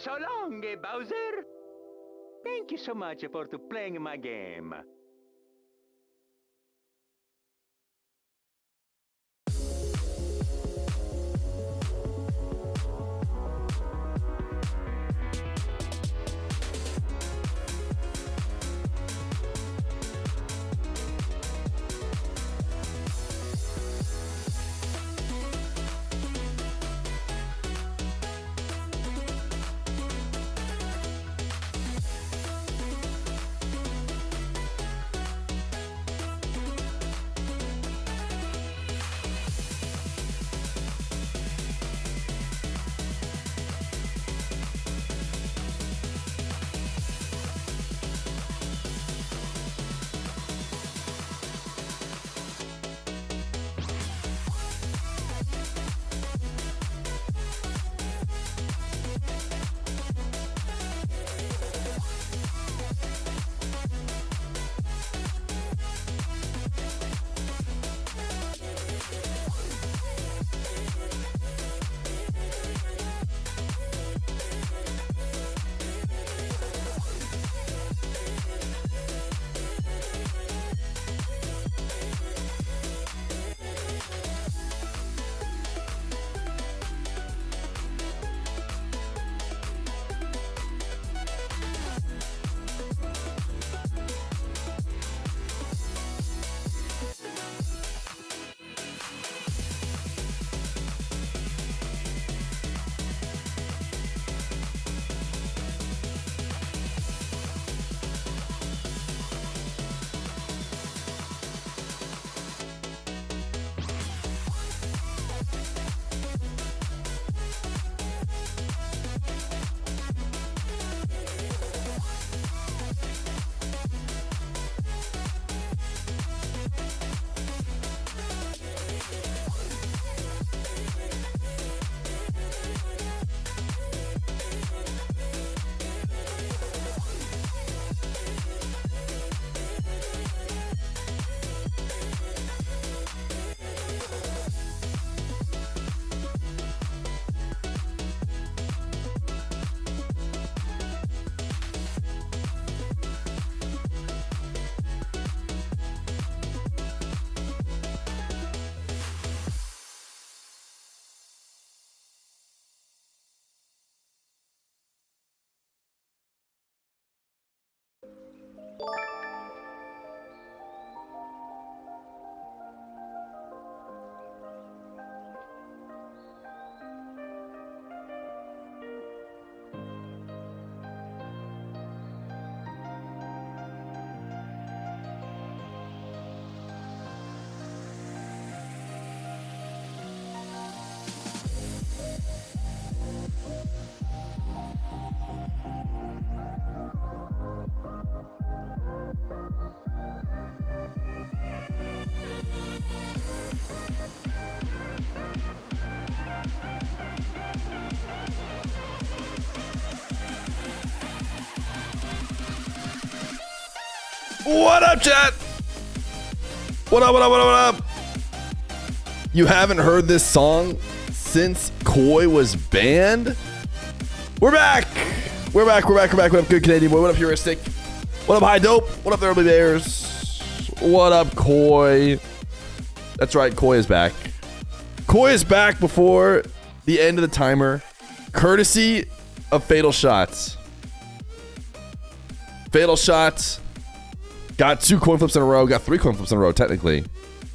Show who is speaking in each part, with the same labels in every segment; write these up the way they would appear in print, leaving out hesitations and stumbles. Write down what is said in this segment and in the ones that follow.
Speaker 1: So long, Bowser. Thank you so much for playing my game.
Speaker 2: What up, chat? What up, what up, what up, what up? You haven't heard this song since Koi was banned? We're back! We're back. What up, good Canadian boy? What up, Heuristic? What up, High Dope? What up, the Early Bears? What up, Koi? That's right, Koi is back. Koi is back before the end of the timer, courtesy of Fatal Shots. Fatal Shots got 2 coin flips in a row, got 3 coin flips in a row, technically.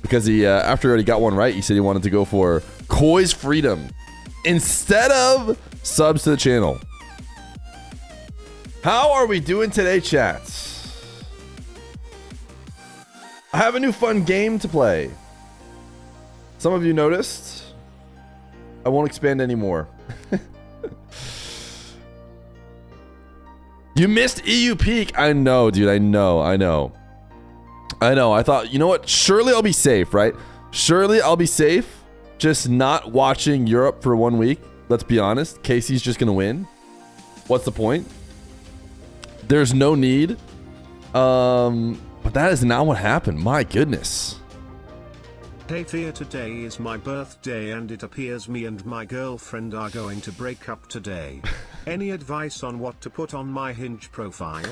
Speaker 2: Because he, after he already got one right, he said he wanted to go for Koi's Freedom instead of subs to the channel. How are we doing today, chats? I have a new fun game to play. Some of you noticed. I won't expand anymore. You missed EU Peak. I know, dude. I know. I thought, you know what? Surely I'll be safe, right? Surely I'll be safe. Just not watching Europe for 1 week. Let's be honest. Casey's just going to win. What's the point? There's no need. But that is not what happened. My goodness.
Speaker 3: Hey Fear, today is my birthday and it appears me and my girlfriend are going to break up today. Any advice on what to put on my Hinge profile?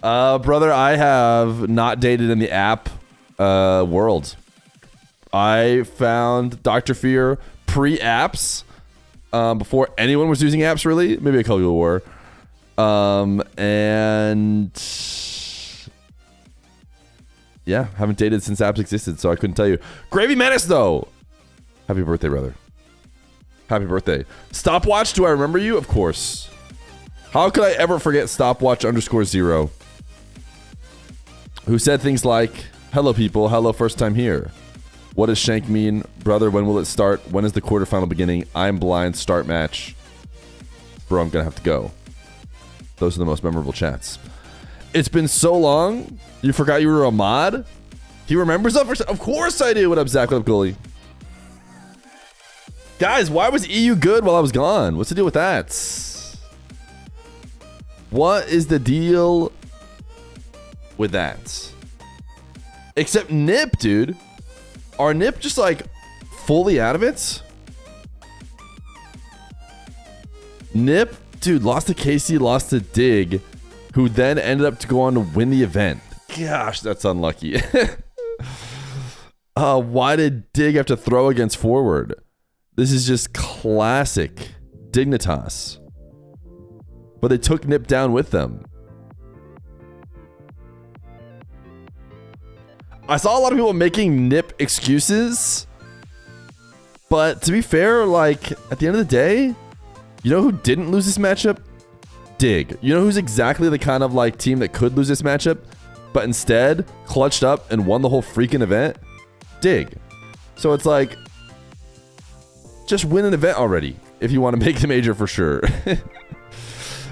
Speaker 2: Brother, I have not dated in the app world. I found Dr. Feer pre-apps before anyone was using apps, really. Maybe a couple people were. And yeah, haven't dated since apps existed, so I couldn't tell you. Gravy Menace, though. Happy birthday, brother. Happy birthday. Stopwatch, do I remember you? Of course. How could I ever forget Stopwatch_0? Who said things like, hello, people. Hello, first time here. What does Shank mean? Brother, when will it start? When is the quarterfinal beginning? I'm blind. Start match. Bro, I'm going to have to go. Those are the most memorable chats. It's been so long. You forgot you were a mod? He remembers us? Of course I do. What up, Zach? What up, Goalie? Guys, why was EU good while I was gone? What's the deal with that? What is the deal with that? Except Nip, dude. Are Nip just like fully out of it? Nip, dude, lost to Casey, lost to Dig, who then ended up to go on to win the event. Gosh, that's unlucky. Why did Dig have to throw against forward? This is just classic Dignitas. But they took Nip down with them. I saw a lot of people making Nip excuses. But to be fair, like, at the end of the day, you know who didn't lose this matchup? Dig. You know who's exactly the kind of like team that could lose this matchup, but instead clutched up and won the whole freaking event? Dig. So it's like, just win an event already if you want to make the major for sure.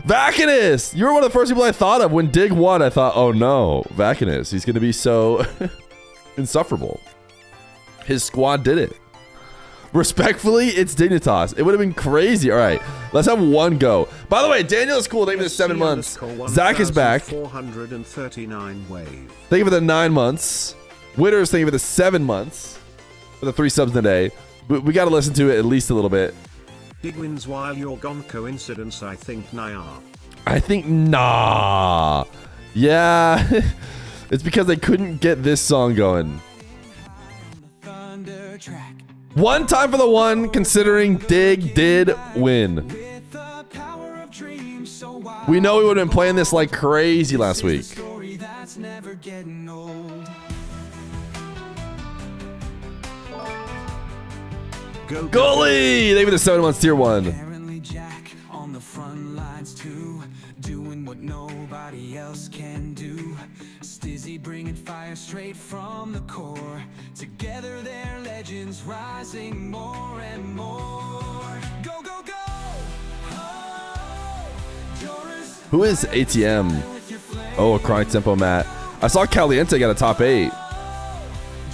Speaker 2: Vacanus! You were one of the first people I thought of when Dig won. I thought, oh no, Vacanus. He's going to be so insufferable. His squad did it. Respectfully, it's Dignitas. It would have been crazy. All right, let's have one go. By the way, Daniel is cool. Thank you for the 7 months. Zach is back.
Speaker 3: 439 wave.
Speaker 2: Thank you for the 9 months. Witters, thank you for the 7 months. For the 3 subs in a day. We got to listen to it at least a little bit.
Speaker 3: Dig wins while you're gone. Coincidence? I think
Speaker 2: nah. Yeah. It's because they couldn't get this song going. One time for the one, considering Dig did win. We know we would have been playing this like crazy last week. Goalie! Thank you for the 7 months, tier 1.
Speaker 4: Apparently Jack on the front lines too, doing what nobody else can do. Stizzy bringing fire straight from the core. Together they're legends rising more and more. Go, go, go! Oh, Joris,
Speaker 2: Who is ATM? Oh, a chronic tempo mat. I saw Caliente got a top 8.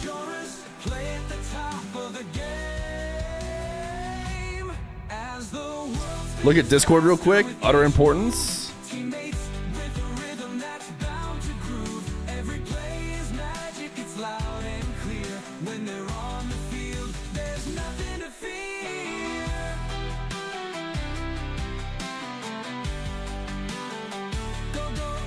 Speaker 4: Joris, play at the top of the game. As the world
Speaker 2: Look at Discord real quick. Utter importance.
Speaker 4: teammates with a rhythm that's bound to groove. Every play is magic, it's loud and clear. When they're on the field, there's nothing to fear. Go, go,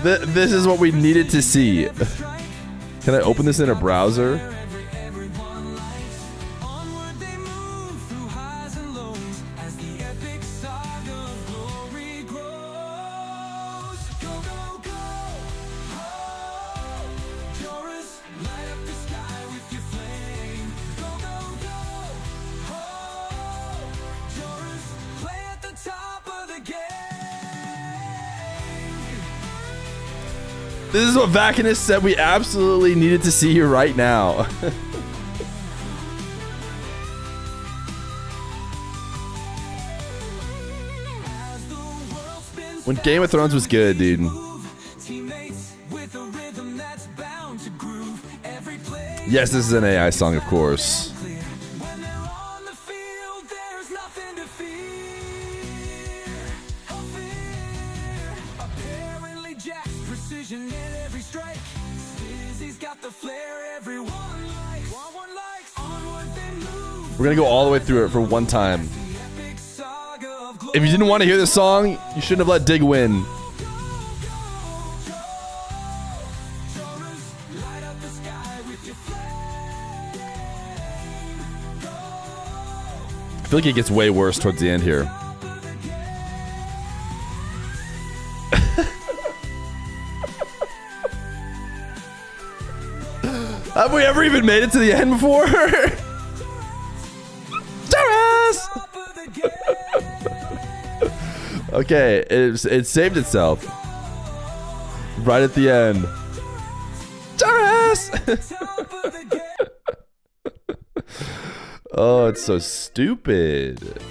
Speaker 2: This is what we needed to see. Can I open this in a browser?
Speaker 4: everyone likes. Onward they move through highs and lows as the epic saga of glory grows. Go, go, go! Oh, Joris, light up the sky with your flame. Go, go, go! Oh, Joris, play at the top of the game.
Speaker 2: This is what Vacanus said we absolutely needed to see here right now.
Speaker 4: As the world spins
Speaker 2: When Game of Thrones was good, dude.
Speaker 4: teammates with a rhythm that's bound to groove. Every play
Speaker 2: Yes, this is an AI song, of course.
Speaker 4: clear. When they're on the field, there's nothing to fear. Oh, fear. Apparently Jack's precision in every strike. Stizzy's got the flair everyone likes.
Speaker 2: We're gonna go all the way through it for one time. If you didn't want to hear this song, you shouldn't have let Dig win. I feel like it gets way worse towards the end here. Have we ever even made it to the end before? Taras! Okay, it saved itself. Right at the end. Taras! Oh, it's so stupid.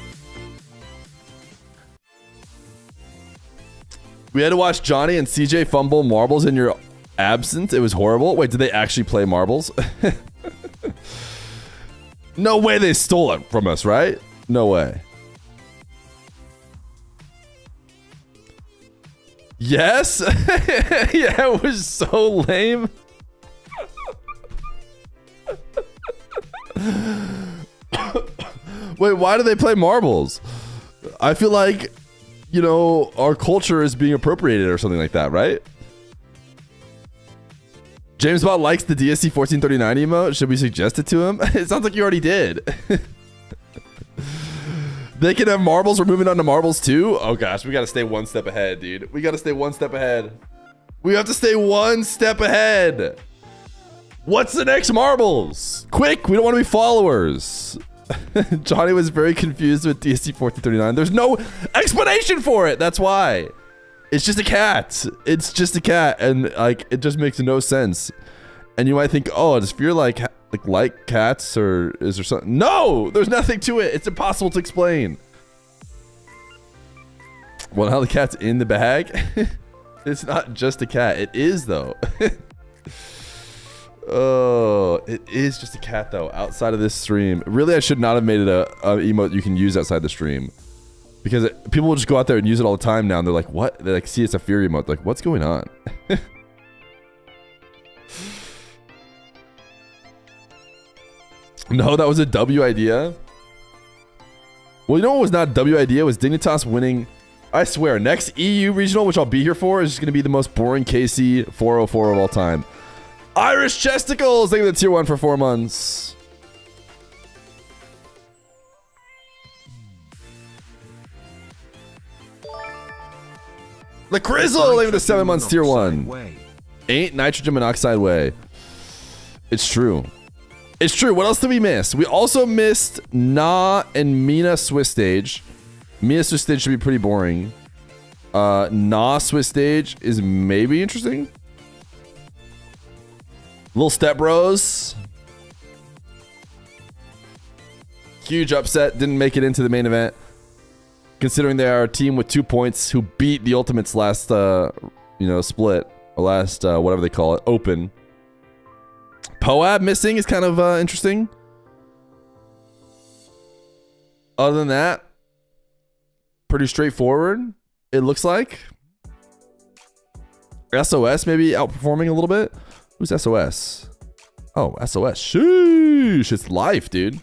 Speaker 2: We had to watch Johnny and CJ fumble marbles in your absence. It was horrible. Wait, did they actually play marbles? No way they stole it from us, right? No way. Yes? Yeah, it was so lame. Wait, why do they play marbles? I feel like, you know, our culture is being appropriated or something like that, right? James Bond likes the DSC 1439 emote. Should we suggest it to him? It sounds like you already did. They can have marbles. We're moving on to marbles too. Oh gosh, we got to stay one step ahead, dude. We got to stay one step ahead. We have to stay one step ahead. What's the next marbles? Quick, we don't want to be followers. Johnny was very confused with DSC 1439. There's no explanation for it. That's why. It's just a cat. It's just a cat, and like it just makes no sense. And you might think, oh, does Feer like cats, or is there something? No, there's nothing to it. It's impossible to explain. Well, now the cat's in the bag. It's not just a cat. It is though. Oh, it is just a cat though. Outside of this stream, really, I should not have made it a emote you can use outside the stream. Because people will just go out there and use it all the time now, and they're like, what? They like see it's a Fear emote. Like, what's going on? No, that was a W idea. Well, you know what was not a W idea? Was Dignitas winning. I swear, next EU regional, which I'll be here for, is just going to be the most boring KC 404 of all time. Irish Chesticles! Thank you for the tier 1 for 4 months. The Crizzle, leave it to 7 months, tier 1. Ain't nitrogen monoxide way. It's true. It's true. What else did we miss? We also missed Na and Mena Swiss stage. Mena Swiss stage should be pretty boring. Na Swiss stage is maybe interesting. Little Step Bros. Huge upset. Didn't make it into the main event. Considering they are a team with 2 points who beat the Ultimates last, split. Or last, whatever they call it, open. Poab missing is kind of interesting. Other than that, pretty straightforward, it looks like. SOS maybe outperforming a little bit. Who's SOS? Oh, SOS. Sheesh. It's Life, dude.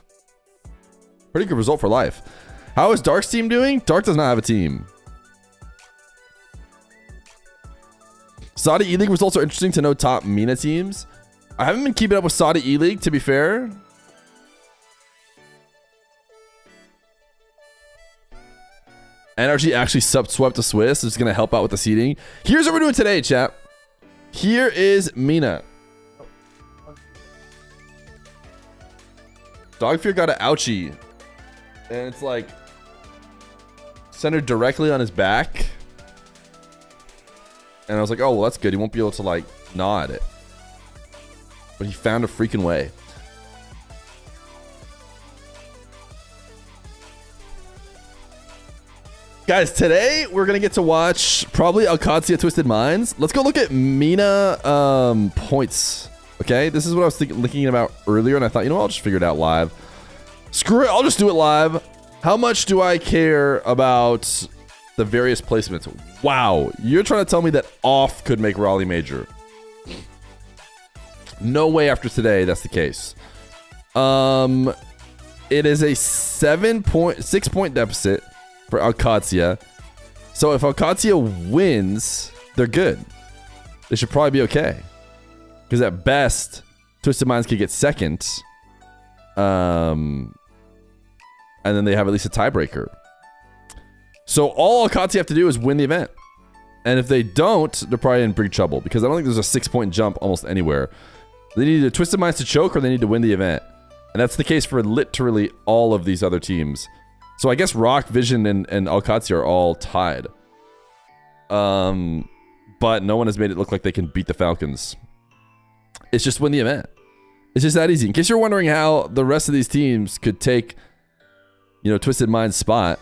Speaker 2: Pretty good result for Life. How is Dark's team doing? Dark does not have a team. Saudi E-League results are interesting to know top MENA teams. I haven't been keeping up with Saudi E-League, to be fair. NRG actually swept the Swiss. It's going to help out with the seeding. Here's what we're doing today, chat. Here is MENA. Dogfear got an ouchie. And it's like centered directly on his back. And I was like, oh, well, that's good. He won't be able to like gnaw at it. But he found a freaking way. Guys, today we're going to get to watch probably Alcazia Twisted Minds. Let's go look at MENA points. Okay, this is what I was thinking about earlier, and I thought, you know what, I'll just figure it out live. Screw it, I'll just do it live. How much do I care about the various placements? Wow, you're trying to tell me that off could make Raleigh Major. No way after today that's the case. It is a 6-point deficit for Alcatia. So if Alcatia wins, they're good. They should probably be okay. Because at best, Twisted Minds could get second. And then they have at least a tiebreaker. So all Alcatia have to do is win the event. And if they don't, they're probably in big trouble. Because I don't think there's a 6-point jump almost anywhere. They need either Twisted Minds to choke or they need to win the event. And that's the case for literally all of these other teams. So I guess Rock, Vision, and Alcatia are all tied. But no one has made it look like they can beat the Falcons. It's just win the event. It's just that easy. In case you're wondering how the rest of these teams could take, you know, Twisted Mind's spot,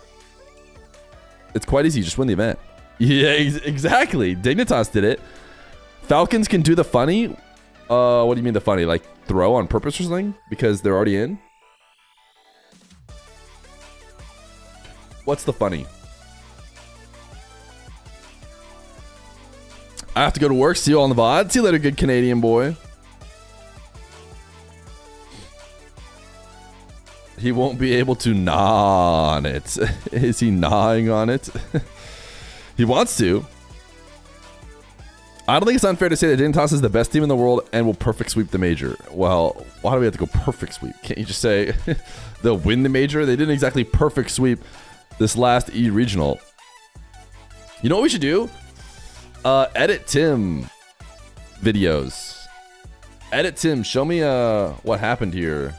Speaker 2: it's quite easy. Just win the event. Yeah, exactly. Dignitas did it. Falcons can do the funny. What do you mean the funny? Like throw on purpose or something? Because they're already in? What's the funny? I have to go to work. See you all on the VOD. See you later, good Canadian boy. He won't be able to gnaw on it. Is he gnawing on it? He wants to. I don't think it's unfair to say that Dignitas is the best team in the world and will perfect sweep the major. Well, why do we have to go perfect sweep? Can't you just say they'll win the major? They didn't exactly perfect sweep this last E regional. You know what we should do? Edit Tim videos. Edit Tim, show me what happened here.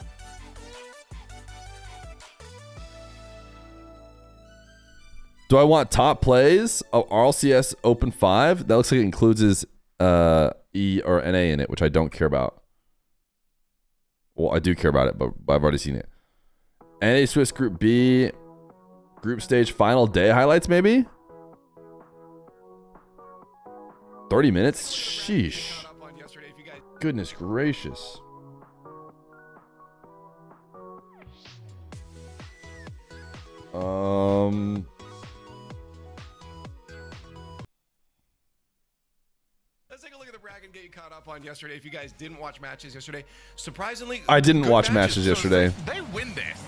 Speaker 2: Do I want top plays of RLCS Open 5? That looks like it includes his E or NA in it, which I don't care about. Well, I do care about it, but I've already seen it. NA Swiss Group B, group stage final day highlights, maybe? 30 minutes? Sheesh. Goodness gracious.
Speaker 5: Let's take a look at the bracket get you caught up on yesterday. If you guys didn't watch matches yesterday, surprisingly,
Speaker 2: I didn't
Speaker 5: good
Speaker 2: watch matches yesterday.
Speaker 5: They win this.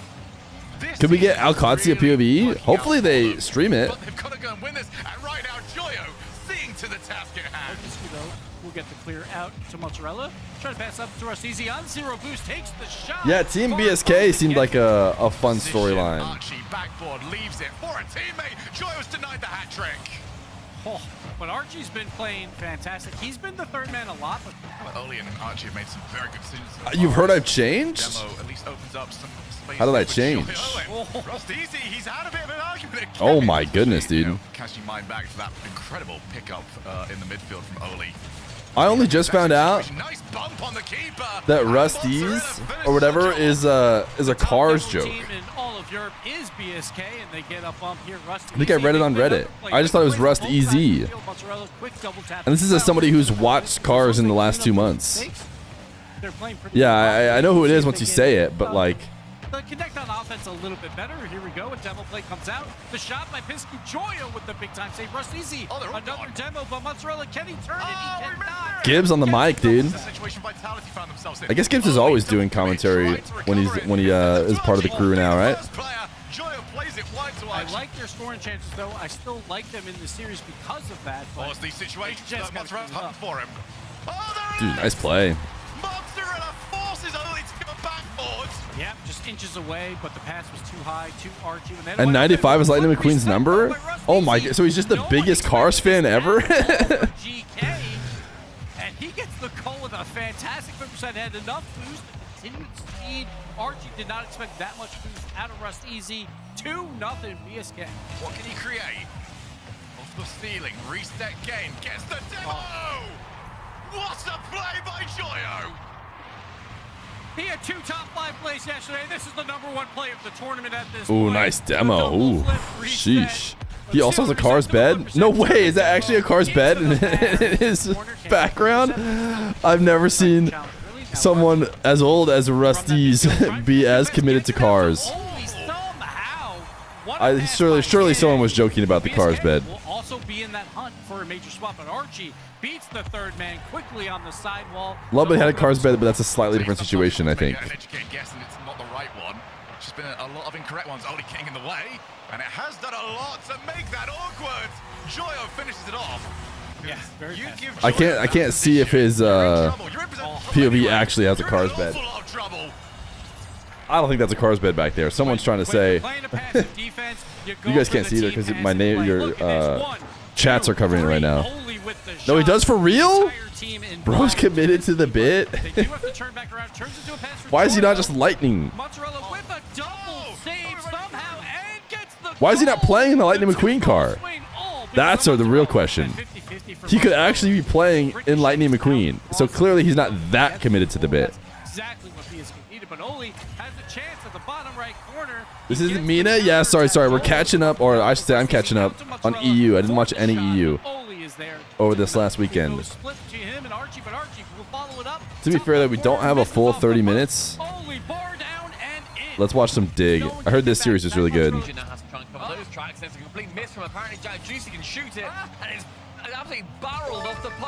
Speaker 2: Could we get Alcatia POV? Hopefully they stream it.
Speaker 5: But they've got to go and win this. And right now, Joyo seeing to the task at hand.
Speaker 6: We'll get the clear out to Mozzarella. Try to pass up to Rustisi on 0 boost. Takes the shot.
Speaker 2: Yeah, Team BSK seemed like a fun storyline.
Speaker 5: Archie backboard leaves it for a teammate. Joyo's denied the hat trick.
Speaker 6: Oh, but Archie's been playing fantastic. He's been the third man a lot, but
Speaker 5: Oli and Archie have made some very good decisions.
Speaker 2: You've heard I've changed?
Speaker 5: Demo at least opens up some space.
Speaker 2: How did I change?
Speaker 5: Rustisi, he's had a bit of an argument.
Speaker 2: Oh my goodness, dude.
Speaker 5: You know, casting mind back to that incredible pickup in the midfield from Oli.
Speaker 2: I only just found out
Speaker 5: Nice bump on the keeper.
Speaker 2: that Rusty's or whatever is a Cars joke.
Speaker 6: team in all of Europe is BSK, and they get a bump here.
Speaker 2: I think I read it on Reddit. I just thought it was Rust EZ. And this is as somebody who's watched Cars in the last 2 months. Yeah, I know who it is once you say it, but like...
Speaker 6: The connect on offense a little bit better. Here we go. A demo play comes out. The shot by Pisky Joyo with the big time save. Rust Easy. Another demo, but Mozzarella, can he turn it? He cannot.
Speaker 2: Gibbs on the mic, dude. I guess Gibbs is always doing commentary when he is part of the crew now, right?
Speaker 6: I like their scoring chances, though. I still like them in the series because of that. But
Speaker 5: the situation just Mozzarella hunting for him.
Speaker 2: Dude, nice play.
Speaker 5: Mozzarella forces Oli to go backboards.
Speaker 6: Yeah, just inches away, but the pass was too high, too archy.
Speaker 2: And 95 is Lightning McQueen's number? Oh my god, so he's just the biggest Cars fan ever?
Speaker 6: Geekay, and he gets the goal with a fantastic 50%. Had enough boost to continue to speed. Archie did not expect that much boost out of Rust Easy. 2-0 BSK.
Speaker 5: What can he create? Off the ceiling, reset game, gets the demo! What a play by Joyo!
Speaker 6: He had 2 top 5 plays yesterday. This is the #1 play of the tournament at this
Speaker 2: Ooh,
Speaker 6: point.
Speaker 2: nice demo. Ooh, sheesh. He also has a Cars bed? No way, is that actually a Cars bed in his background? I've never seen someone as old as Rusty's be as committed to Cars. Surely someone was joking about the Cars bed.
Speaker 6: Will also be in that hunt for a major swap, but Archie beats the third man quickly on the sidewall.
Speaker 2: Lovely had a Cars bed, but that's a slightly different situation, I think.
Speaker 5: Guessing it's not the right one. Just been a lot of incorrect ones. Only getting in the way, and it has done a lot to make that awkward. Joyo finishes it off.
Speaker 6: Yeah, very
Speaker 5: You
Speaker 6: fast.
Speaker 5: give
Speaker 2: I
Speaker 5: Joyo
Speaker 2: can't
Speaker 5: that
Speaker 2: see if his
Speaker 5: position, you're in trouble. You're in position.
Speaker 2: POV
Speaker 5: Anyway,
Speaker 2: actually has a
Speaker 5: you're in
Speaker 2: cars
Speaker 5: an
Speaker 2: bed.
Speaker 5: awful lot of trouble.
Speaker 2: I don't think that's a cars bed back there. Someone's trying to say.
Speaker 6: Playing a passive defense, you
Speaker 2: You guys can't see it because my name, your chats are covering it right now. No, he does for real? Bro's committed to the bit. Why is he not just lightning? Why is he not playing in the Lightning McQueen car? That's the real question. He could actually be playing in Lightning McQueen. So clearly he's not that committed to the bit.
Speaker 6: Exactly what he is needed, but Oli has a chance at the bottom right corner.
Speaker 2: This isn't Mena? Yeah, sorry. We're catching up, or I should say I'm catching up on EU. I didn't watch any EU over this last weekend. To be fair, we don't have a full 30 minutes. Let's watch some Dig. I heard this series is really good.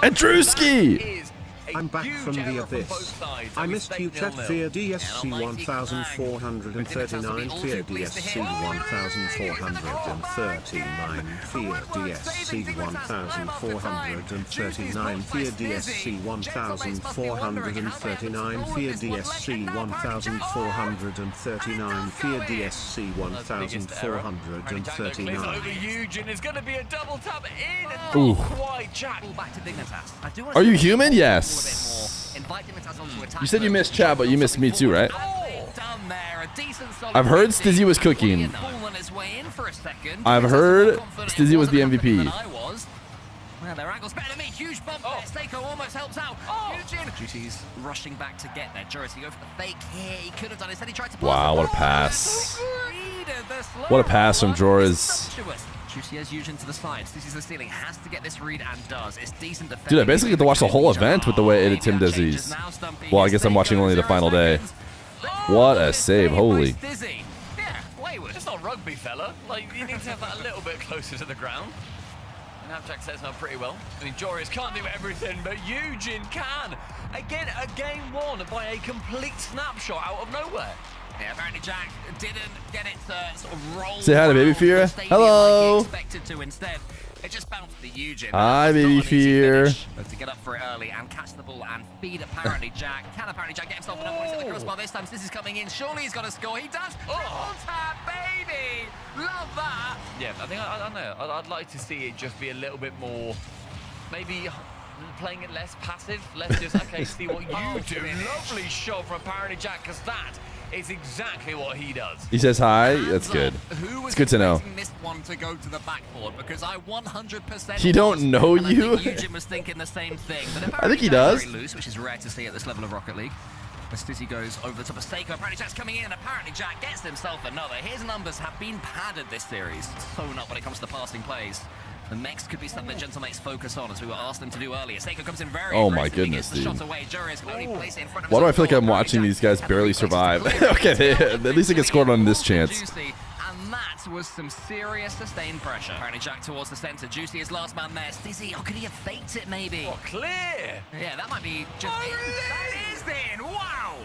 Speaker 2: And Drewski!
Speaker 3: I'm back from the abyss. I missed you, chat. Fear DSC 1439, Fear DSC 1439, Fear DSC 1439, Fear DSC 1439, Fear DSC 1439, Fear DSC 1439.
Speaker 7: Eugene is going to be a double tap in and
Speaker 2: Ooh.
Speaker 7: not quite Jack. Back to Dignitas.
Speaker 2: Are you human? Yes. You said you missed chat, but you missed me too, right? I've heard Stizzy was cooking. I've heard Stizzy was the MVP.
Speaker 7: Well, their angle's better than me. Huge bump there. Seiko almost helps out. Eugene. Juicy's rushing back to get there. Joris, he go for the fake here. He could have done it. Instead, he tried to pass.
Speaker 2: Wow, what a pass. What a pass from Joris.
Speaker 7: Juicy has Eugene to the side. Stizzy's the ceiling. Has to get this read and does. It's decent defense.
Speaker 2: Dude, I basically get to watch the whole event with the way it Tim does these. Well, I guess I'm watching only the final day. What a save. Holy.
Speaker 7: Yeah, wayward.
Speaker 5: It's not rugby, fella. Like, you need to have that a little bit closer to the ground. And Jack sets him up pretty well. I mean, Joris can't do everything, but Eugene can. Again, a game won by a complete snapshot out of nowhere.
Speaker 7: Yeah, apparently Jack didn't get it to sort of roll.
Speaker 2: Say hi to Baby Feer. Hello.
Speaker 7: Like he expected to instead. It just bounced to Eugene.
Speaker 2: Hi, Baby Feer.
Speaker 7: To get up for it early and catch the ball and feed apparently Jack. Can apparently Jack get himself another one? He's at the crossbar this time. This is coming in. Surely he's got to score. He does. Oh, tap, baby. Love that.
Speaker 5: Yeah, I think I don't know. I'd like to see it just be a little bit more, maybe playing it less passive. Let's just see what you do. Lovely shot from apparently Jack, because that is exactly what he does.
Speaker 2: He says hi. That's good. It's good to know.
Speaker 7: This one to go to the backboard because I 100%.
Speaker 2: He don't know you?
Speaker 7: Eugene was thinking the same thing. But
Speaker 2: I think he does.
Speaker 7: Very loose, which is rare to see at this level of Rocket League. As Stizzy goes over the top of Seiko, apparently Jack's coming in, and apparently Jack gets himself another. His numbers have been padded this series. Sewn up when it comes to the passing plays. The next could be something that Gentlemates focus on, as we were asked them to do earlier. Seiko comes in very
Speaker 2: Oh my
Speaker 7: aggressively,
Speaker 2: goodness,
Speaker 7: gets the
Speaker 2: dude.
Speaker 7: shot away. Juris can only place it in front of
Speaker 2: Why do I
Speaker 7: his
Speaker 2: feel like
Speaker 7: own
Speaker 2: I'm
Speaker 7: goal.
Speaker 2: watching
Speaker 7: Apparently
Speaker 2: these guys
Speaker 7: Jack
Speaker 2: barely
Speaker 7: has the
Speaker 2: survive?
Speaker 7: place to
Speaker 2: Okay, at least they get scored on this chance.
Speaker 7: Juicy, and that was some serious sustained pressure. Apparently Jack towards the center. Juicy is last man there. Stizzy, oh, could he have faked it maybe?
Speaker 5: Oh, clear.
Speaker 7: Yeah, that might be just it. That is in. Wow.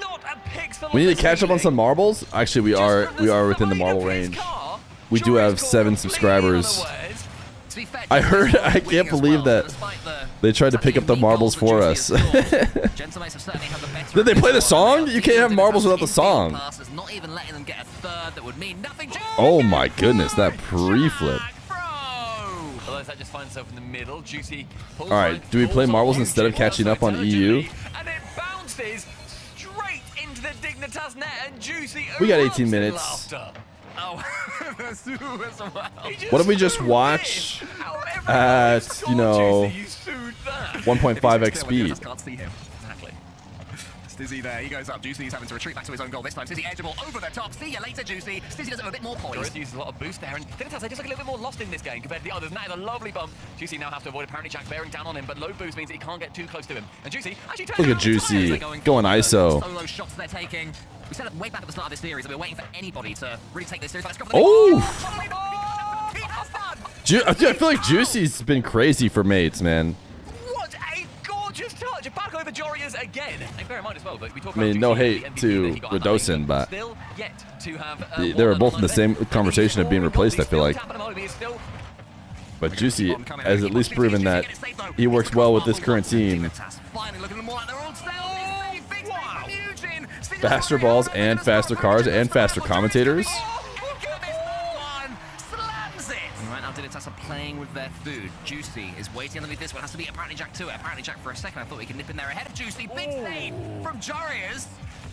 Speaker 5: Not a pixel.
Speaker 2: We need to catch up on some marbles. Actually, we are within the marble range. We do have 7 subscribers. I heard. I can't believe that they tried to pick up the marbles for us. Did they play the song? You can't have marbles without the song. Oh my goodness, that pre-flip.
Speaker 5: Otherwise, that just finds itself in the middle. Juicy.
Speaker 2: All right, do we play marbles instead of catching up on EU?
Speaker 5: And it bounces straight into the Dignitas net, and Juicy.
Speaker 2: We got 18
Speaker 5: erupts in
Speaker 2: minutes.
Speaker 5: laughter.
Speaker 7: Oh, as well.
Speaker 2: What did we just watch at, 1.5x speed?
Speaker 7: Can't see him. Exactly. Stizzy there, he goes up. Juicy's having to retreat back to his own goal this time. Stizzy edgeable over the top. See you later, Juicy. Stizzy does it with a bit more poise.
Speaker 5: Joris uses a lot of boost there, and Dignitas, they just look a little bit more lost in this game compared to the others. And that is a lovely bump. Juicy now have to avoid apparently Jack bearing down on him, but low boost means that he can't get too close to him. And Juicy actually turns
Speaker 2: Look at
Speaker 5: around
Speaker 2: Juicy
Speaker 5: entirely.
Speaker 2: going ISO.
Speaker 7: Solo shots they're taking. We said way back at the start of this series that we were waiting for anybody to really take this seriously.
Speaker 2: Oh! I feel like Juicy's been crazy for mates, man.
Speaker 5: What a gorgeous touch! Back over Jorius again. And bear in mind as well, but we talk
Speaker 2: I mean,
Speaker 5: about
Speaker 2: no
Speaker 5: Juicy,
Speaker 2: hate
Speaker 5: the MVP
Speaker 2: to
Speaker 5: that he got at that
Speaker 2: Radosin,
Speaker 5: lane,
Speaker 2: but
Speaker 5: still yet to have,
Speaker 2: they were both in the same conversation of being replaced, I feel like.
Speaker 5: Still
Speaker 2: But Juicy has at least proven that he works well with this current team. Faster balls and faster cars and faster commentators.
Speaker 7: Right now, Dignitas are playing with their food. Juicy is waiting underneath this one. Has to be apparently Jack to it. Apparently Jack for a second. I thought we could nip in there ahead of Juicy. Big save from Jorius.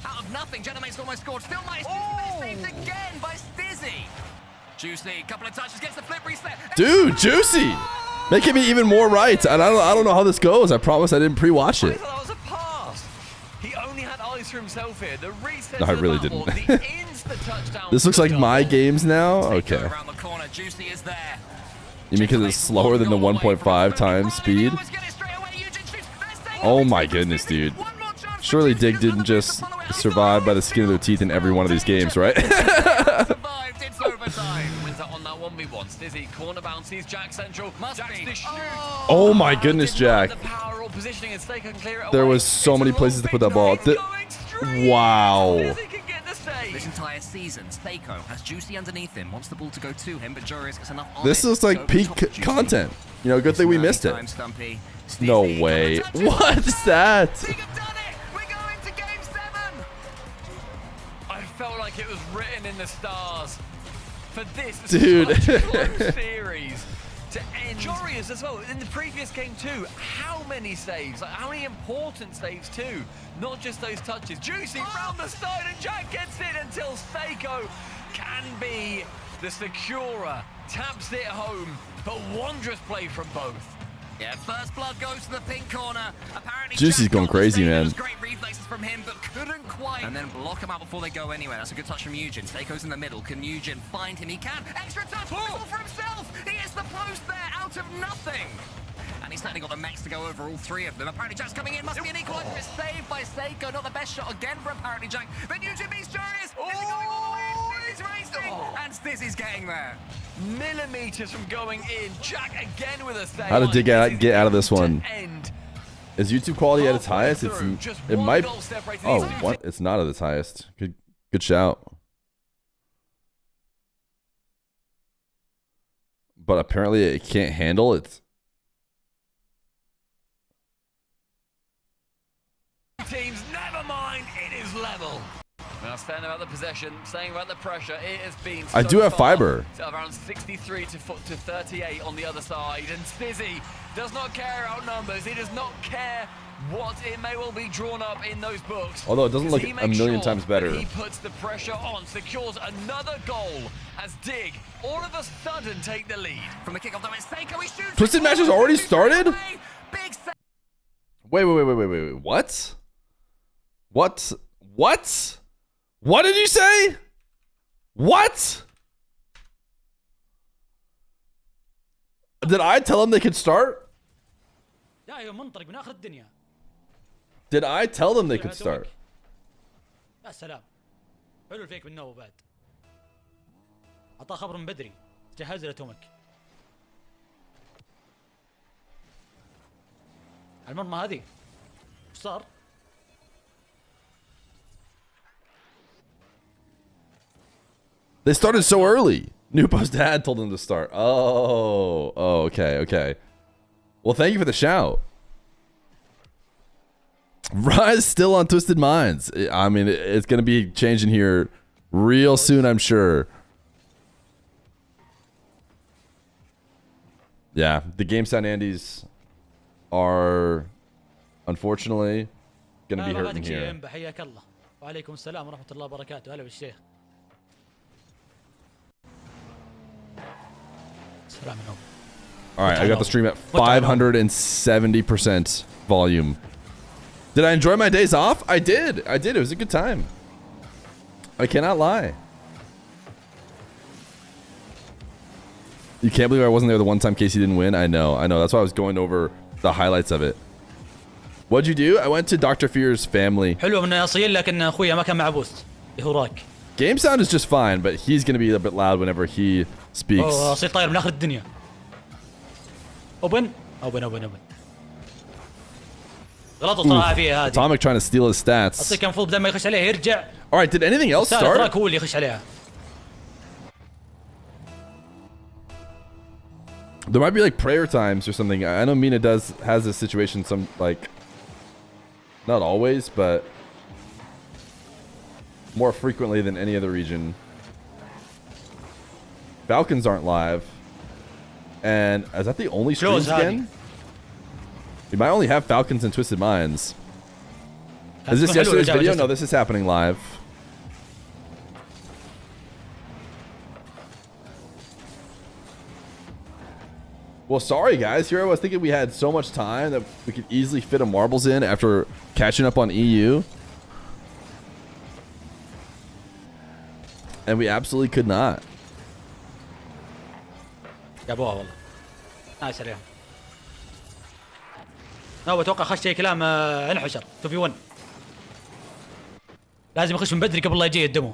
Speaker 7: Out of nothing, Genamate's almost scored. Still nice. Saved again by Stizzy. Juicy, couple of touches, gets the flip reset.
Speaker 2: Dude, Juicy! Making me even more right. And I don't know how this goes. I promise I didn't pre-watch
Speaker 5: I
Speaker 2: it.
Speaker 5: thought that was a pass. He only had eyes for himself here. The reset
Speaker 2: No, I
Speaker 5: to the
Speaker 2: really
Speaker 5: battle,
Speaker 2: didn't.
Speaker 5: the insta-touchdown
Speaker 2: This looks like
Speaker 5: for
Speaker 2: my
Speaker 5: double.
Speaker 2: games now?
Speaker 7: Takeover
Speaker 2: Okay.
Speaker 7: around the corner. Juicy is there.
Speaker 2: You mean because it's slower than the 1.5 times speed? Oh my goodness, dude. Surely Dig didn't just survive by the skin of their teeth in every one of these games, right?
Speaker 7: Survived. It's overtime.
Speaker 5: Wins out on that 1v1. Stizzy, corner bounces, Jack central.
Speaker 7: Must
Speaker 5: Jack's
Speaker 7: be.
Speaker 5: the shoot.
Speaker 2: Oh my goodness, Jack.
Speaker 5: The power or positioning and Stake can clear it
Speaker 2: There
Speaker 5: away.
Speaker 2: was so
Speaker 5: It's a
Speaker 2: many
Speaker 5: long
Speaker 2: places to put that
Speaker 5: big
Speaker 2: ball.
Speaker 5: nine going straight.
Speaker 2: Wow.
Speaker 5: Stizzy can get the save.
Speaker 7: This entire season, Seiko has Juicy underneath him, wants the ball to go to him, but Jorius gets enough on
Speaker 2: This
Speaker 7: it
Speaker 2: looks
Speaker 7: to
Speaker 2: like
Speaker 7: go
Speaker 2: peak
Speaker 7: top of Juicy.
Speaker 2: content. You know, good thing we missed it.
Speaker 7: Time, Stumpy.
Speaker 2: No
Speaker 7: Stizzy,
Speaker 2: way.
Speaker 7: couple of touches.
Speaker 2: What's that?
Speaker 7: Dig have done it. We're going to game 7.
Speaker 5: I felt like it was written in the stars for this
Speaker 2: Dude.
Speaker 5: such a close series to end. Jorius as well, in the previous game too, how many saves, like how many important saves too, not just those touches. Juicy round the side and Jack gets it until Seiko can be the securer, taps it home, but wondrous play from both.
Speaker 7: Yeah, first blood goes to the pink corner. Apparently,
Speaker 2: Juicy's
Speaker 7: Jack
Speaker 2: going
Speaker 7: got the
Speaker 2: crazy,
Speaker 7: save.
Speaker 2: man.
Speaker 7: It was great reflexes from him, but couldn't quite. And then block him out before they go anywhere. That's a good touch from Eugen. Seiko's in the middle. Can Eugen find him? He can. Extra touch. Whistle for himself. He hits the post there out of nothing. And he's certainly got the max to go over all three of them. Apparently, Jack's coming in. Must be an equalizer. It's saved by Seiko. Not the best shot again for apparently Jack. But Eugen beats Jorius. Is he going all the way? Stizzy's racing. And Stizzy's getting there.
Speaker 5: Millimeters from going in. Jack again with a save.
Speaker 2: How did Dig get out of this one?
Speaker 5: To end.
Speaker 2: Is YouTube quality at its highest? It's
Speaker 5: Halfway through, just
Speaker 2: it
Speaker 5: one
Speaker 2: might.
Speaker 5: goal separating
Speaker 2: Oh,
Speaker 5: these two
Speaker 2: what? It's not at its highest. Good shout. But apparently it can't handle it.
Speaker 5: teams. Never mind, it is level. Now saying about the possession, saying about the pressure, it has been
Speaker 2: I
Speaker 5: so
Speaker 2: do have
Speaker 5: far
Speaker 2: fiber.
Speaker 5: to around 63 to 38 on the other side, and Stizzy does not care about numbers. He does not care what it may well be drawn up in those books.
Speaker 2: Although it doesn't look
Speaker 5: He
Speaker 2: a
Speaker 5: makes
Speaker 2: million
Speaker 5: sure
Speaker 2: times better.
Speaker 5: that he puts the pressure on, secures another goal as Dig all of a sudden take the lead.
Speaker 7: From the kickoff, though, it's Seiko. He shoots.
Speaker 2: Twisted match has already started?
Speaker 7: Big save.
Speaker 2: Wait. What? What did you say? What? Did I tell them they could start? Did I tell them they could start?
Speaker 8: يا سلام حلو الفيك من نو بعد عطاه خبر من بدري جهز له تومك المرمى هذه ايش صار؟
Speaker 2: They started so early. Nupo's dad told them to start. Oh, okay. Well, thank you for the shout. Rise still on Twisted Minds. I mean, it's going to be changing here real soon, I'm sure. Yeah, the Game Sound Andes are unfortunately going to be hurting here.
Speaker 8: حياك الله وعليكم السلام ورحمة الله وبركاته هلا بالشيخ سلام عليكم.
Speaker 2: All right, I got the stream at 570% volume. Did I enjoy my days off? I did. It was a good time. I cannot lie. You can't believe I wasn't there the one time Casey didn't win? I know. That's why I was going over the highlights of it. What'd you do? I went to Dr. Feer's family.
Speaker 8: حلو من اصيل لكن اخويا ما كان مع بوست اللي هو راك.
Speaker 2: Game sound is just fine, but he's going to be a bit loud whenever he speaks.
Speaker 8: اصيل طاير من اخر الدنيا. اوبن غلطوا صراحه فيها هذه.
Speaker 2: Atomic trying to steal his stats.
Speaker 8: اصلا كان المفروض بدل ما يخش عليها يرجع.
Speaker 2: All right, did anything else
Speaker 8: تراك
Speaker 2: start?
Speaker 8: هو اللي يخش عليها.
Speaker 2: There might be like prayer times or something. I know Mena has this situation some like not always, but more frequently than any other region. Falcons aren't live. And is that the only streams again? We might only have Falcons and Twisted Minds. Is this yesterday's video? No, this is happening live. Well, sorry guys. Here I was thinking we had so much time that we could easily fit a marbles in after catching up on EU. And we absolutely could not.
Speaker 8: جابوها والله. نايس عليهم. لا اتوقع خش شيء كلام انحشر 2v1. لازم يخش من بدري قبل لا يجي يدمه.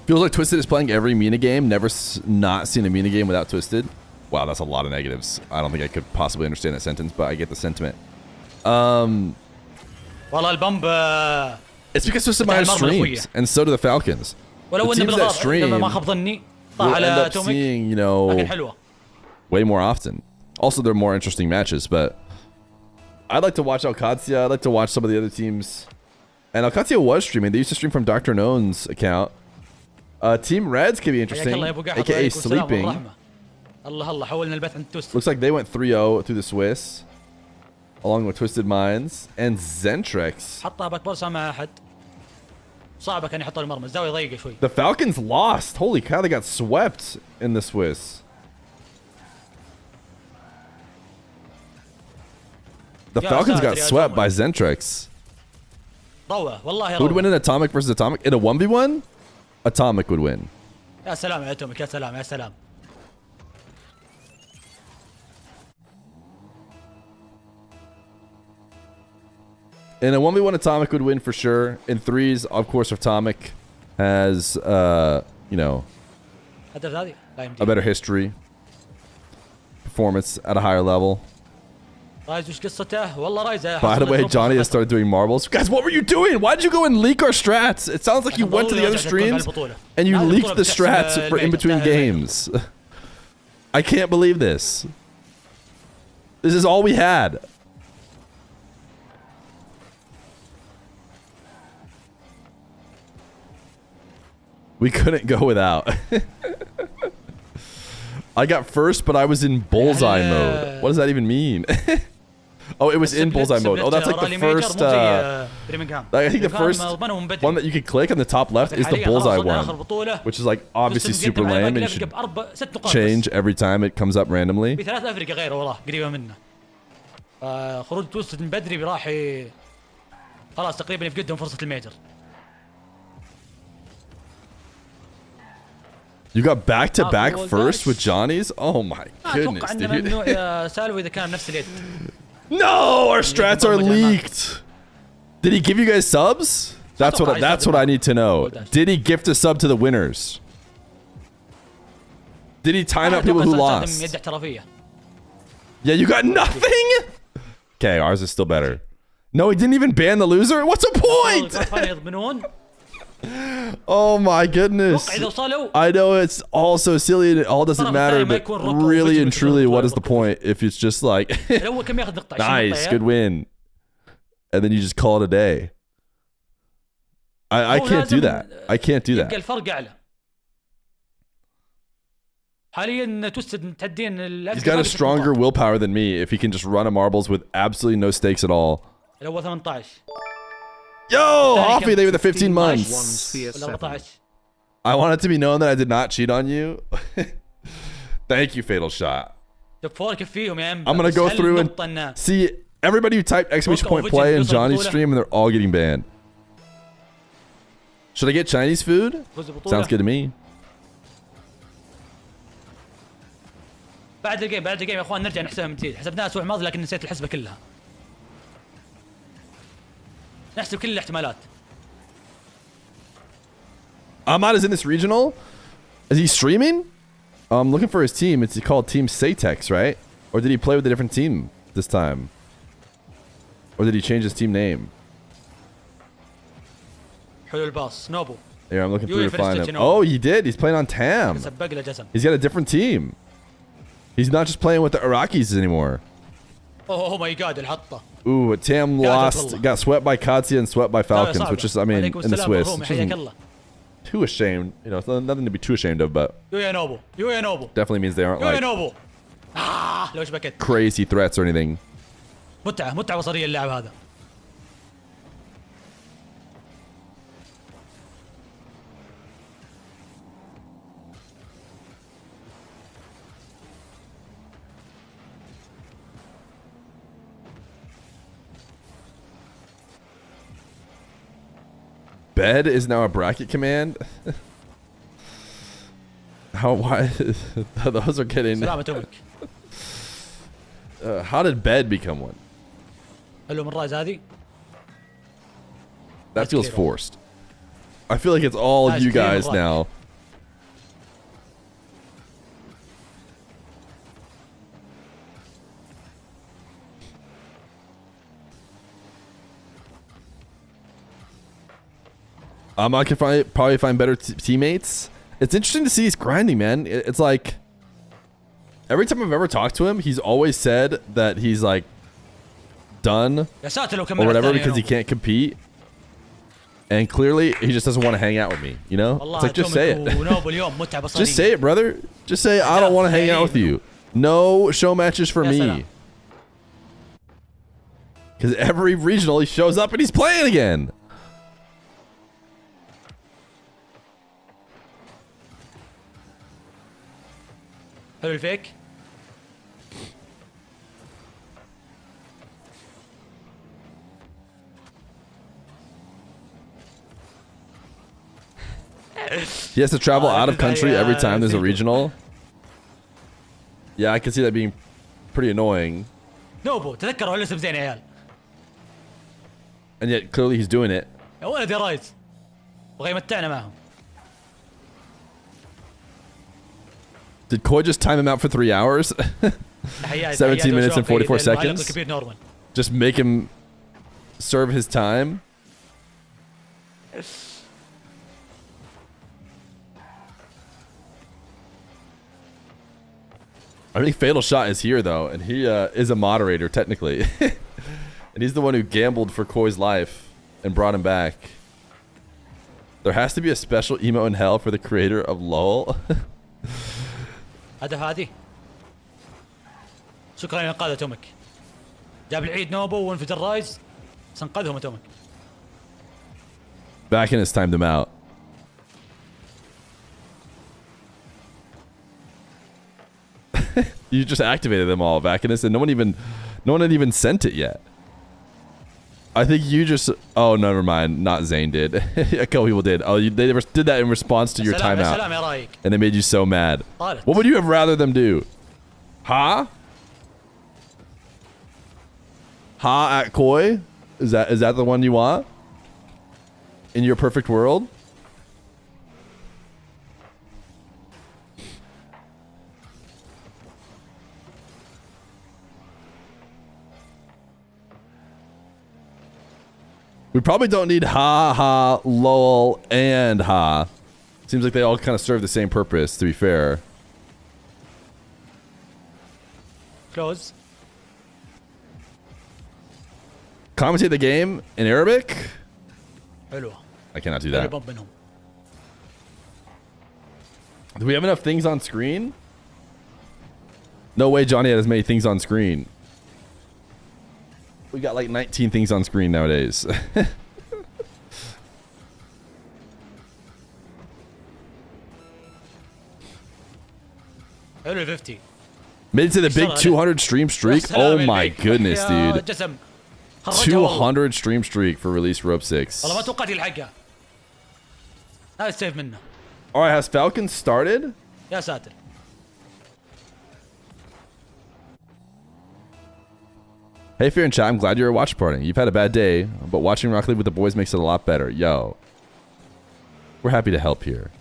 Speaker 2: Feels like Twisted is playing every MENA game. Never not seen a MENA game without Twisted. Wow, that's a lot of negatives. I don't think I could possibly understand that sentence, but I get the sentiment.
Speaker 8: والله البمب
Speaker 2: It's because Twisted Mind streams, and so do the Falcons. The teams that stream
Speaker 8: ما خاب ظني طاح
Speaker 2: will end
Speaker 8: على
Speaker 2: up
Speaker 8: توميك.
Speaker 2: seeing, you know,
Speaker 8: لكن حلوة.
Speaker 2: way more often. Also, they're more interesting matches, but I'd like to watch Alcatia. I'd like to watch some of the other teams. And Alcatia was streaming. They used to stream from Dr. Known's account. Team Reds could be interesting, aka Sleeping.
Speaker 8: الله الله حولنا البث عند توست.
Speaker 2: Looks like they went 3-0 through the Swiss, along with Twisted Minds and Zentrex.
Speaker 8: حطها باك بورصة مع أحد. صعبة كان يحطها المرمى، الزاوية ضيقة شوي.
Speaker 2: The Falcons lost. Holy cow, they got swept in the Swiss. The Falcons got swept by Zentrex.
Speaker 8: روعة والله
Speaker 2: Who would
Speaker 8: روعة.
Speaker 2: win in Atomic versus Atomic? In a 1v1? Atomic would win.
Speaker 8: يا سلام يا توميك يا سلام يا سلام.
Speaker 2: In a 1v1, Atomic would win for sure. In threes, of course, Atomic has, you know,
Speaker 8: هدف هذه لا يمدي.
Speaker 2: a better history, performance at a higher level.
Speaker 8: رايز وش قصته؟ والله رايز.
Speaker 2: By the way, Johnny has started doing marbles. Guys, what were you doing? Why did you go and leak our strats? It sounds like you went to the other streams and you leaked the strats for in between games. I can't believe this. This is all we had. We couldn't go without. I got first, but I was in bullseye mode. What does that even mean? Oh, it was in bullseye mode. Oh, that's like the first. I think the first one that you could click on the top left is the bullseye one, which is like obviously super lame and you should change every time it comes up randomly.
Speaker 8: بثلاث افريقيا غيره والله قريبه منه. خروج توست من بدري راح خلاص تقريبا يفقدهم فرصه الميجر.
Speaker 2: You got back-to-back first with Johnny's? Oh my goodness, dude. No, our strats are leaked. Did he give you guys subs? That's what I need to know. Did he gift a sub to the winners? Did he time out people who lost? Yeah, you got nothing? Okay, ours is still better. No, he didn't even ban the loser? What's the point? Oh my goodness. I know it's all so silly and it all doesn't matter, but really and truly, what is the point if it's just like, nice, good win. And then you just call it a day. I can't do that. I can't do that. He's got a stronger willpower than me if he can just run a marbles with absolutely no stakes at all. Yo, Hoffy, they were the 15 months. I want it to be known that I did not cheat on you. Thank you, Fatal Shot. I'm gonna go through and see everybody who typed exclamation point play in Johnny's stream and they're all getting banned. Should I get Chinese food? Sounds good to me.
Speaker 8: بعد الجيم يا اخوان نرجع نحسبها من جديد. حسبناها الاسبوع الماضي لكن نسيت الحسبه كلها. نحسب كل الاحتمالات.
Speaker 2: Ahmad is in this regional. Is he streaming? I'm looking for his team. It's called Team Zentrex, right? Or did he play with a different team this time? Or did he change his team name?
Speaker 8: حلو الباص نوبو.
Speaker 2: Here, I'm looking through to
Speaker 8: يوي
Speaker 2: find
Speaker 8: فرستيتش
Speaker 2: him.
Speaker 8: نوبو.
Speaker 2: Oh, he did. He's playing on Tam.
Speaker 8: سبق له جسم.
Speaker 2: He's got a different team. He's not just playing with the Iraqis anymore.
Speaker 8: اوه ماي جاد الحطه.
Speaker 2: Ooh, Tam lost, got swept by Katsia and swept by Falcons, which is, I mean, in the Swiss. Which isn't too ashamed. You know, it's nothing to be too ashamed of, but
Speaker 8: يو يا نوبو. يو يا نوبو.
Speaker 2: definitely means they aren't
Speaker 8: يو يا
Speaker 2: like
Speaker 8: نوبو. لو شبكت.
Speaker 2: crazy threats or anything.
Speaker 8: متعة بصرية اللاعب هذا.
Speaker 2: Bed is now a bracket command. Why? Those are getting. How did bed become one?
Speaker 8: حلو من رايز هذه.
Speaker 2: That feels forced. I feel like it's all you guys now. I could probably find better teammates. It's interesting to see he's grinding, man. It's like every time I've ever talked to him, he's always said that he's like done or whatever because he can't compete. And clearly, he just doesn't want to hang out with me. You know, it's like just say it. Just say it, brother. Just say I don't want to hang out with you. No show matches for me. Because every regional he shows up and he's playing again.
Speaker 8: حلو الفيك.
Speaker 2: He has to travel out of country every time there's a regional. Yeah, I can see that being pretty annoying.
Speaker 8: نوبو تذكروا الاسم زين يا عيال.
Speaker 2: And yet clearly he's doing it.
Speaker 8: يا ولد يا رايز. بغى يمتعنا معهم.
Speaker 2: Did Koi just time him out for 3 hours? 17 minutes and 44 seconds. Just make him serve his time. I think Fatal Shot is here though, and he is a moderator technically. And he's the one who gambled for Koi's life and brought him back. There has to be a special emo in hell for the creator of LOL.
Speaker 8: هدف هذه. شكرا يا قادة تومك. جاب العيد نوبو وانفجر رايز. سنقذهم تومك.
Speaker 2: Back in his timed him out. You just activated them all, Vacanus, and no one had even sent it yet. I think you just. Oh, never mind. Not Zane did. A couple people did. Oh, they did that in response to your timeout, and it made you so mad. What would you have rather them do? Ha? Ha at Koi? Is that the one you want? In your perfect world? We probably don't need Ha, Ha, Lol, and Ha. Seems like they all kind of serve the same purpose, to be fair.
Speaker 8: Close.
Speaker 2: Commentate the game in Arabic?
Speaker 8: حلوة.
Speaker 2: I cannot do that. Do we have enough things on screen? No way Johnny had as many things on screen. We got like 19 things on screen nowadays.
Speaker 8: حلو 50.
Speaker 2: Made it to the big 200 stream streak. Oh my goodness, dude. 200 stream streak for release Rope 6.
Speaker 8: والله ما توقعت يلحقها. هذا السيف منه.
Speaker 2: Alright, has Falcons started?
Speaker 8: يا ساتر.
Speaker 2: Hey, Fear and Chat, I'm glad you're a watch party. You've had a bad day, but watching Rocket League with the boys makes it a lot better. Yo. We're happy to help here.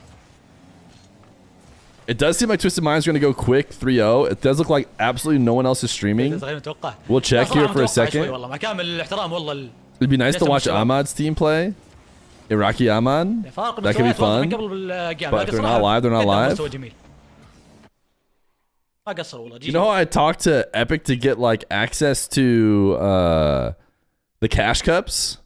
Speaker 2: It does seem like Twisted Mind's going to go quick 3-0. It does look like absolutely no one else is streaming. We'll check here for a second. It'd be nice to watch Ahmad's team play. Iraqi Ahmad. That could be fun. But they're not live. They're not live. You know how I talked to Epic to get like access to the cash cups?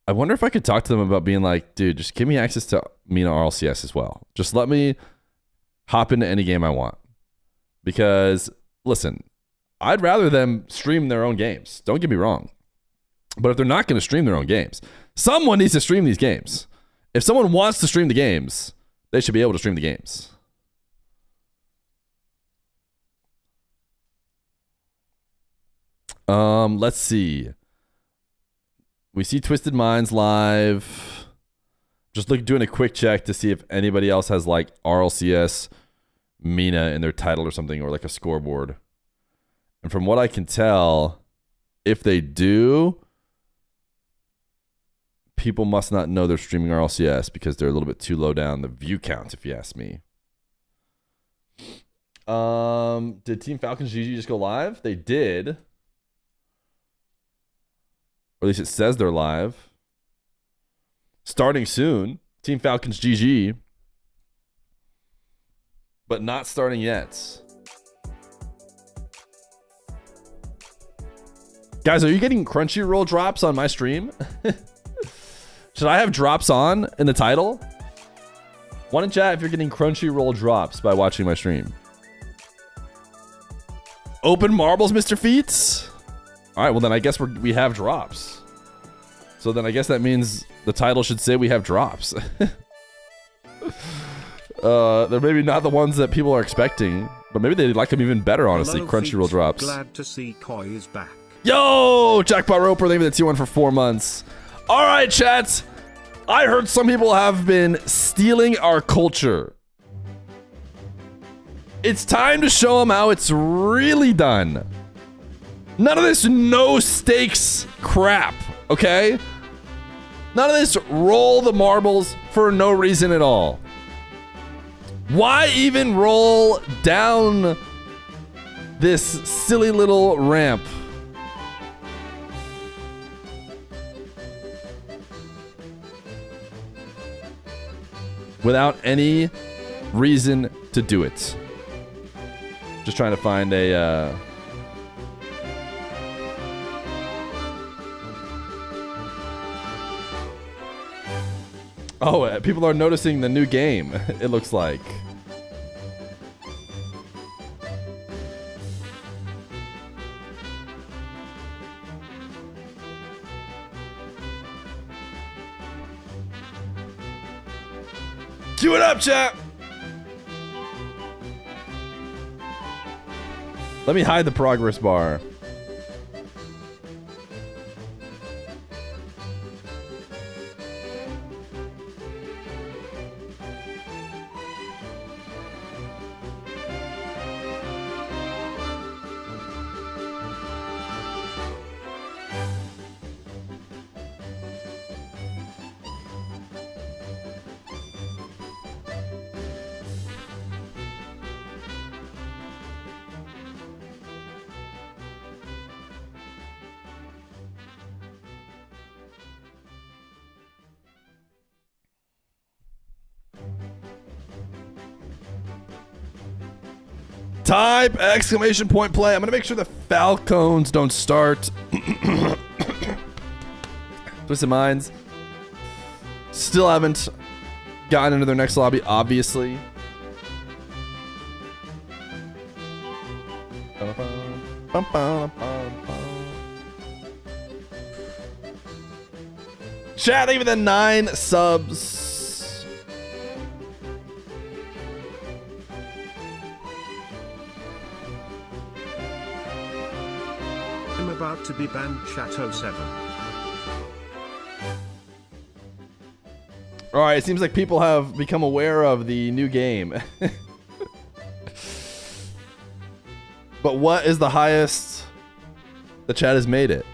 Speaker 2: I wonder if I could talk to them about being like, dude, just give me access to MENA RLCS as well. Just let me hop into any game I want. Because, listen, I'd rather them stream their own games. Don't get me wrong. But if they're not going to stream their own games, someone needs to stream these games. If someone wants to stream the games, they should be able to stream the games. Let's see. We see Twisted Minds live. Just doing a quick check to see if anybody else has like RLCS MENA in their title or something, or like a scoreboard. And from what I can tell, if they do, people must not know they're streaming RLCS because they're a little bit too low down the view count, if you ask me. Did Team Falcons GG just go live? They did. Or at least it says they're live. Starting soon. Team Falcons GG. But not starting yet. Guys, are you getting Crunchyroll drops on my stream? Should I have drops on in the title? One in chat if you're getting Crunchyroll drops by watching my stream. Open marbles, Mr. Feats? All right, well then I guess we have drops. So then I guess that means the title should say we have drops. They're maybe not the ones that people are expecting, but maybe they like them even better, honestly.
Speaker 3: Hello,
Speaker 2: Crunchyroll
Speaker 3: Feats.
Speaker 2: drops.
Speaker 3: Glad to see Koi is back.
Speaker 2: Yo, Jackpot Roper, thank you for the T1 for 4 months. All right, chat. I heard some people have been stealing our culture. It's time to show them how it's really done. None of this no stakes crap, okay? None of this roll the marbles for no reason at all. Why even roll down this silly little ramp? Without any reason to do it. Just trying to find a... Oh, people are noticing the new game, it looks like. Cue it up, chat! Let me hide the progress bar. Type exclamation point play. I'm gonna make sure the Falcons don't start. Twisted Minds still haven't gotten into their next lobby, obviously. Chat, even the 9 subs.
Speaker 3: I'm about to be banned, chat 07.
Speaker 2: All right, it seems like people have become aware of the new game. But what is the highest the chat has made it?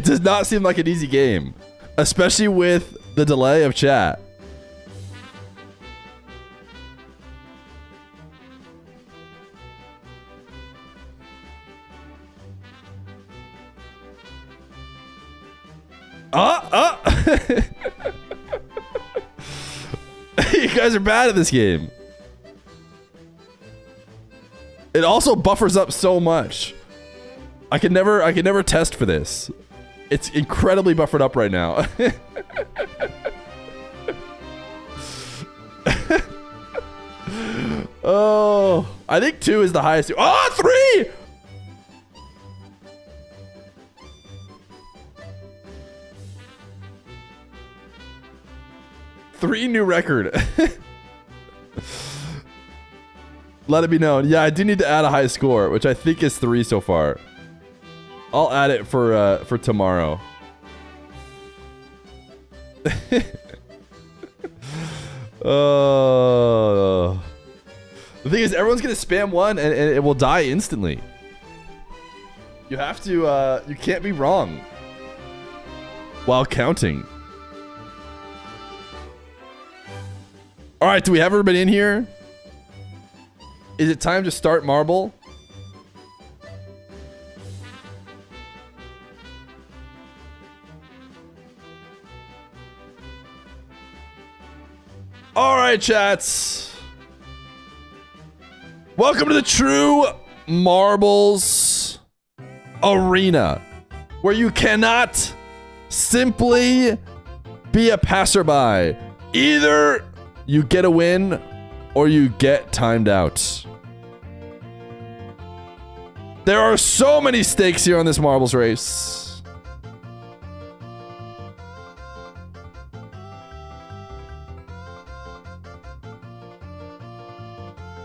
Speaker 2: It does not seem like an easy game, especially with the delay of chat. You guys are bad at this game. It also buffers up so much. I can never test for this. It's incredibly buffered up right now. Oh, I think 2 is the highest. Oh, 3! Three new record. Let it be known. Yeah, I do need to add a high score, which I think is 3 so far. I'll add it for tomorrow. Oh. The thing is, everyone's gonna spam 1 and it will die instantly. You have to, you can't be wrong while counting. All right, do we have everybody in here? Is it time to start Marble? All right, chats. Welcome to the True Marbles Arena, where you cannot simply be a passerby. Either you get a win or you get timed out. There are so many stakes here on this marbles race.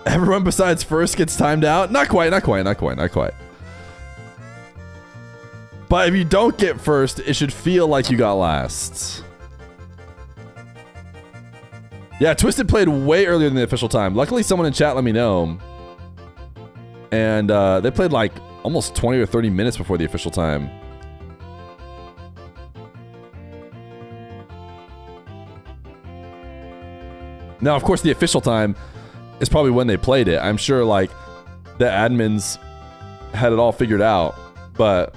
Speaker 2: Everyone besides first gets timed out? Not quite. But if you don't get first, it should feel like you got last. Yeah, Twisted played way earlier than the official time. Luckily, someone in chat let me know. And they played like almost 20 or 30 minutes before the official time. Now, of course, the official time is probably when they played it. I'm sure like the admins had it all figured out. But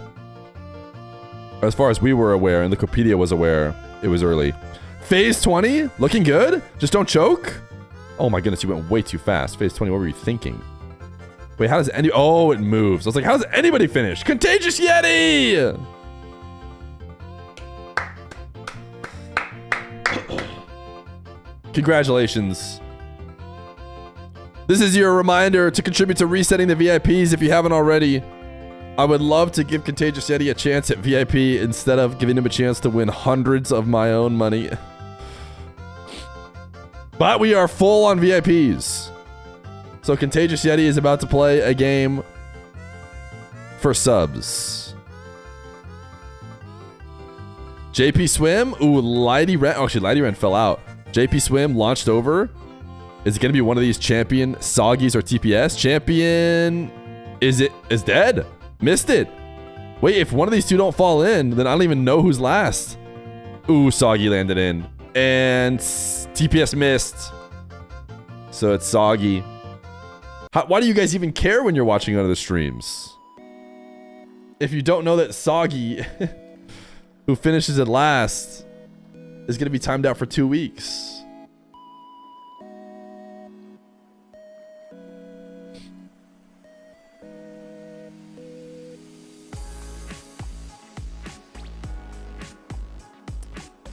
Speaker 2: as far as we were aware and Wikipedia was aware, it was early. Phase 20, looking good. Just don't choke. Oh my goodness, you went way too fast. Phase 20, what were you thinking? Wait, how does any... Oh, it moves. I was like, how does anybody finish? Contagious Yeti! Congratulations. This is your reminder to contribute to resetting the VIPs if you haven't already. I would love to give Contagious Yeti a chance at VIP instead of giving him a chance to win hundreds of my own money. But we are full on VIPs. So Contagious Yeti is about to play a game for subs. JP Swim. Ooh, Lighty Ren. Oh, actually, Lighty Ren fell out. JP Swim launched over. Is it going to be one of these champion Soggies or TPS? Champion is dead. Missed it. Wait, if one of these two don't fall in, then I don't even know who's last. Ooh, Soggy landed in. And TPS missed. So it's Soggy. Why do you guys even care when you're watching other streams? If you don't know that Soggy, who finishes at last, is going to be timed out for 2 weeks.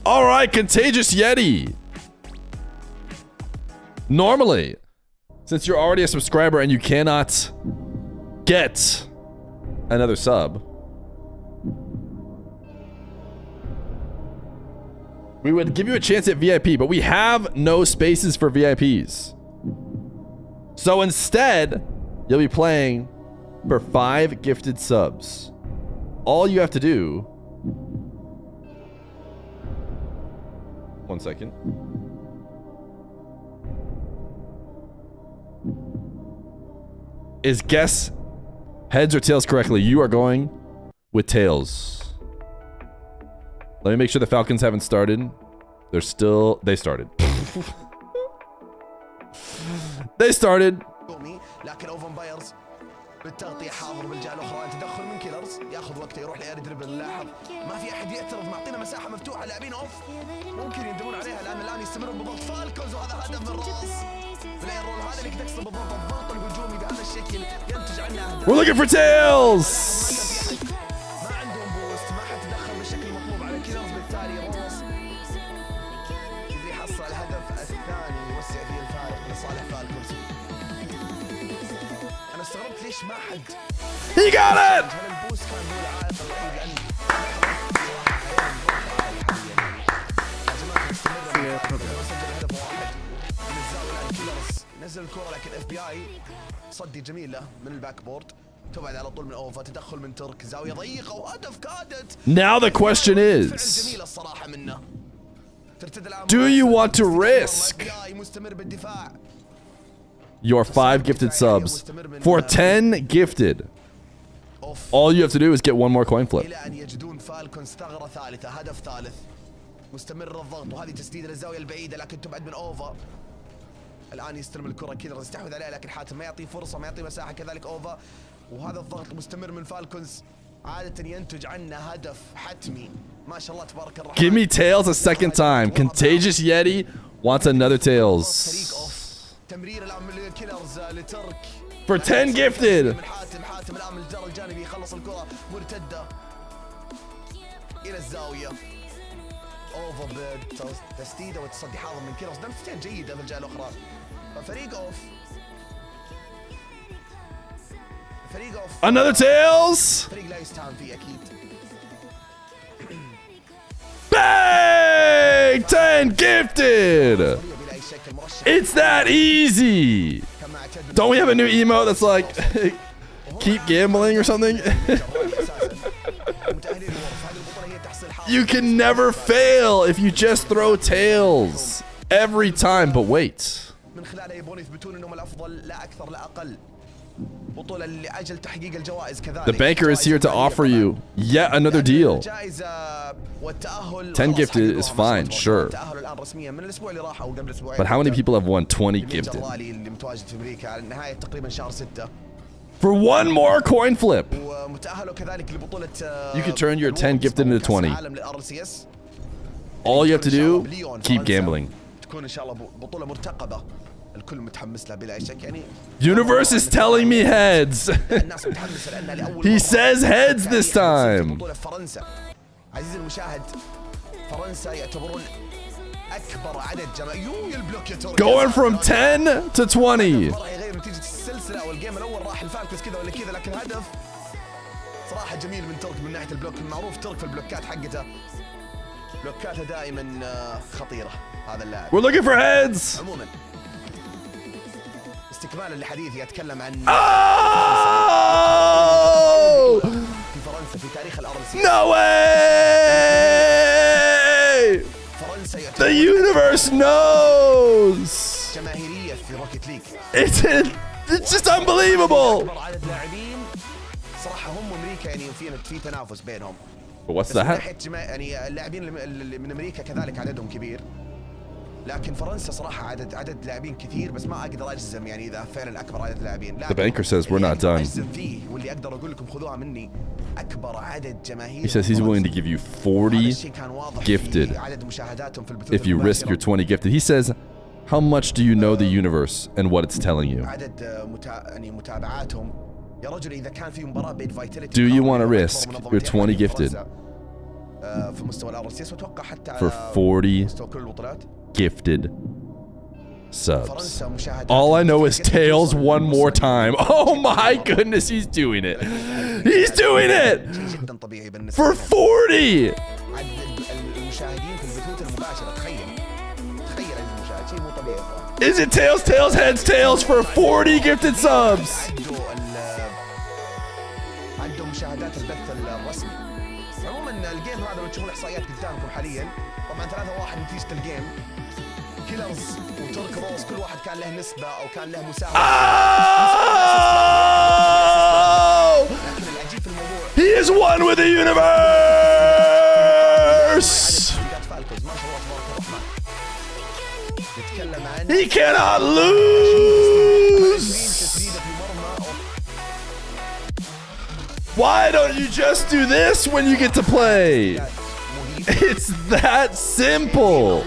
Speaker 2: All right, Contagious Yeti. Normally, since you're already a subscriber and you cannot get another sub, we would give you a chance at VIP, but we have no spaces for VIPs. So instead, you'll be playing for 5 gifted subs. All you have to do... One second. Is guess heads or tails correctly. You are going with tails. Let me make sure the Falcons haven't started. They started. They started.
Speaker 9: لكن اوفن بايرز بالتغطيه حاضر بالجهه الاخرى تدخل من كيلرز ياخذ وقته يروح لاير دربل لاحظ ما في احد يعترض معطينا مساحه مفتوحه لاعبين اوف ممكن يندمون عليها لان الان يستمرون بضغط فالكونز وهذا هدف بالراس بلاي رول هذا اللي تقصد بالضبط الضغط الهجومي بهذا الشكل ينتج عنه اهداف.
Speaker 2: We're looking for tails.
Speaker 9: ما عندهم بوست ما حد تدخل بالشكل المطلوب على كيلرز بالتالي روس يقدر يحصل الهدف الثاني يوسع فيه الفارق لصالح فالكونز. انا استغربت ليش ما حد
Speaker 2: He got it.
Speaker 9: هل البوست كان هو العائق الوحيد لان نزل الكرة لكن اف بي اي صدي جميلة من الباك بورد تبعد على طول من اوفا تدخل من ترك زاوية ضيقة وهدف كادت.
Speaker 2: Now the question is,
Speaker 9: جميلة الصراحة منه.
Speaker 2: do you want to risk
Speaker 9: مستمر بالدفاع.
Speaker 2: your 5 gifted subs for 10 gifted? All you have to do is get one more coin flip.
Speaker 9: إلى أن يجدون فالكونز ثغرة ثالثة هدف ثالث. مستمر الضغط وهذه تسديدة للزاوية البعيدة لكن تبعد من اوفا. الآن يستلم الكرة كذا يستحوذ عليها لكن حاتم ما يعطي فرصة ما يعطي مساحة كذلك اوفا وهذا الضغط مستمر من فالكونز عادة ينتج عنه هدف حتمي. ما شاء الله تبارك الرحمن.
Speaker 2: Give me tails a second time. Contagious Yeti wants another tails.
Speaker 9: تمرير الآن من كيلرز لترك.
Speaker 2: For 10 gifted.
Speaker 9: من حاتم الآن من الجار الجانبي يخلص الكرة مرتدة إلى الزاوية. اوفا بتسديده وتصدي حاضر من كيلرز لمستين جيده في الجهه الاخرى ففريق اوف
Speaker 2: Another tails.
Speaker 9: فريق لا يستهان فيه اكيد.
Speaker 2: Bang! 10 gifted. It's that easy. Don't we have a new emote that's like keep gambling or something? You can never fail if you just throw tails every time, but wait.
Speaker 9: من خلالها يبون يثبتون انهم الافضل لا اكثر لا اقل. بطولة لأجل تحقيق الجوائز كذلك.
Speaker 2: The banker is here to offer you yet another deal. 10 gifted is fine, sure. But how many people have won 20 gifted? For one more coin flip, you can turn your 10 gifted into 20. All you have to do, keep gambling. Universe is telling me heads. He says heads this time. Going from 10 to 20.
Speaker 9: صراحة جميل من ترك من ناحية البلوك المعروف ترك في البلوكات حقته بلوكاته دائما خطيرة هذا اللاعب.
Speaker 2: We're looking for heads.
Speaker 9: عموما استكمالا لحديثي اتكلم عن في فرنسا في تاريخ الRLCS.
Speaker 2: No way! The universe knows.
Speaker 9: جماهيرية في روكيت ليج.
Speaker 2: It's just unbelievable.
Speaker 9: عدد لاعبين صراحة هم أمريكا يعني في تنافس بينهم.
Speaker 2: But what's
Speaker 9: من
Speaker 2: that?
Speaker 9: ناحية يعني اللاعبين من أمريكا كذلك عددهم كبير. لكن فرنسا صراحة عدد لاعبين كثير بس ما أقدر أجزم يعني إذا فعلا أكبر عدد لاعبين.
Speaker 2: The banker says we're not done.
Speaker 9: أجزم فيه واللي أقدر أقول لكم خذوها مني أكبر عدد جماهير.
Speaker 2: He says he's willing to give you 40 gifted
Speaker 9: عدد مشاهداتهم في البطولة
Speaker 2: if you risk your 20 gifted. He says, how much do you know the universe and what it's telling you?
Speaker 9: عدد يعني متابعاتهم يا رجل إذا كان في مباراة بين فايتاليتي.
Speaker 2: Do you want to risk your 20 gifted
Speaker 9: في مستوى الRLCS وأتوقع حتى
Speaker 2: for 40
Speaker 9: مستوى كل البطولات
Speaker 2: gifted subs? All I know is tails one more time. Oh my goodness, he's doing it. He's doing it for 40. Is it tails, tails, heads, tails for 40 gifted subs?
Speaker 9: عندهم مشاهدات البث الرسمي. عموما الجيم هذا لو تشوفون الاحصائيات قدامكم حاليا طبعا 3-1 نتيجة الجيم. كيلرز وترك روز كل واحد كان له نسبة او كان له مساهمة. لكن العجيب في الموضوع
Speaker 2: He is one with the universe. universe. He cannot lose. Why don't you just do this when you get to play? It's that simple.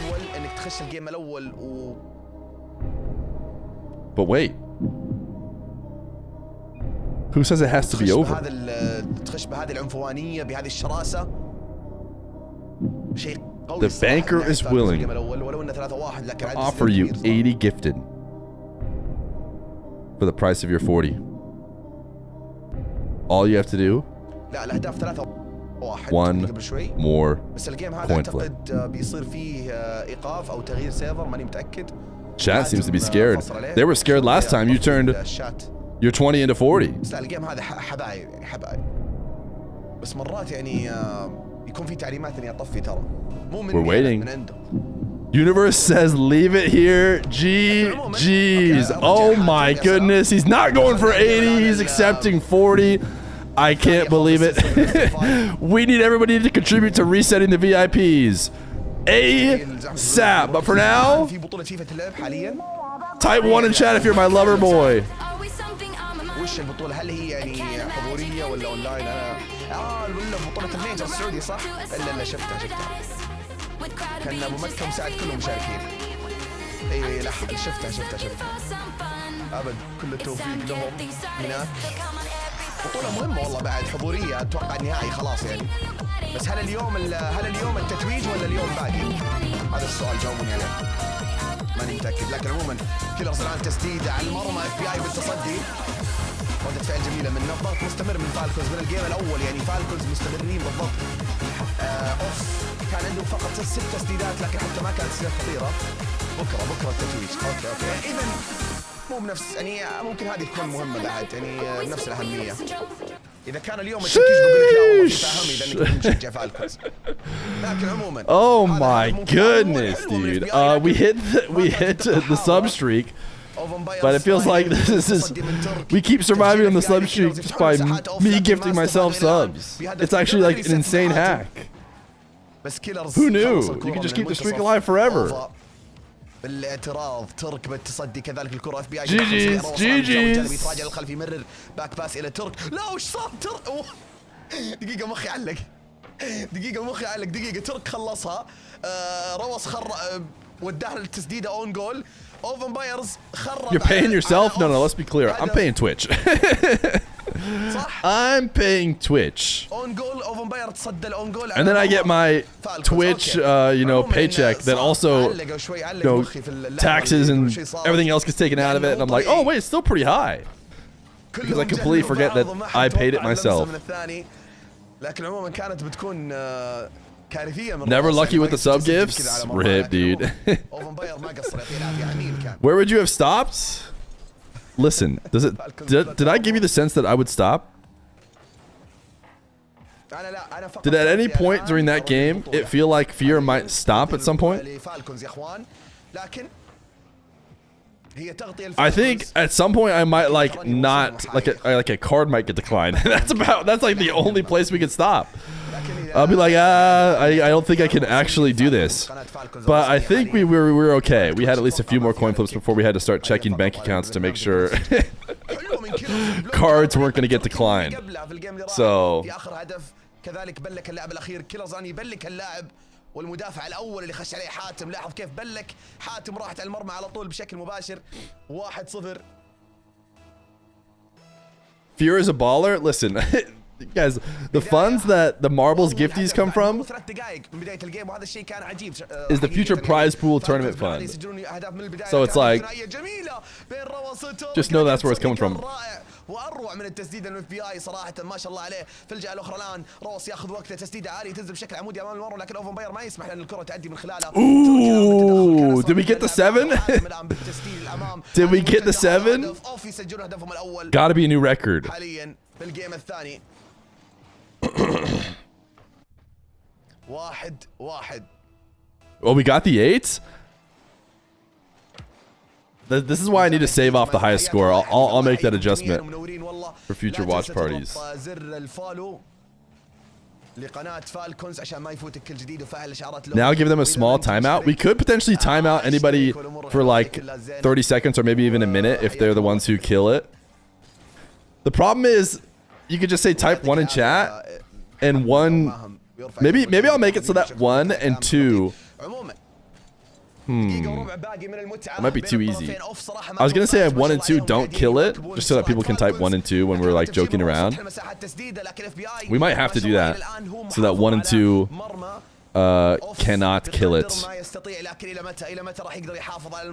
Speaker 2: But wait. Who says it has to be over? The banker is willing to offer you 80 gifted for the price of your 40. All you have to do, one more coin flip. Chat seems to be scared. They were scared last time you turned your 20 into 40. We're waiting. Universe says leave it here. GG's. Oh my goodness. He's not going for 80. He's accepting 40. I can't believe it. We need everybody to contribute to resetting the VIPs. ASAP. But for now, type 1 in chat if you're my lover boy.
Speaker 9: وش البطولة؟ هل هي يعني حضورية ولا اونلاين؟ انا ولا بطولة الميجر السعودي صح؟ لا شفتها كان ابو مكة ومساعد كلهم مشاركين. اي لا شفتها ابد كل التوفيق لهم هناك. بطولة مهمة والله بعد حضورية اتوقع النهائي خلاص يعني. بس هل اليوم التتويج ولا اليوم باقي؟ هذا السؤال جاوبوني عليه. ماني متأكد لكن عموما كيلرز الان تسديدة على المرمى FBI بالتصدي. ردة فعل جميلة من الضغط مستمر من فالكونز من الجيم الأول يعني فالكونز مستمرين بالضبط. أوف كان عنده فقط 6 تسديدات لكن حتى ما كانت تسديدات خطيرة. بكرة التتويج. أوكي إذا مو بنفس يعني ممكن هذه تكون مهمة بعد يعني بنفس الأهمية. إذا كان اليوم التركيز بقول لك لا والله في فهمي لأنك مشجع فالكونز. لكن عموما.
Speaker 2: Oh my goodness, dude. We hit the sub streak. But it feels like we keep surviving on the sub streak just by me gifting myself subs. It's actually like an insane hack. Who knew? You can just keep the streak alive forever.
Speaker 9: بالاعتراض ترك بالتصدي كذلك الكرة اف بي اي
Speaker 2: جيجيز
Speaker 9: بيتراجع للخلف يمرر باك باس الى ترك لا وش صار ترك دقيقة مخي علق دقيقة ترك خلصها روس وداها للتسديدة اون جول اوفن بايرز خرب.
Speaker 2: You're paying yourself? No, let's be clear. I'm paying Twitch. I'm paying Twitch. And then I get my Twitch, paycheck that also, taxes and everything else gets taken out of it. And I'm like, oh wait, it's still pretty high. Because I completely forget that I paid it myself. Never lucky with the sub gifts? Rip, dude. Where would you have stopped? Listen, did I give you the sense that I would stop? Did at any point during that game it feel like Feer might stop at some point? I think at some point I might like a card might get declined. That's like the only place we could stop. I'll be like, I don't think I can actually do this. But I think we were okay. We had at least a few more coin flips before we had to start checking bank accounts to make sure cards weren't going to get declined. So
Speaker 9: والمدافع الاول اللي خش عليه حاتم لاحظ كيف بلك حاتم راحت على المرمى على طول بشكل مباشر 1-0.
Speaker 2: Feer is a baller. Listen, guys, the funds that the marbles gifties come from is the future prize pool tournament fund. So it's like, just know that's where it's coming from.
Speaker 9: واروع من التسديده من الاف بي اي صراحه ما شاء الله عليه. في الجهه الاخرى الان روس ياخذ وقته تسديده عاليه تنزل بشكل عمودي امام المرمى لكن اوفن باير ما يسمح لان الكره تعدي من خلالها.
Speaker 2: Ooh, did we get the 7? Did we get the 7? Gotta be a new record.
Speaker 9: حاليا بالجيم الثاني 1-1.
Speaker 2: Oh, we got the 8? This is why I need to save off the highest score. I'll make that adjustment for future watch parties.
Speaker 9: لقناة فالكونز عشان ما يفوتك كل جديد وفعل اشعارات.
Speaker 2: Now give them a small timeout. We could potentially time out anybody for like 30 seconds or maybe even a minute if they're the ones who kill it. The problem is you could just say type 1 in chat and 1 maybe I'll make it so that 1 and 2 That might be too easy. I was gonna say 1 and 2 don't kill it, just so that people can type 1 and 2 when we're like joking around. We might have to do that, so that 1 and 2 cannot kill it.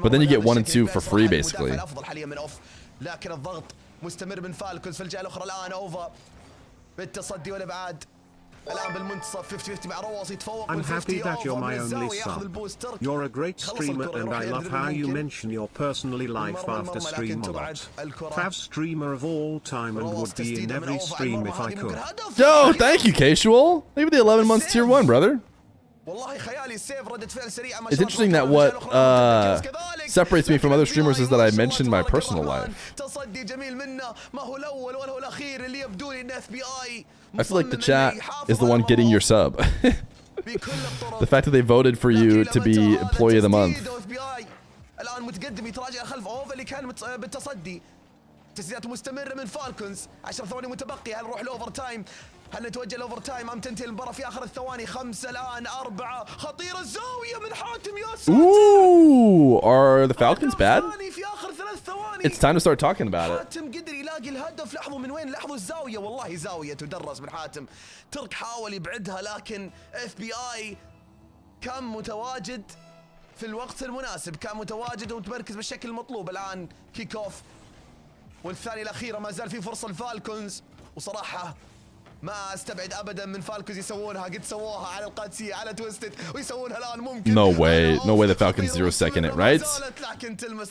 Speaker 2: But then you get 1 and 2 for free, basically.
Speaker 3: I'm happy that you're my only son. You're a great streamer and I love how you mention your personally life after stream a lot. Fav streamer of all time and would be in every stream if I could.
Speaker 2: Yo, thank you, Casual. Maybe the 11 months tier 1, brother. It's interesting that what separates me from other streamers is that I mention my personal life. I feel like the chat is the one getting your sub. The fact that they voted for you to be Employee of the Month.
Speaker 9: تسديدات مستمرة من فالكونز 10 ثواني متبقية. هل نروح الأوفر تايم؟ هل نتوجه الأوفر تايم أم تنتهي المباراة في آخر الثواني؟ 5 الآن 4 خطيرة الزاوية من حاتم يا ساتر.
Speaker 2: Ooh, are the Falcons bad?
Speaker 9: في آخر 3 ثواني.
Speaker 2: It's time to start talking about it.
Speaker 9: حاتم قدر يلاقي الهدف. لاحظوا من وين؟ لاحظوا الزاوية. والله زاوية تدرس من حاتم. ترك حاول يبعدها لكن FBI كان متواجد في الوقت المناسب. كان متواجد ومتمركز بالشكل المطلوب. الآن كيك أوف. والثانية الأخيرة ما زال في فرصة الفالكونز. وصراحة ما استبعد أبدا من فالكونز يسوونها. قد سووها على القادسية على تويستد ويسوونها الآن ممكن.
Speaker 2: No way the Falcons 0-second it, right?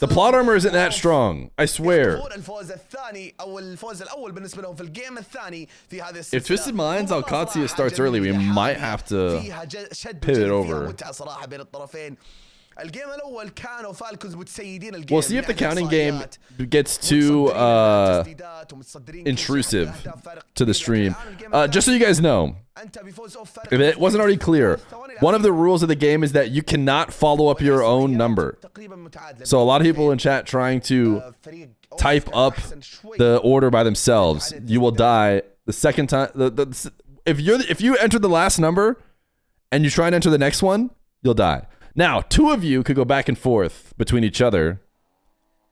Speaker 2: The plot armor isn't that strong, I swear.
Speaker 9: الفوز الثاني أو الفوز الأول بالنسبة لهم في الجيم الثاني في هذه السلسلة.
Speaker 2: If Twisted Minds Alcatia starts early, we might have to pivot over.
Speaker 9: صراحة بين الطرفين. الجيم الأول كانوا فالكونز متسيدين الجيم.
Speaker 2: We'll see if the counting game gets too intrusive to the stream. Just so you guys know, if it wasn't already clear, one of the rules of the game is that you cannot follow up your own number. So a lot of people in chat trying to type up the order by themselves, you will die the second time. If you enter the last number and you try and enter the next one, you'll die. Now, 2 of you could go back and forth between each other,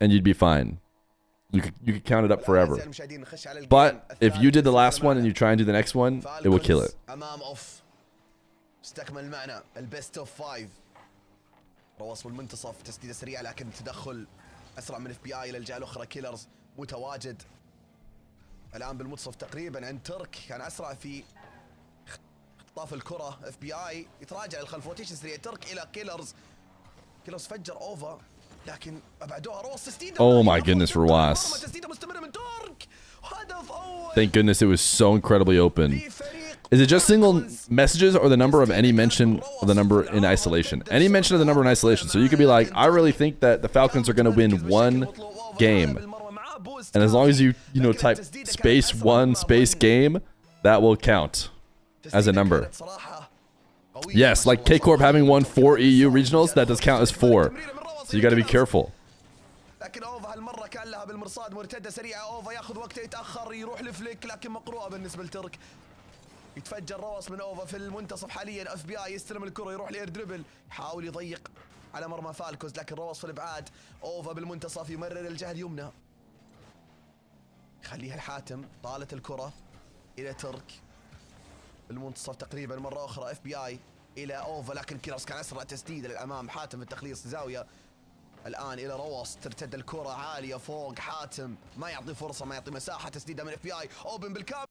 Speaker 2: and you'd be fine. You could count it up forever. But if you did the last one and you try and do the next one, it will kill it.
Speaker 9: استكمل معنا البيست اوف 5. رواص بالمنتصف تسديده سريعه لكن تدخل اسرع من FBI الى الجهه الاخرى. كيلرز متواجد الان بالمنتصف تقريبا عند ترك. كان اسرع في اختطاف الكره. FBI يتراجع للخلف. روتيشن سريع ترك الى كيلرز. كيلرز فجر اوفر لكن ابعدوها. رواص تسديده.
Speaker 2: Oh my goodness, Rawas.
Speaker 9: تسديده مستمره من ترك. هدف اول.
Speaker 2: Thank goodness it was so incredibly open. Is it just single messages or the number of any mention of the number in isolation? Any mention of the number in isolation. So you could be like, I really think that the Falcons are going to win 1 game. And as long as you type space 1 space game, that will count as a number. Yes, like K-Corp having won 4 EU regionals, that does count as 4. So you got to be careful.
Speaker 9: لكن اوفا هالمره كان لها بالمرصاد. مرتده سريعه. اوفا ياخذ وقته يتاخر يروح لفليك لكن مقروءه بالنسبه لترك. يتفجر رواس من اوفا في المنتصف حاليا. FBI يستلم الكره يروح لاير دريبل يحاول يضيق على مرمى فالكوز لكن رواس في الابعاد. اوفا بالمنتصف يمرر الجهه اليمنى يخليها الحاتم. طالت الكره الى ترك بالمنتصف تقريبا مره اخرى. FBI الى اوفا لكن كيلرز كان اسرع تسديده للامام. حاتم التخليص زاويه الان الى رواس. ترتد الكره عاليه فوق. حاتم ما يعطي فرصه ما يعطي مساحه. تسديده من FBI اوبن بالكامل.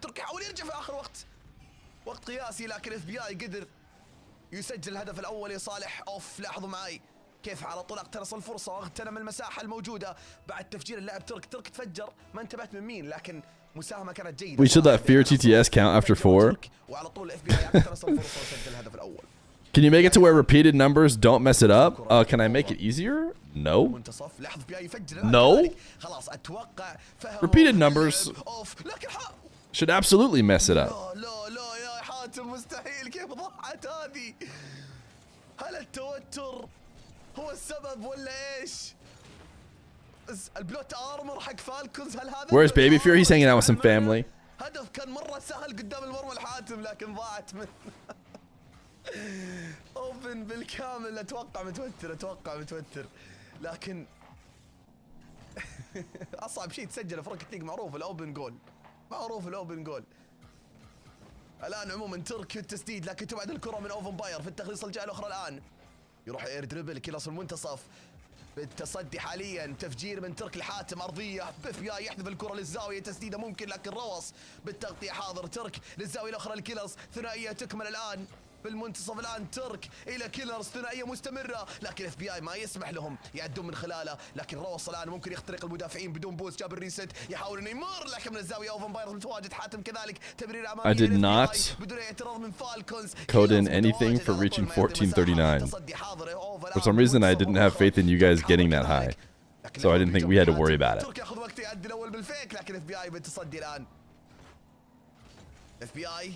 Speaker 9: تركي حاول يرجع في اخر وقت قياسي لكن FBI قدر يسجل الهدف الاول لصالح اوف. لاحظوا معي كيف على طول اقتنص الفرصه واغتنم المساحه الموجوده بعد تفجير اللاعب ترك تفجر. ما انتبهت من مين لكن مساهمه كانت جيده.
Speaker 2: We should let Feer TTS count after 4.
Speaker 9: وعلى طول FBI اقتنص الفرصه وسجل الهدف الاول.
Speaker 2: Can you make it to where repeated numbers don't mess it up? Can I make it easier? No. No? Repeated numbers. should absolutely mess it up.
Speaker 9: لا يا حاتم مستحيل كيف ضحت هذه؟ هل التوتر هو السبب ولا ايش؟ البلوت ارمر حق فالكونز هل هذا؟
Speaker 2: Where's Baby Fear? He's hanging out with some family.
Speaker 9: هدف كان مرة سهل قدام المرمى الحاتم لكن ضاعت من اوبن بالكامل. اتوقع متوتر لكن اصعب شيء تسجل في روكت ليج معروف الاوبن جول. الان عموما تركي التسديد لكن تبعد الكرة من اوفن باير في التخليص الجهة الاخرى. الان يروح اير دريبل كيلوس المنتصف بالتصدي حاليا. تفجير من ترك الحاتم ارضيه. اف بي اي يحذف الكره للزاويه. تسديده ممكن لكن روص بالتغطيه حاضر. ترك للزاويه الاخرى الكيلرز. ثنائيه تكمل الان بالمنتصف. الان ترك الى كيلرز. ثنائيه مستمره لكن اف بي اي ما يسمح لهم يعدون من خلاله. لكن روص الان ممكن يخترق المدافعين بدون بوست. جاب الريست يحاول انه يمر لكن من الزاويه اوفن باير متواجد. حاتم كذلك تمرير امامي.
Speaker 2: I did not
Speaker 9: بدون اعتراض من فالكونز.
Speaker 2: code in anything for reaching 1439. For some reason, I didn't have faith in you guys getting that high. So I didn't think we had to worry about it.
Speaker 9: تركي ياخذ وقت يعدي الاول بالفيك لكن اف بي اي بالتصدي الان. اف بي اي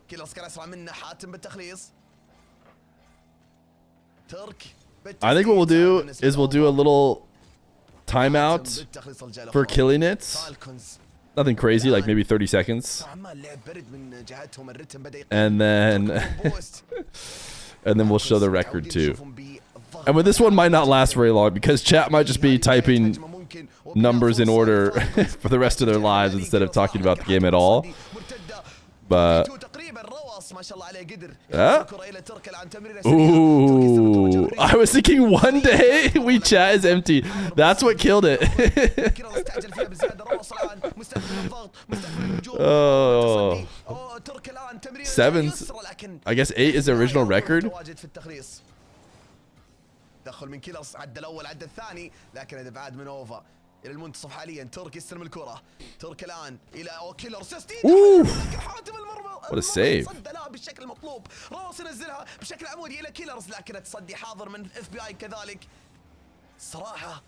Speaker 9: كيلرز كان اسرع منه. حاتم بالتخليص. ترك
Speaker 2: I think what we'll do is we'll do a little timeout for killing it. Nothing crazy, like maybe 30 seconds. And then we'll show the record too. And with this one might not last very long because chat might just be typing numbers in order for the rest of their lives instead of talking about the game at all. But ooh, I was thinking one day we chat is empty. That's what killed it. Oh, sevens. I guess 8 is the original record.
Speaker 9: دخل من كيلرز. عدى الاول عدى الثاني لكن ابعاد من اوفا الى المنتصف حاليا. ترك يستلم الكره. ترك الان الى كيلرز. تسديد لكن حاتم المرمى.
Speaker 2: What a save.
Speaker 9: صد لها بالشكل المطلوب. راس ينزلها بشكل عمودي الى كيلرز لكن التصدي حاضر من اف بي اي كذلك. صراحه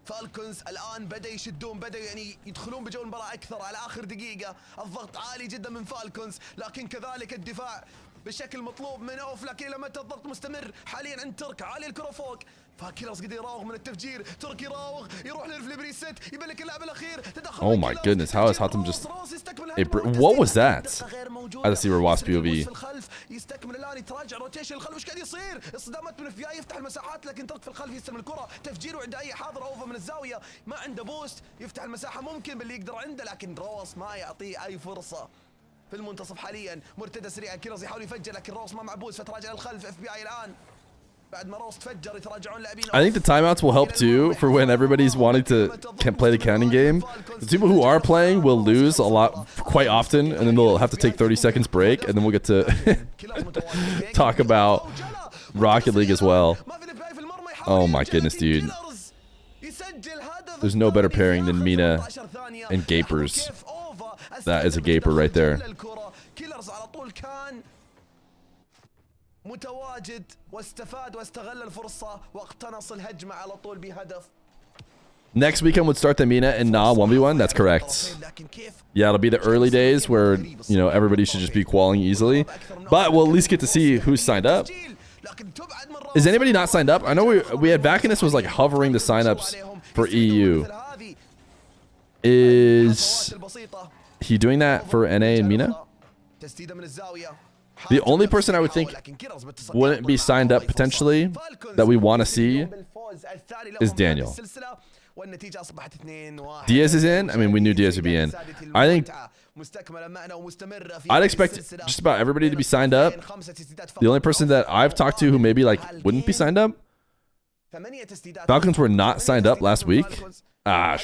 Speaker 9: فالكونز الان بدا يشدون. بدا يعني يدخلون بجو المباراه اكثر على اخر دقيقه. الضغط عالي جدا من فالكونز لكن كذلك الدفاع بشكل مطلوب من اوف. لكن الى متى الضغط مستمر حاليا عند ترك. عالي الكره فوق. فكيلرز قد يراوغ من التفجير. ترك يراوغ يروح للفليب ريست. يبلك اللاعب الاخير. تدخل.
Speaker 2: Oh my goodness, how is Hatem just what was that? I just see where Wasp POV.
Speaker 9: يستكمل الان يتراجع روتيشن الخلف. وش قاعد يصير؟ اصدامات من اف بي اي يفتح المساحات لكن ترك في الخلف يستلم الكره. تفجير وعدائيه حاضر. اوفا من الزاويه ما عنده بوست يفتح المساحه ممكن باللي يقدر عنده لكن روس ما يعطيه اي فرصه. في المنتصف حاليا مرتدى سريعا. كيلرز يحاول يفجر لكن روس ما مع بوست فتراجع للخلف. اف بي اي الان بعد ما روس تفجر يتراجعون لاعبين.
Speaker 2: I think the timeouts will help too for when everybody's wanting to play the counting game. The people who are playing will lose a lot quite often and then they'll have to take 30 seconds break and then we'll get to talk about Rocket League as well. Oh my goodness, dude. There's no better pairing than Mena and Gapers. That is a gaper right there.
Speaker 9: متواجد واستفاد واستغل الفرصة واقتنص الهجمة على طول بهدف.
Speaker 2: Next weekend would start the Mena and Na 1v1. That's correct. Yeah, it'll be the early days where, you know, everybody should just be qualling easily. But we'll at least get to see who's signed up. Is anybody not signed up? I know we had Vacanus was like hovering the signups for EU. Is he doing that for NA and Mena? The only person I would think wouldn't be signed up potentially that we want to see is Daniel. Diaz is in. I mean, we knew Diaz would be in. I think I'd expect just about everybody to be signed up. The only person that I've talked to who maybe like wouldn't be signed up, Falcons were not signed up last week.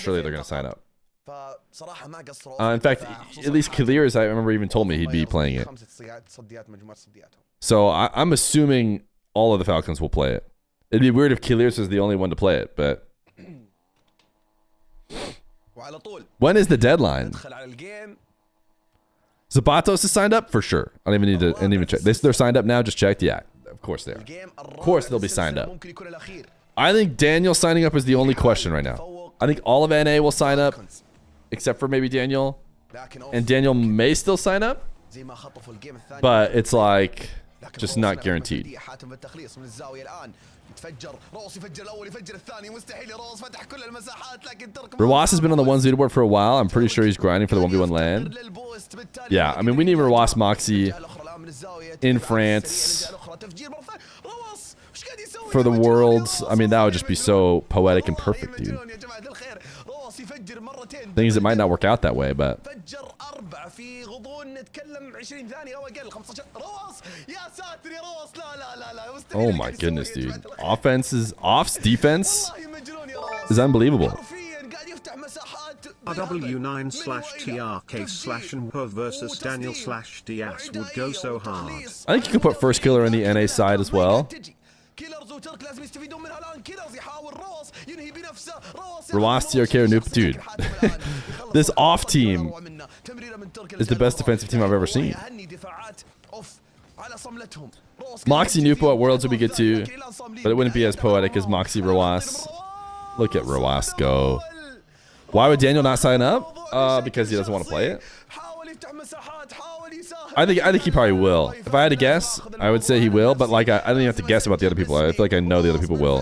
Speaker 2: Surely they're gonna sign up. In fact, at least Clears, I remember even told me he'd be playing it. So I'm assuming all of the Falcons will play it. It'd be weird if Clears is the only one to play it, but when is the deadline? Zapatos is signed up for sure. I don't even need to. I didn't even check. They're signed up now. Just checked. Yeah, of course they are. Of course they'll be signed up. I think Daniel signing up is the only question right now. I think all of NA will sign up, except for maybe Daniel. and Daniel may still sign up,
Speaker 9: زي ما خطفوا الجيم الثاني.
Speaker 2: but it's like
Speaker 9: لكن
Speaker 2: just
Speaker 9: روس
Speaker 2: not
Speaker 9: هنا
Speaker 2: guaranteed.
Speaker 9: بفردية حاتم بالتخليص من الزاوية الآن. يتفجر روس، يفجر الأول، يفجر الثاني، مستحيل يا روس، فتح كل المساحات لكن ترك.
Speaker 2: Rawas has been on the 1 leaderboard for a while. I'm pretty sure he's grinding for the 1v1 land. Yeah, I mean, we need Rawas Moxie in France for the Worlds. I mean, that would just be so poetic and perfect, dude. Things that might not work out that way, but
Speaker 9: فجر 4 في غضون نتكلم 20 ثانية أو أقل 15. روس يا ساتر يا روس، لا
Speaker 2: oh my goodness, dude. Off's defense is unbelievable.
Speaker 3: RW9/TRK/NPO versus Daniel/Diaz would go so hard.
Speaker 2: I think you could put first killer in the NA side as well. Rawas, TRK, or Noop. Dude, this off team is the best defensive team I've ever seen. Moxie Nupo at Worlds would be good too, but it wouldn't be as poetic as Moxie Rawas. Look at Rawas go. Why would Daniel not sign up? Because he doesn't want to play it. I think he probably will. If I had to guess, I would say he will, but like I don't even have to guess about the other people. I feel like I know the other people will.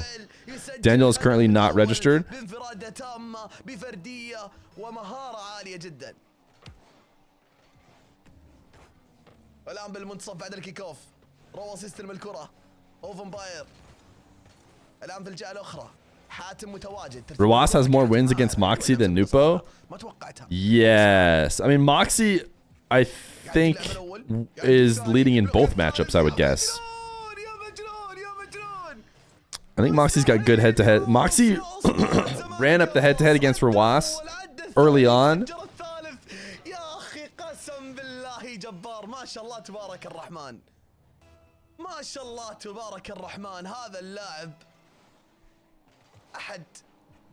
Speaker 2: Daniel is currently not registered.
Speaker 9: والآن بالمنتصف بعد الكيك اوف روس يستلم الكرة. اوفن باير الآن في الجهة الأخرى.
Speaker 2: Rawas has more wins against Moxie than Nupo. Yes. I mean, Moxie, I think, is leading in both matchups, I would guess. I think Moxie's got good head-to-head. Moxie ran up the head-to-head against Rawas early on.
Speaker 9: ما شاء الله تبارك الرحمن. ما شاء الله تبارك الرحمن. هذا اللاعب أحد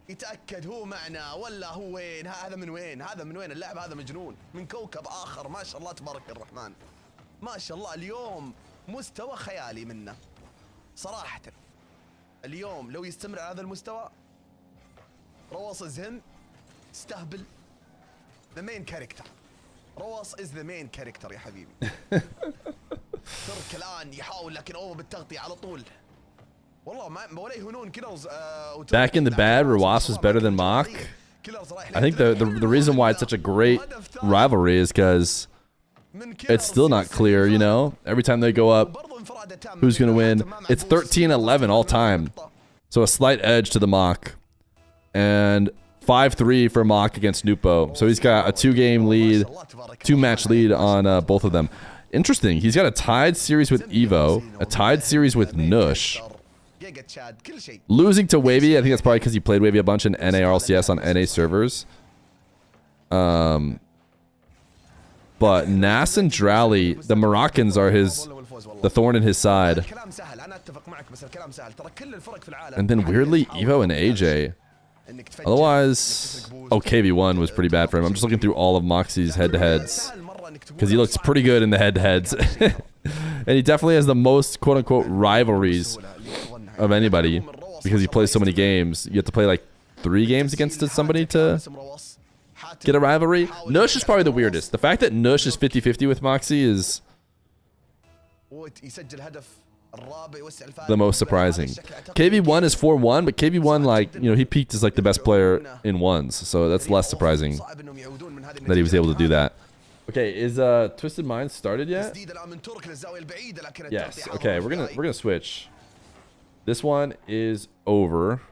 Speaker 9: يتأكد هو معنا ولا هو وين. هذا من وين؟ هذا من وين؟ اللاعب هذا مجنون من كوكب آخر. ما شاء الله تبارك الرحمن. ما شاء الله اليوم مستوى خيالي منه صراحة. اليوم لو يستمر على هذا المستوى روس زهم استهبل. the main character. روس is the main character يا حبيبي. ترك الآن يحاول لكن أوه بالتغطية على طول.
Speaker 2: Back in the bad, Rawas was better than Mach. I think the reason why it's such a great rivalry is because it's still not clear, you know? Every time they go up, who's going to win? It's 13-11 all time. So a slight edge to the Mach. And 5-3 for Mach against Nupo. So he's got a 2-game lead, 2-match lead on both of them. Interesting. He's got a tied series with Evo, a tied series with Nush. Losing to Wavy, I think that's probably because he played Wavy a bunch in NA Rlcs on NA servers. But Nas and Drally, the Moroccans are the thorn in his side. And then weirdly, Evo and AJ. Otherwise, oh, KV1 was pretty bad for him. I'm just looking through all of Moxie's head-to-heads because he looks pretty good in the head-to-heads. And he definitely has the most quote-unquote rivalries of anybody because he plays so many games. You have to play like 3 games against somebody to get a rivalry. Nush is probably the weirdest. The fact that Nush is 50-50 with Moxie is the most surprising. KV1 is 4-1, but KV1, like, you know, he peaked as like the best player in ones, so that's less surprising that he was able to do that. Okay, is Twisted Minds started yet? Yes. Okay, we're gonna switch. This one is over,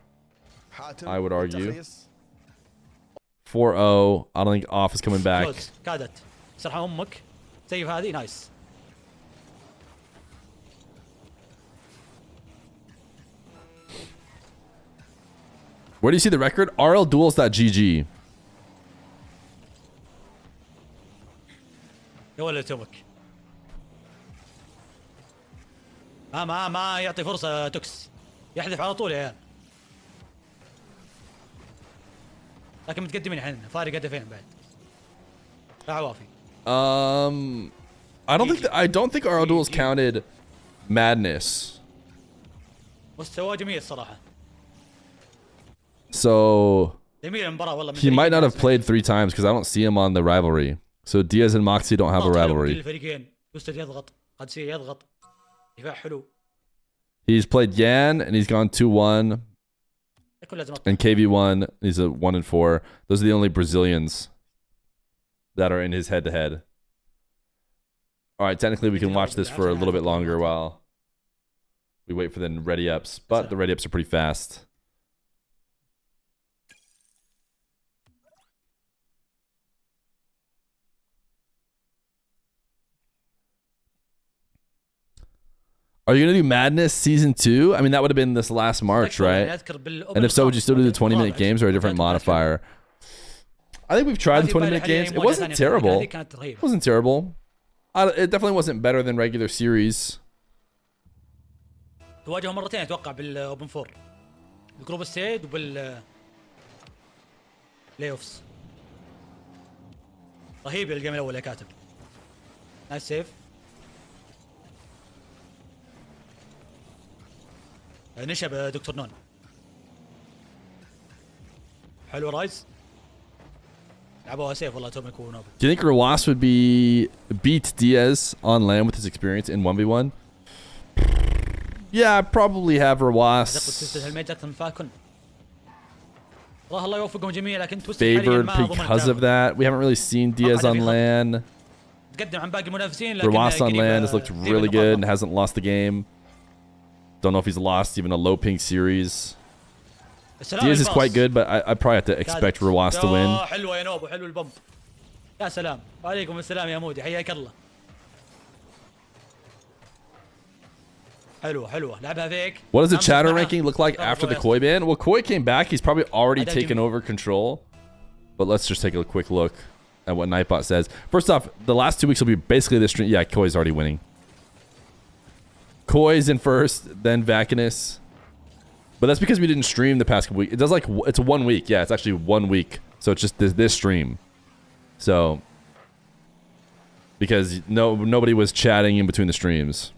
Speaker 2: I would argue. 4-0. I don't think Off is coming back.
Speaker 8: كادت سرحة أمك سيف هذه نايس.
Speaker 2: Where do you see the record? rlduels.gg.
Speaker 8: يا ولد توك. ما يعطي فرصة توكس. يحذف على طول يا عيال. لكن متقدمين الحين فارق هدفين بعد. عوافي.
Speaker 2: I don't think RL Duels counted Madness.
Speaker 8: مستوى جميل الصراحة.
Speaker 2: So
Speaker 8: جميل المباراة والله.
Speaker 2: He might not have played 3 times because I don't see him on the rivalry. So Diaz and Moxie don't have a rivalry.
Speaker 8: الفريقين توستد يضغط، قادسية يضغط، دفاع حلو.
Speaker 2: He's played Yan and he's gone 2-1. And KV1, he's a 1-4. Those are the only Brazilians that are in his head-to-head. All right, technically we can watch this for a little bit longer while we wait for the ready-ups. But the ready-ups are pretty fast. Are you going to do Madness Season 2? I mean, that would have been this last March, right? And if so, would you still do the 20-minute games or a different modifier? I think we've tried the 20-minute games. It wasn't terrible. It wasn't terrible. It definitely wasn't better than regular series.
Speaker 8: تواجهوا مرتين اتوقع بالاوبن فور. الجروب ستيج وبال بلاي اوفز. رهيب الجيم الاول يا كاتب. نايس سيف. نشب دكتور نون. حلو رايز. لعبوها سيف والله توم يكون ابو.
Speaker 2: Do you think Rawas would beat Diaz on land with his experience in 1v1? Yeah, I'd probably have Rawas favored because of that. We haven't really seen Diaz on land. Rawas on land has looked really good and hasn't lost the game. Don't know if he's lost even a low ping series. Diaz is quite good, but I probably have to expect Rawas to win.
Speaker 8: حلوة يا نوب وحلو البمب. يا سلام. وعليكم السلام يا مودي حياك الله. حلوة لعبها فيك.
Speaker 2: What does the chatter ranking look like after the Koi ban? Well, Koi came back. He's probably already taken over control. But let's just take a quick look at what Nightbot says. First off, the last 2 weeks will be basically this stream. Yeah, Koi's already winning. Koi's in first, then Vacanus. But that's because we didn't stream the past couple weeks. It does like, it's 1 week. Yeah, it's actually 1 week. So it's just this stream. So, because nobody was chatting in between the streams.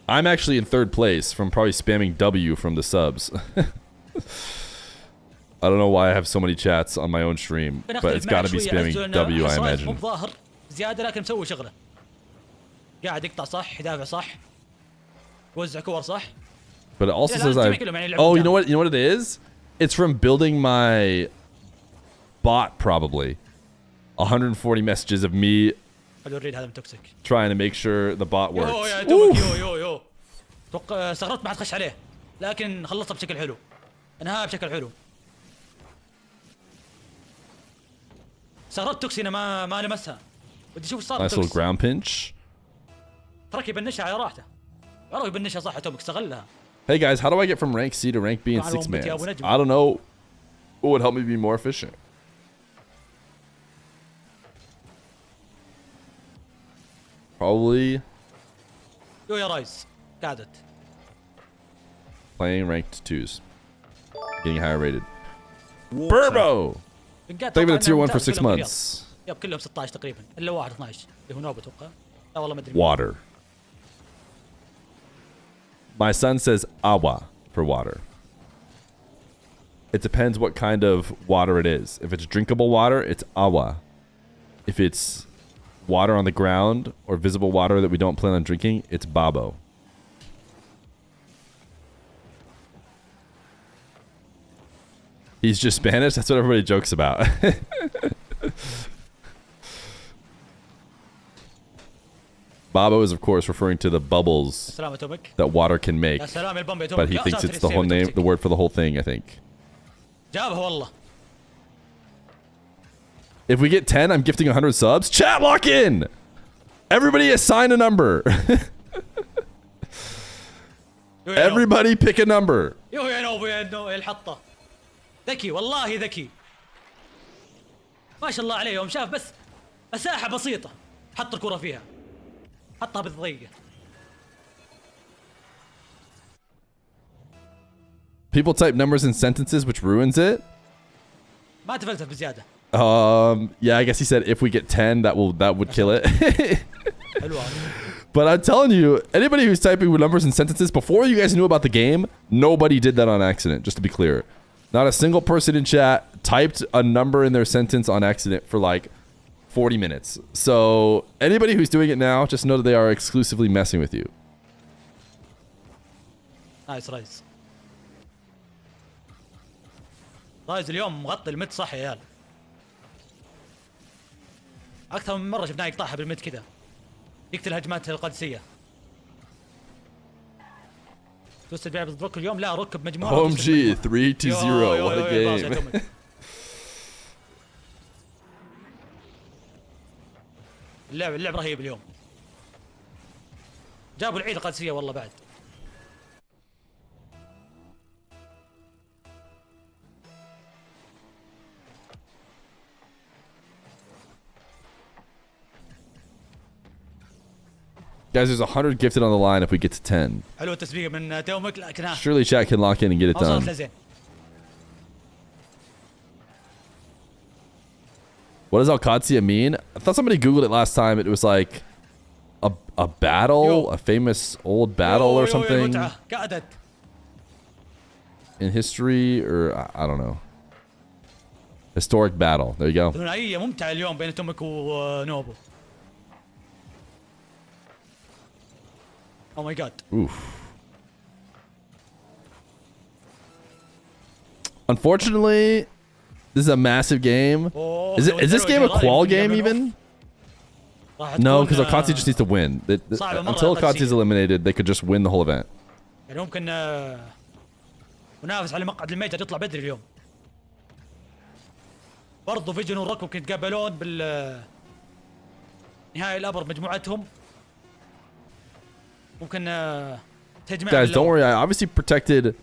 Speaker 2: I'm actually in 3rd place from probably spamming W from the subs. I don't know why I have so many chats on my own stream, but it's got to be spamming W, I imagine.
Speaker 8: زيادة لكن مسوي شغله. قاعد يقطع صح، يدافع صح. يوزع كور صح.
Speaker 2: But it also says oh, you know what it is? It's from building my bot probably. 140 messages of me trying to make sure the bot works.
Speaker 8: يو استغربت ما حد خش عليه. لكن خلصها بشكل حلو. انهاها بشكل حلو. استغربت توكسي ما لمسها. بدي اشوف صار.
Speaker 2: Nice little ground pinch.
Speaker 8: ترك يبنشها على راحته. والله يبنشها صح تومك استغلها.
Speaker 2: Hey guys, how do I get from rank C to rank B in 6 man? I don't know. What would help me be more efficient? Probably
Speaker 8: يو يا رايز قعدت.
Speaker 2: Playing ranked 2s. Getting higher rated. Burbo! Thank you for the tier 1 for 6 months.
Speaker 8: يب كلهم 16 تقريبا الا واحد 12 اللي هو نوب اتوقع. لا والله ما ادري.
Speaker 2: Water. My son says awa for water. It depends what kind of water it is. If it's drinkable water, it's awa. If it's water on the ground or visible water that we don't plan on drinking, it's babo. He's just Spanish? That's what everybody jokes about. Babo is, of course, referring to the bubbles that water can make. But he thinks it's the whole name, the word for the whole thing, I think. If we get 10, I'm gifting 100 subs. Chat lock in! Everybody assign a number. Everybody pick a number.
Speaker 8: ذكي والله ذكي. ما شاء الله عليه يوم شاف بس مساحة بسيطة حط الكرة فيها. حطها بالضيقة.
Speaker 2: People type numbers in sentences, which ruins it.
Speaker 8: ما تفلسف بزيادة.
Speaker 2: Yeah, I guess he said if we get 10, that would kill it. But I'm telling you, anybody who's typing with numbers and sentences, before you guys knew about the game, nobody did that on accident, just to be clear. Not a single person in chat typed a number in their sentence on accident for like 40 minutes. So anybody who's doing it now, just know that they are exclusively messing with you.
Speaker 8: نايس رايز. رايز اليوم مغطي الميد صح يا عيال. أكثر من مرة شفناه يقطعها بالميد كذا. يقتل هجمات القادسية. توست بيلعب ضد روك اليوم لا ركب مجموعة.
Speaker 2: OMG 3-0 what a game.
Speaker 8: اللعب رهيب اليوم. جابوا العيد القادسية والله بعد.
Speaker 2: Guys, there's 100 gifted on the line if we get to 10.
Speaker 8: حلو التسبيق من تومك لكن ها.
Speaker 2: Surely chat can lock in and get it done. What does Alcazia mean? I thought somebody Googled it last time. It was like a battle, a famous old battle or something in history, or I don't know. Historic battle. There you go.
Speaker 8: ثنائية ممتعة اليوم بين تومك ونوبو. Oh my god.
Speaker 2: Oof. Unfortunately, this is a massive game. Is this game a qual game even? No, because Alcazia just needs to win. Until Alcazia is eliminated, they could just win the whole event.
Speaker 8: يعني ممكن منافس على مقعد الميجر يطلع بدري اليوم. برضو فيجن وروك ممكن يتقابلون بال نهائي الأبر مجموعتهم. ممكن تجمع.
Speaker 2: Guys, don't worry. I obviously protected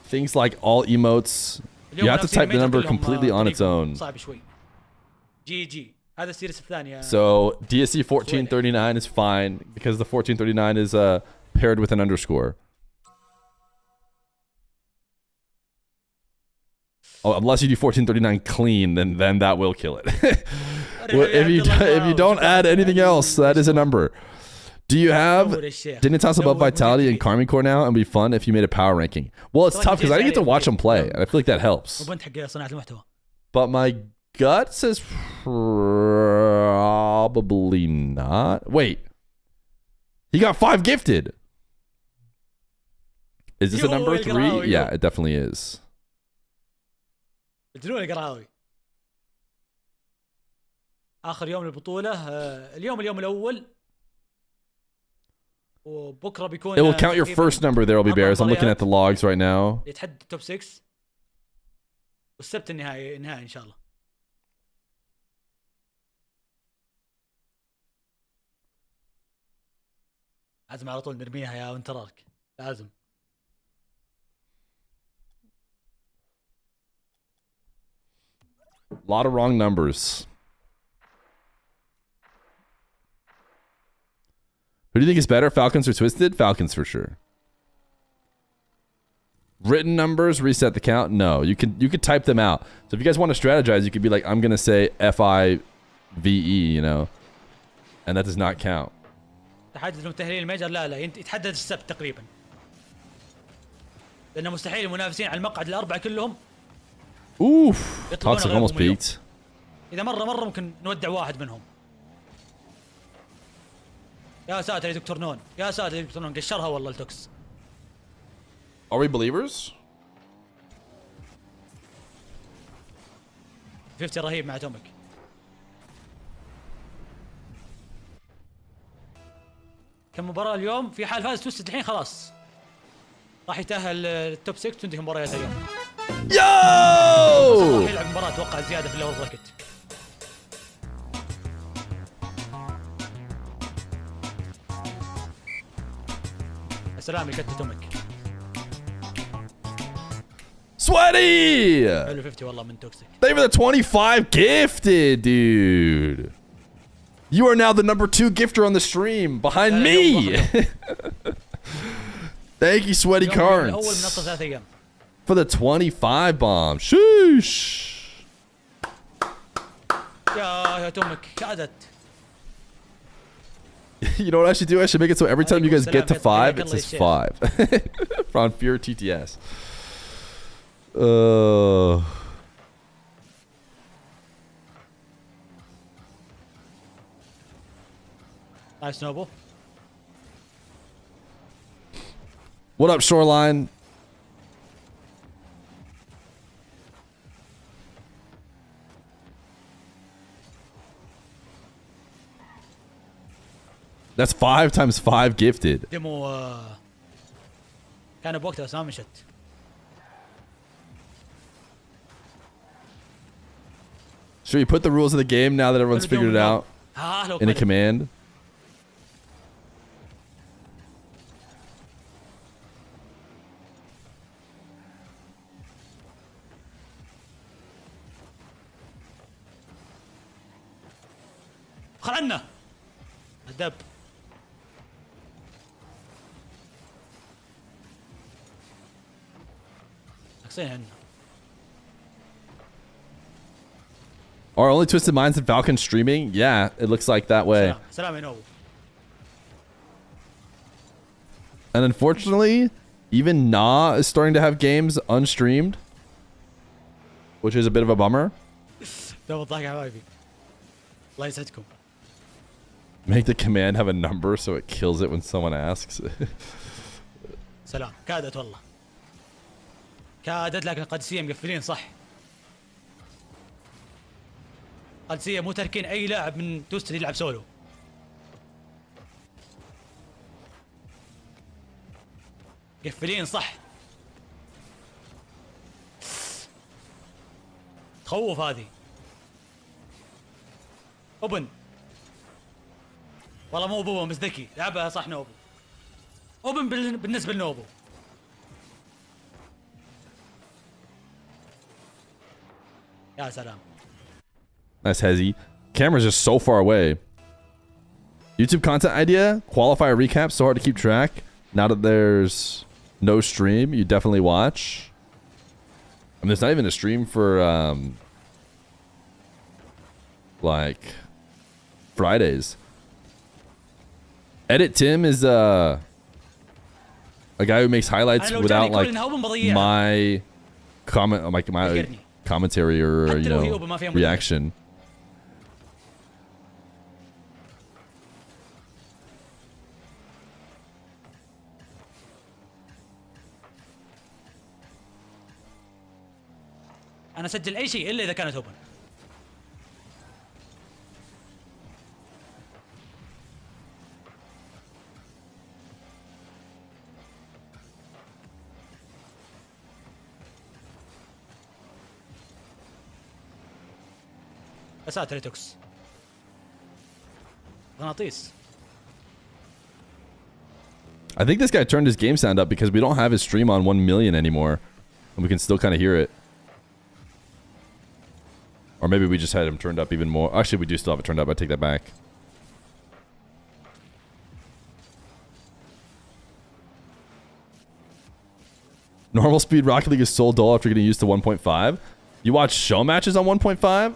Speaker 2: things like all emotes. You have to type the number completely on its own.
Speaker 8: صعب شوي. جي هذا السيريس الثانية.
Speaker 2: So DSC 1439 is fine because the 1439 is paired with an underscore. Oh, unless you do 1439 clean, then that will kill it. If you don't add anything else, that is a number. Do you have Dignitas above Vitality and Karming Core now? And be fun if you made a power ranking. Well, it's tough because I didn't get to watch them play, and I feel like that helps. But my gut says probably not. Wait, he got 5 gifted. Is this a number 3? Yeah, it definitely is.
Speaker 8: آخر يوم للبطولة اليوم الأول.
Speaker 2: It will count your first number. There will be bears. I'm looking at the logs right now.
Speaker 8: يتحدد التوب 6 والسبت النهائي إن شاء الله. لازم على طول نرميها يا وانترارك لازم.
Speaker 2: A lot of wrong numbers. Who do you think is better, Falcons or Twisted? Falcons for sure. Written numbers, reset the count? No, you could type them out. So if you guys want to strategize, you could be like, I'm going to say FIVE, you know, and that does not count.
Speaker 8: تحدد المتأهلين الميجر لا يتحدد السبت تقريبا. لأنه مستحيل المنافسين على المقعد الأربعة كلهم.
Speaker 2: Oof, Toxic almost peaked.
Speaker 8: إذا مرة ممكن نودع واحد منهم. يا ساتر يا دكتور نون يا ساتر يا دكتور نون قشرها والله التوكس.
Speaker 2: Are we believers?
Speaker 8: 50 رهيب مع تومك. كم مباراة اليوم في حال فاز توست الحين خلاص راح يتأهل التوب 6 وتنتهي مباريات اليوم.
Speaker 2: يو!
Speaker 8: راح يلعب مباراة اتوقع زيادة في اللور براكت. السلام لكت تومك.
Speaker 2: Sweaty!
Speaker 8: حلو 50 والله من توكسيك.
Speaker 2: Thank you for the 25 gifted, dude. You are now the number 2 gifter on the stream behind me. Thank you, Sweaty Carnes.
Speaker 8: أول منصة 3 أيام.
Speaker 2: For the 25 bomb. Sheesh.
Speaker 8: يا تومك كادت.
Speaker 2: You know what I should do? I should make it so every time you guys get to 5, it
Speaker 8: Alaikum
Speaker 2: says
Speaker 8: salam.
Speaker 2: 5. On Fear TTS.
Speaker 8: Nice snowball.
Speaker 2: What up, Shoreline? That's 5 times 5 gifted.
Speaker 8: ديمو كان بوقتها بس ما مشت.
Speaker 2: Should we put the rules of the game now that everyone's figured it out
Speaker 8: لو
Speaker 2: in a
Speaker 8: كملت.
Speaker 2: command?
Speaker 8: خلعنا الدب. ناقصين هنا.
Speaker 2: Are only Twisted Minds and Falcons streaming? Yeah, it looks like that way.
Speaker 8: سلام سلام يا نوبو.
Speaker 2: And unfortunately, even Na is starting to have games unstreamed, which is a bit of a bummer.
Speaker 8: دوب الضحك يا حبايبي. الله يسعدكم.
Speaker 2: Make the command have a number so it kills it when someone asks.
Speaker 8: سلام كادت والله. كادت لكن قدسية مقفلين صح. قدسية مو تاركين أي لاعب من توستر يلعب سولو. مقفلين صح. تخوف هذه. اوبن. والله مو بوبو بس ذكي لعبها صح نوبو. اوبن بالنسبة لنوبو. يا سلام.
Speaker 2: Nice hezzy. Camera's just so far away. YouTube content idea? Qualifier recap, so hard to keep track. Now that there's no stream, you definitely watch. I mean, there's not even a stream for, like, Fridays. Edit Tim is, a guy who makes highlights without, like, my comment, like, my commentary or, you know, reaction.
Speaker 8: أنا أسجل أي شيء إلا إذا كانت اوبن. يا ساتر يا توكس. غناطيس.
Speaker 2: I think this guy turned his game sound up because we don't have his stream on 1 million anymore. And we can still kind of hear it. Or maybe we just had him turned up even more. Actually, we do still have it turned up. I take that back. Normal speed Rocket League is so dull after getting used to 1.5. You watch show matches on 1.5?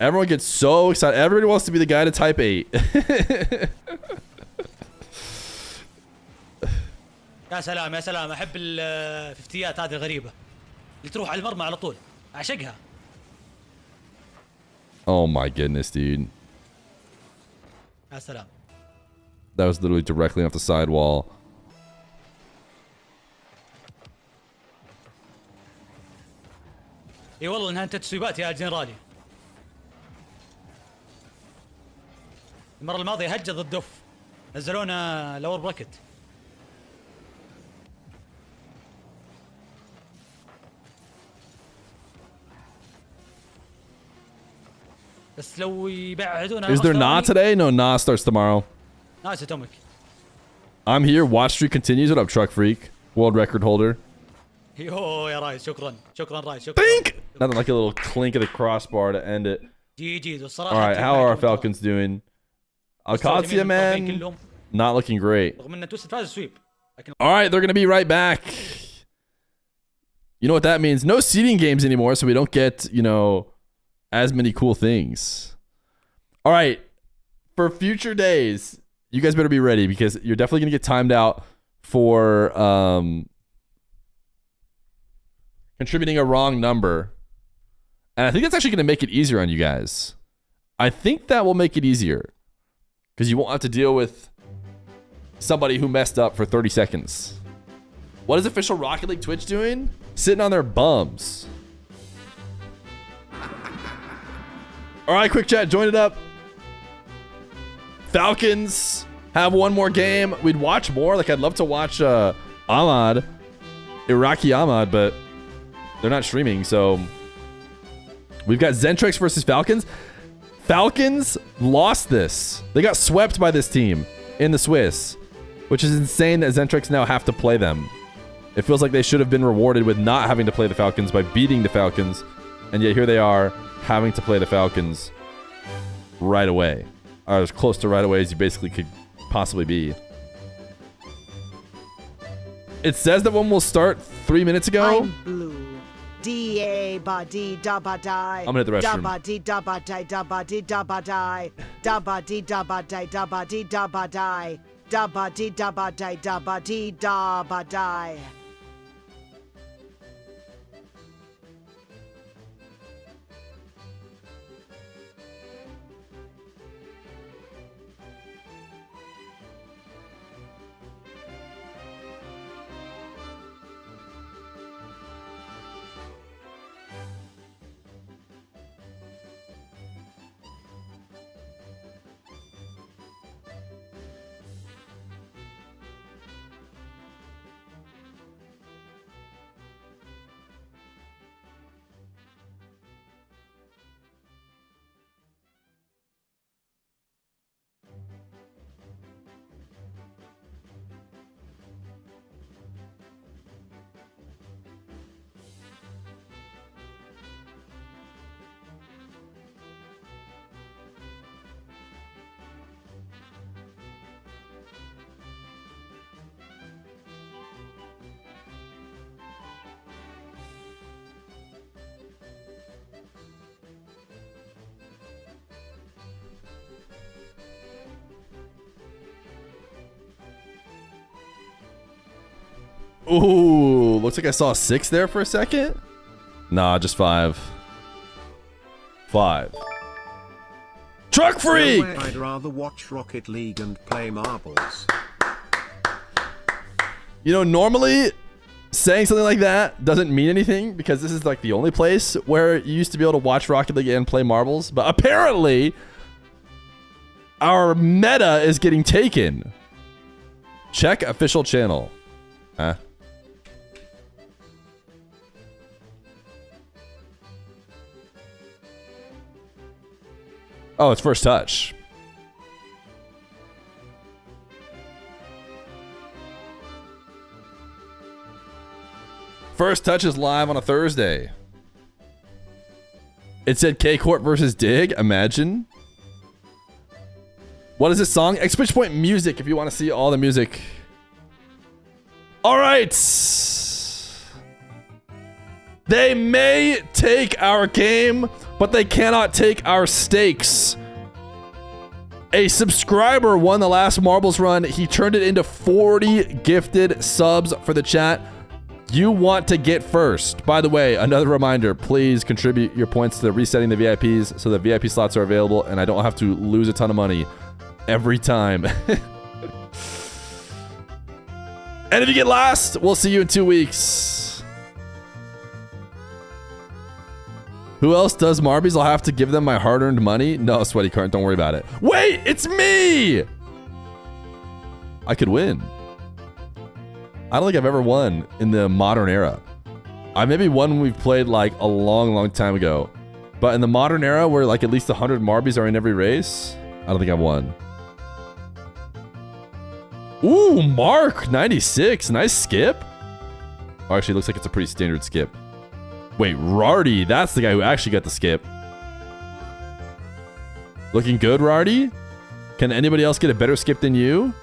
Speaker 2: Everyone gets so excited. Everybody wants to be the guy to type 8.
Speaker 8: يا سلام يا سلام أحب الفتيات هذه الغريبة اللي تروح على المرمى على طول. أعشقها.
Speaker 2: Oh my goodness, dude.
Speaker 8: يا سلام.
Speaker 2: That was literally directly off the sidewall.
Speaker 8: اي والله انها انت تسويبات يا جنرالي. المرة الماضية هجة ضد دف. نزلونا لور براكت. بس لو يبعدونا.
Speaker 2: Is there Na today? No, Na starts tomorrow.
Speaker 8: نايس اتوميك.
Speaker 2: I'm here. Watch streak continues. What up, Truck Freak? World record holder.
Speaker 8: يو يا رايز شكرا شكرا رايز شكرا.
Speaker 2: Think! Nothing like a little clink of the crossbar to end it.
Speaker 8: جي جي والصراحة.
Speaker 2: Alright, how are our Falcons doing? Alcatia, man, not looking great.
Speaker 8: رغم ان توست فاز سويب.
Speaker 2: Alright, they're going to be right back. You know what that means? No seeding games anymore, so we don't get, you know, as many cool things. Alright, for future days, you guys better be ready because you're definitely going to get timed out for contributing a wrong number. And I think that's actually going to make it easier on you guys. I think that will make it easier because you won't have to deal with somebody who messed up for 30 seconds. What is official Rocket League Twitch doing? Sitting on their bums. All right, quick chat, join it up. Falcons have one more game. We'd watch more. Like, I'd love to watch Ahmad, Iraqi Ahmad, but they're not streaming, so we've got Zentrex versus Falcons. Falcons lost this. They got swept by this team in the Swiss, which is insane that Zentrex now have to play them. It feels like they should have been rewarded with not having to play the Falcons by beating the Falcons, and yet here they are having to play the Falcons right away. Or as close to right away as you basically could possibly be. It says that one will start 3 minutes ago.
Speaker 10: I'm blue. D-A-ba-dee da-ba-die.
Speaker 2: I'm gonna hit the restroom.
Speaker 10: Da-ba-dee da-ba-die da-ba-dee da-ba-die. Da-ba-dee da-ba-die da-ba-dee da-ba-die. Da-ba-dee da-ba-die da-ba-dee da-ba-die.
Speaker 2: Ooh, looks like I saw 6 there for a second. Nah, just 5. 5. Truck Freak!
Speaker 3: No way, I'd rather watch Rocket League and play marbles.
Speaker 2: You know, normally saying something like that doesn't mean anything because this is like the only place where you used to be able to watch Rocket League and play marbles. But apparently, our meta is getting taken. Check official channel. Huh? Oh, it's first touch. First touch is live on a Thursday. It said K-Corp versus Dig. Imagine. What is this song? Exclamation point music if you want to see all the music. All right. They may take our game, but they cannot take our stakes. A subscriber won the last marbles run. He turned it into 40 gifted subs for the chat. You want to get first. By the way, another reminder, please contribute your points to resetting the VIPs so the VIP slots are available and I don't have to lose a ton of money every time. And if you get last, we'll see you in 2 weeks. Who else does Marbies? I'll have to give them my hard-earned money. No, Sweaty Cart, don't worry about it. Wait, it's me! I could win. I don't think I've ever won in the modern era. I maybe won when we've played like a long, long time ago. But in the modern era where like at least 100 Marbies are in every race, I don't think I've won. Ooh, Mark, 96. Nice skip. Oh, actually, it looks like it's a pretty standard skip. Wait, Rardy. That's the guy who actually got the skip. Looking good, Rardy. Can anybody else get a better skip than you?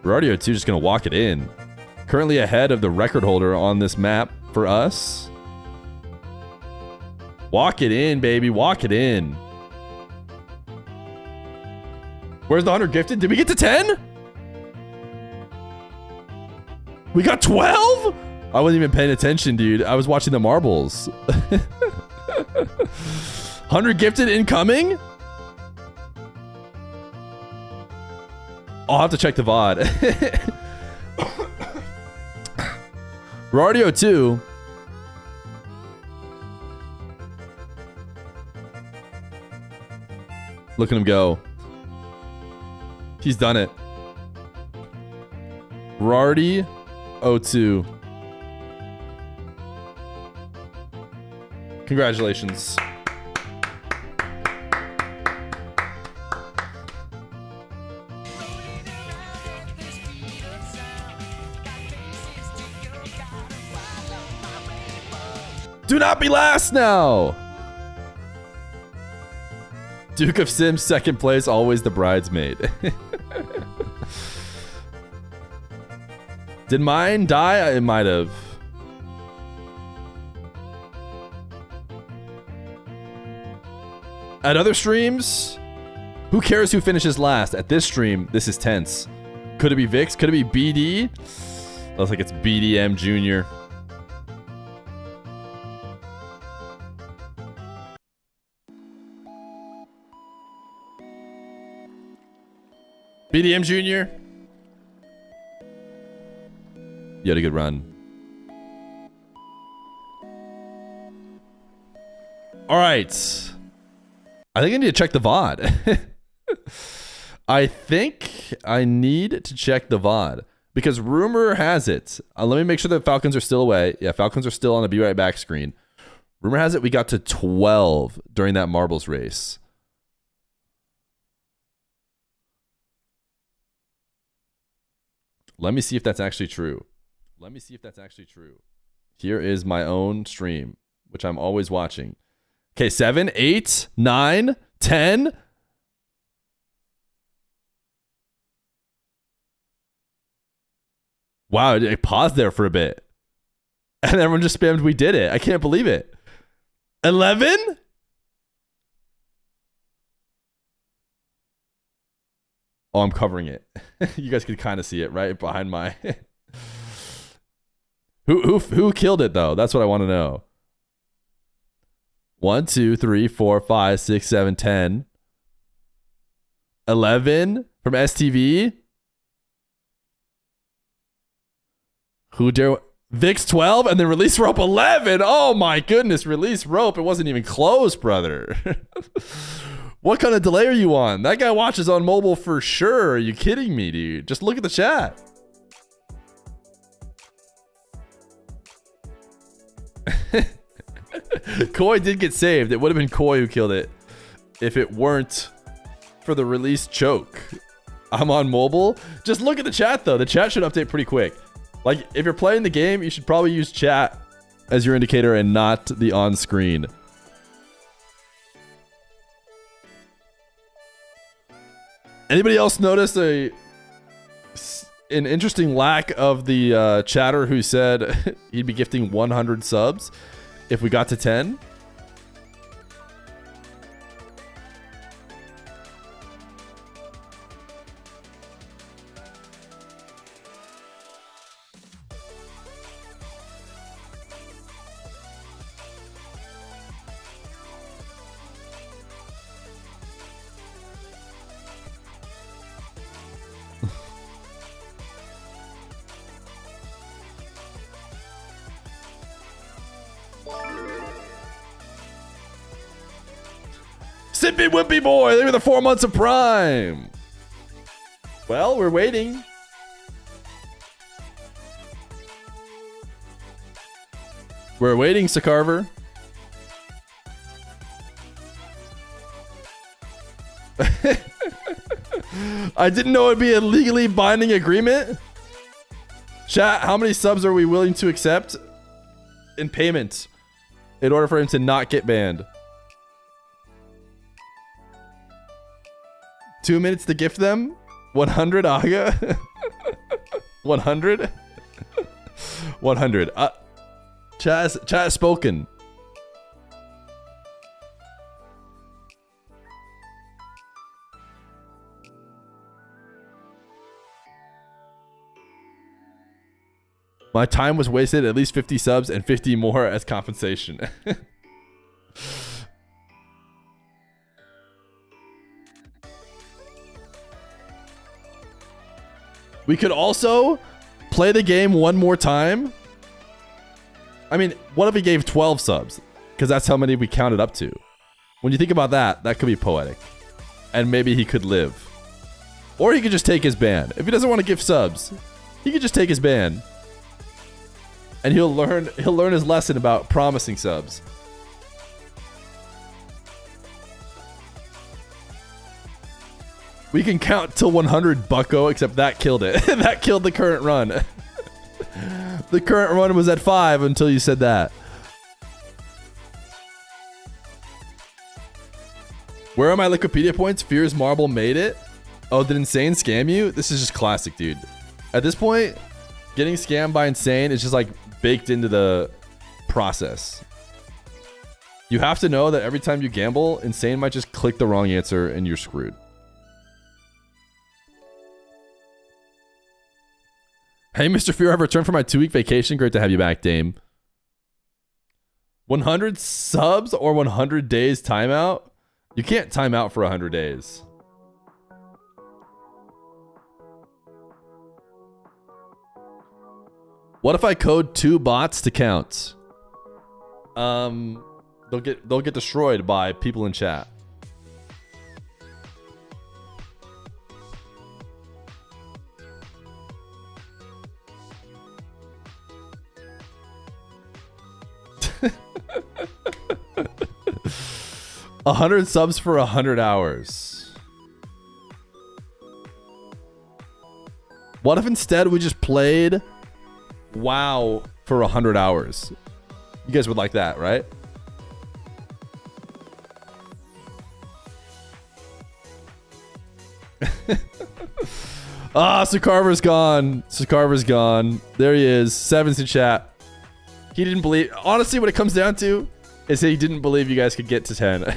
Speaker 2: Rardy 2 just going to walk it in. Currently ahead of the record holder on this map for us. Walk it in, baby. Walk it in. Where's the 100 gifted? Did we get to 10? We got 12? I wasn't even paying attention, dude. I was watching the marbles. 100 gifted incoming? I'll have to check the VOD. Rardio 2. Look at him go. He's done it. Rardy 02. Congratulations. Do not be last now. Duke of Sims, second place, always the bridesmaid. Did mine die? It might have. At other streams, who cares who finishes last? At this stream, this is tense. Could it be Vix? Could it be BD? Looks like it's BDM Jr. BDM Jr. You had a good run. All right. I think I need to check the VOD. I think I need to check the VOD because rumor has it. Let me make sure that Falcons are still away. Yeah, Falcons are still on the Be Right Back screen. Rumor has it we got to 12 during that marbles race. Let me see if that's actually true. Here is my own stream, which I'm always watching. Okay, 7, 8, 9, 10. Wow, it paused there for a bit. And everyone just spammed, we did it. I can't believe it. 11? Oh, I'm covering it. You guys can kind of see it right behind my... Who killed it, though? That's what I want to know. 1, 2, 3, 4, 5, 6, 7, 10. 11 from STV. Who dare... Vix 12 and then release rope 11. Oh my goodness, release rope. It wasn't even close, brother. What kind of delay are you on? That guy watches on mobile for sure. Are you kidding me, dude? Just look at the chat. Koi did get saved. It would have been Koi who killed it if it weren't for the release choke. I'm on mobile. Just look at the chat, though. The chat should update pretty quick. Like, if you're playing the game, you should probably use chat as your indicator and not the on-screen. Anybody else notice an interesting lack of the chatter who said he'd be gifting 100 subs if we got to 10? Sippy Whippy Boy, look at the 4 months of Prime. Well, we're waiting. We're waiting, Sakarver. I didn't know it'd be a legally binding agreement. Chat, how many subs are we willing to accept in payment in order for him to not get banned? 2 minutes to gift them? 100 Aga? 100? 100. Chat has spoken. My time was wasted. At least 50 subs and 50 more as compensation. We could also play the game one more time. I mean, what if he gave 12 subs? Because that's how many we counted up to. When you think about that, that could be poetic. And maybe he could live. Or he could just take his ban. If he doesn't want to give subs, he could just take his ban. And he'll learn his lesson about promising subs. We can count till 100, bucko, except that killed it. That killed the current run. The current run was at 5 until you said that. Where are my Wikipedia points? Fear's Marble made it? Oh, did Insane scam you? This is just classic, dude. At this point, getting scammed by Insane is just like baked into the process. You have to know that every time you gamble, Insane might just click the wrong answer and you're screwed. Hey, Mr. Fear, I've returned from my 2-week vacation. Great to have you back, Dame. 100 subs or 100 days timeout? You can't time out for 100 days. What if I code 2 bots to count? They'll get destroyed by people in chat. A 100 subs for 100 hours. What if instead we just played WoW for 100 hours? You guys would like that, right? Ah, Sakarver's gone. Sakarver's gone. There he is. 7's in chat. He didn't believe. Honestly, what it comes down to is he didn't believe you guys could get to 10.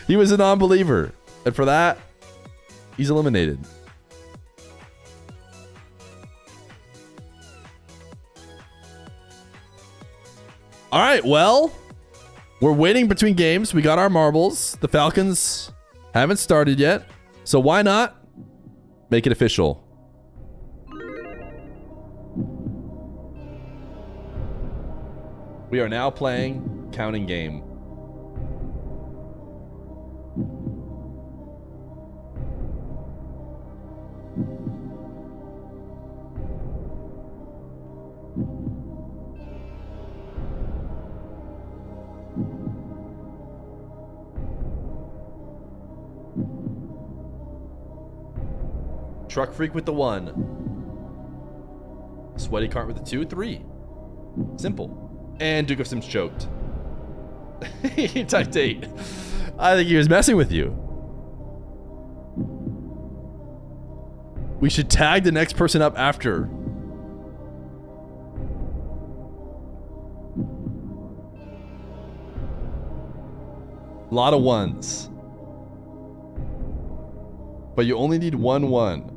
Speaker 2: He was a non-believer. And for that, he's eliminated. All right, well, we're waiting between games. We got our marbles. The Falcons haven't started yet. So why not make it official? We are now playing counting game. Truck Freak with the 1. Sweaty Cart with the 2, 3. Simple. And Duke of Sims choked. He typed 8. I think he was messing with you. We should tag the next person up after. A lot of 1s. But you only need 1 1.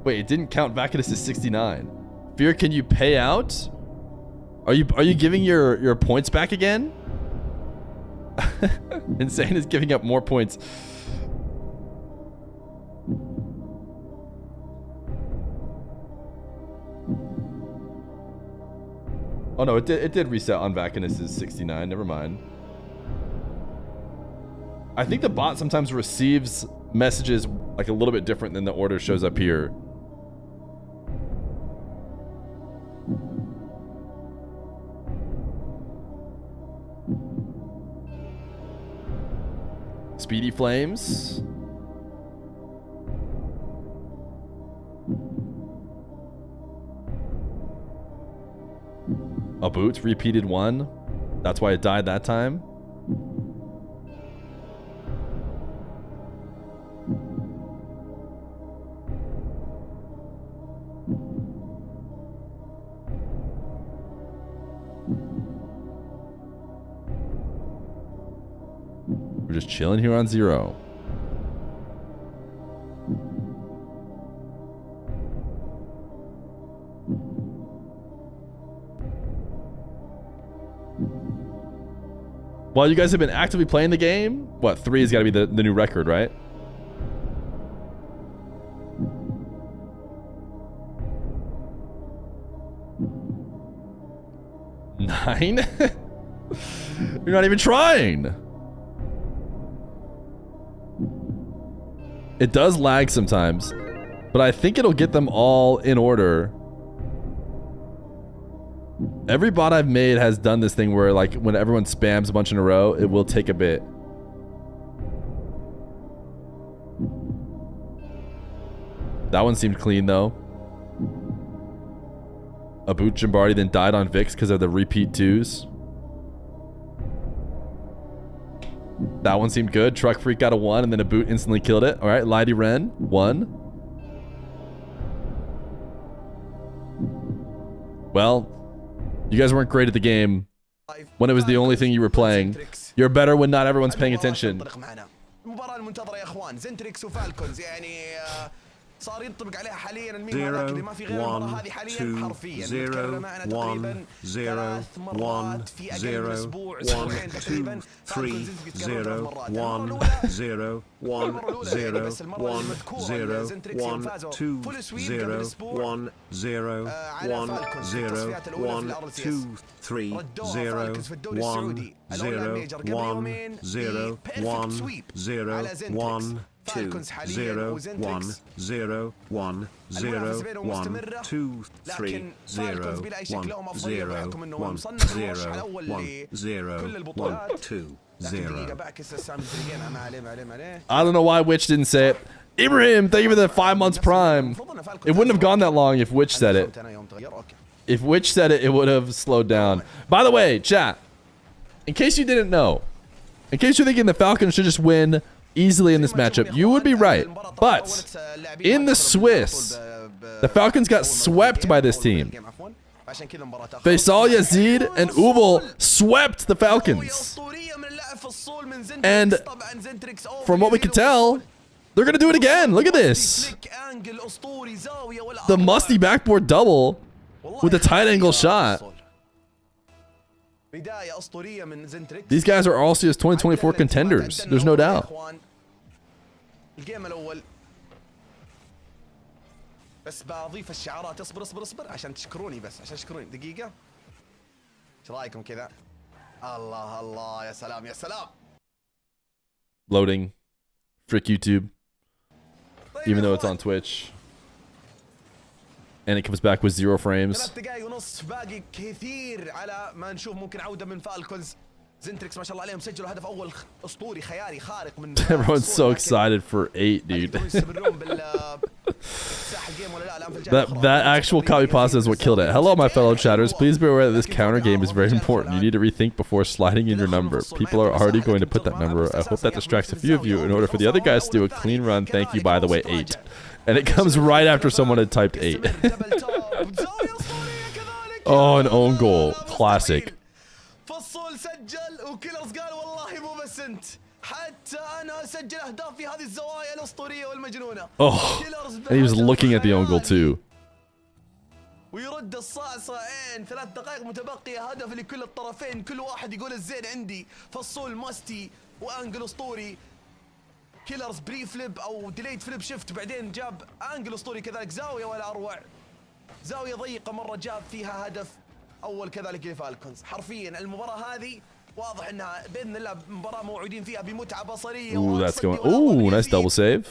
Speaker 2: Wait, it didn't count Vacadus as 69. Fear, can you pay out? Are you giving your points back again? Insane is giving up more points. Oh no, it did reset on Vacadus's 69. Never mind. I think the bot sometimes receives messages like a little bit different than the order shows up here. Speedy Flames. A boot, repeated 1. That's why it died that time. We're just chilling here on 0. While you guys have been actively playing the game, what, 3 has got to be the new record, right? Nine? You're not even trying. It does lag sometimes, but I think it'll get them all in order. Every bot I've made has done this thing where, like, when everyone spams a bunch in a row, it will take a bit. That one seemed clean, though. A boot Jimbardi then died on Vix because of the repeat 2s. That one seemed good. Truck Freak got a 1 and then a boot instantly killed it. All right, Lighty Ren, 1. Well, you guys weren't great at the game when it was the only thing you were playing. You're better when not everyone's paying attention.
Speaker 9: المباراة المنتظرة يا اخوان زنتريكس وفالكونز يعني صار ينطبق عليها حاليا الميم هذاك اللي ما في غير المباراة هذه حاليا حرفيا متكررة معنا تقريبا 3 مرات في اقل من اسبوع اسبوعين تقريبا فالكونز تتكرر 3 مرات المرة الأولى بس المرة المذكورة اللي زنتريكس يوم فازوا فول سويب قبل اسبوع على فالكونز في التصفيات الأولى في الار ال سي اس ردوها فالكونز في الدوري السعودي الأولى ميجر قبل يومين بيرفكت سويب على زنتريكس فالكونز حاليا وزنتريكس المنافسة بينهم مستمرة لكن فالكونز بلا أي شك لهم أفضلية بحكم أنهم صنفوا المرشح الأول لكل البطولات
Speaker 2: I don't know why Witch didn't say it. Ibrahim, thank you for the 5 months prime. It wouldn't have gone that long if Witch said it. If Witch said it, it would have slowed down. By the way, chat, in case you didn't know, in case you're thinking the Falcons should just win easily in this matchup, you would be right. But in the Swiss, the Falcons got swept by this team. They saw Yazid and Ubel swept the Falcons. And from what we could tell, they're going to do it again. Look at this. The musty backboard double with a tight angle shot. These guys are all CS 2024 contenders. There's no doubt.
Speaker 9: بس بضيف الشعارات اصبر عشان تشكروني بس عشان تشكروني دقيقة. ايش رايكم كذا؟ الله يا سلام يا سلام.
Speaker 2: Loading. Frick YouTube. Even though it's on Twitch. And it comes back with 0 frames.
Speaker 9: 3 دقايق ونص باقي كثير على ما نشوف ممكن عودة من فالكونز. زنتريكس ما شاء الله عليهم سجلوا هدف اول اسطوري خيالي خارق من
Speaker 2: Everyone's so excited for 8, dude. that actual copy pasta is what killed it. Hello, my fellow chatters. Please be aware that this counter game is very important. You need to rethink before sliding in your number. People are already going to put that number. I hope that distracts a few of you in order for the other guys to do a clean run. Thank you, by the way, 8. And it comes right after someone had typed 8. Oh, an own goal. Classic.
Speaker 9: فصول سجل وكيلرز قال والله مو بس انت حتى انا اسجل اهداف في هذه الزوايا الاسطوريه والمجنونه.
Speaker 2: Oh, and he was looking at the own goal too.
Speaker 9: ويرد الصاعين 3 دقائق متبقيه هدف لكل الطرفين كل واحد يقول الزين عندي فصول ماستي وانجل اسطوري. كيلرز بري فليب او ديليت فليب شيفت بعدين جاب انجل اسطوري كذلك زاويه ولا اروع. زاويه ضيقه مره جاب فيها هدف اول كذلك لفالكونز. حرفيا المباراه هذه واضح انها باذن الله مباراه موعودين فيها بمتعه بصريه.
Speaker 2: Ooh, that's going. Ooh, nice double save.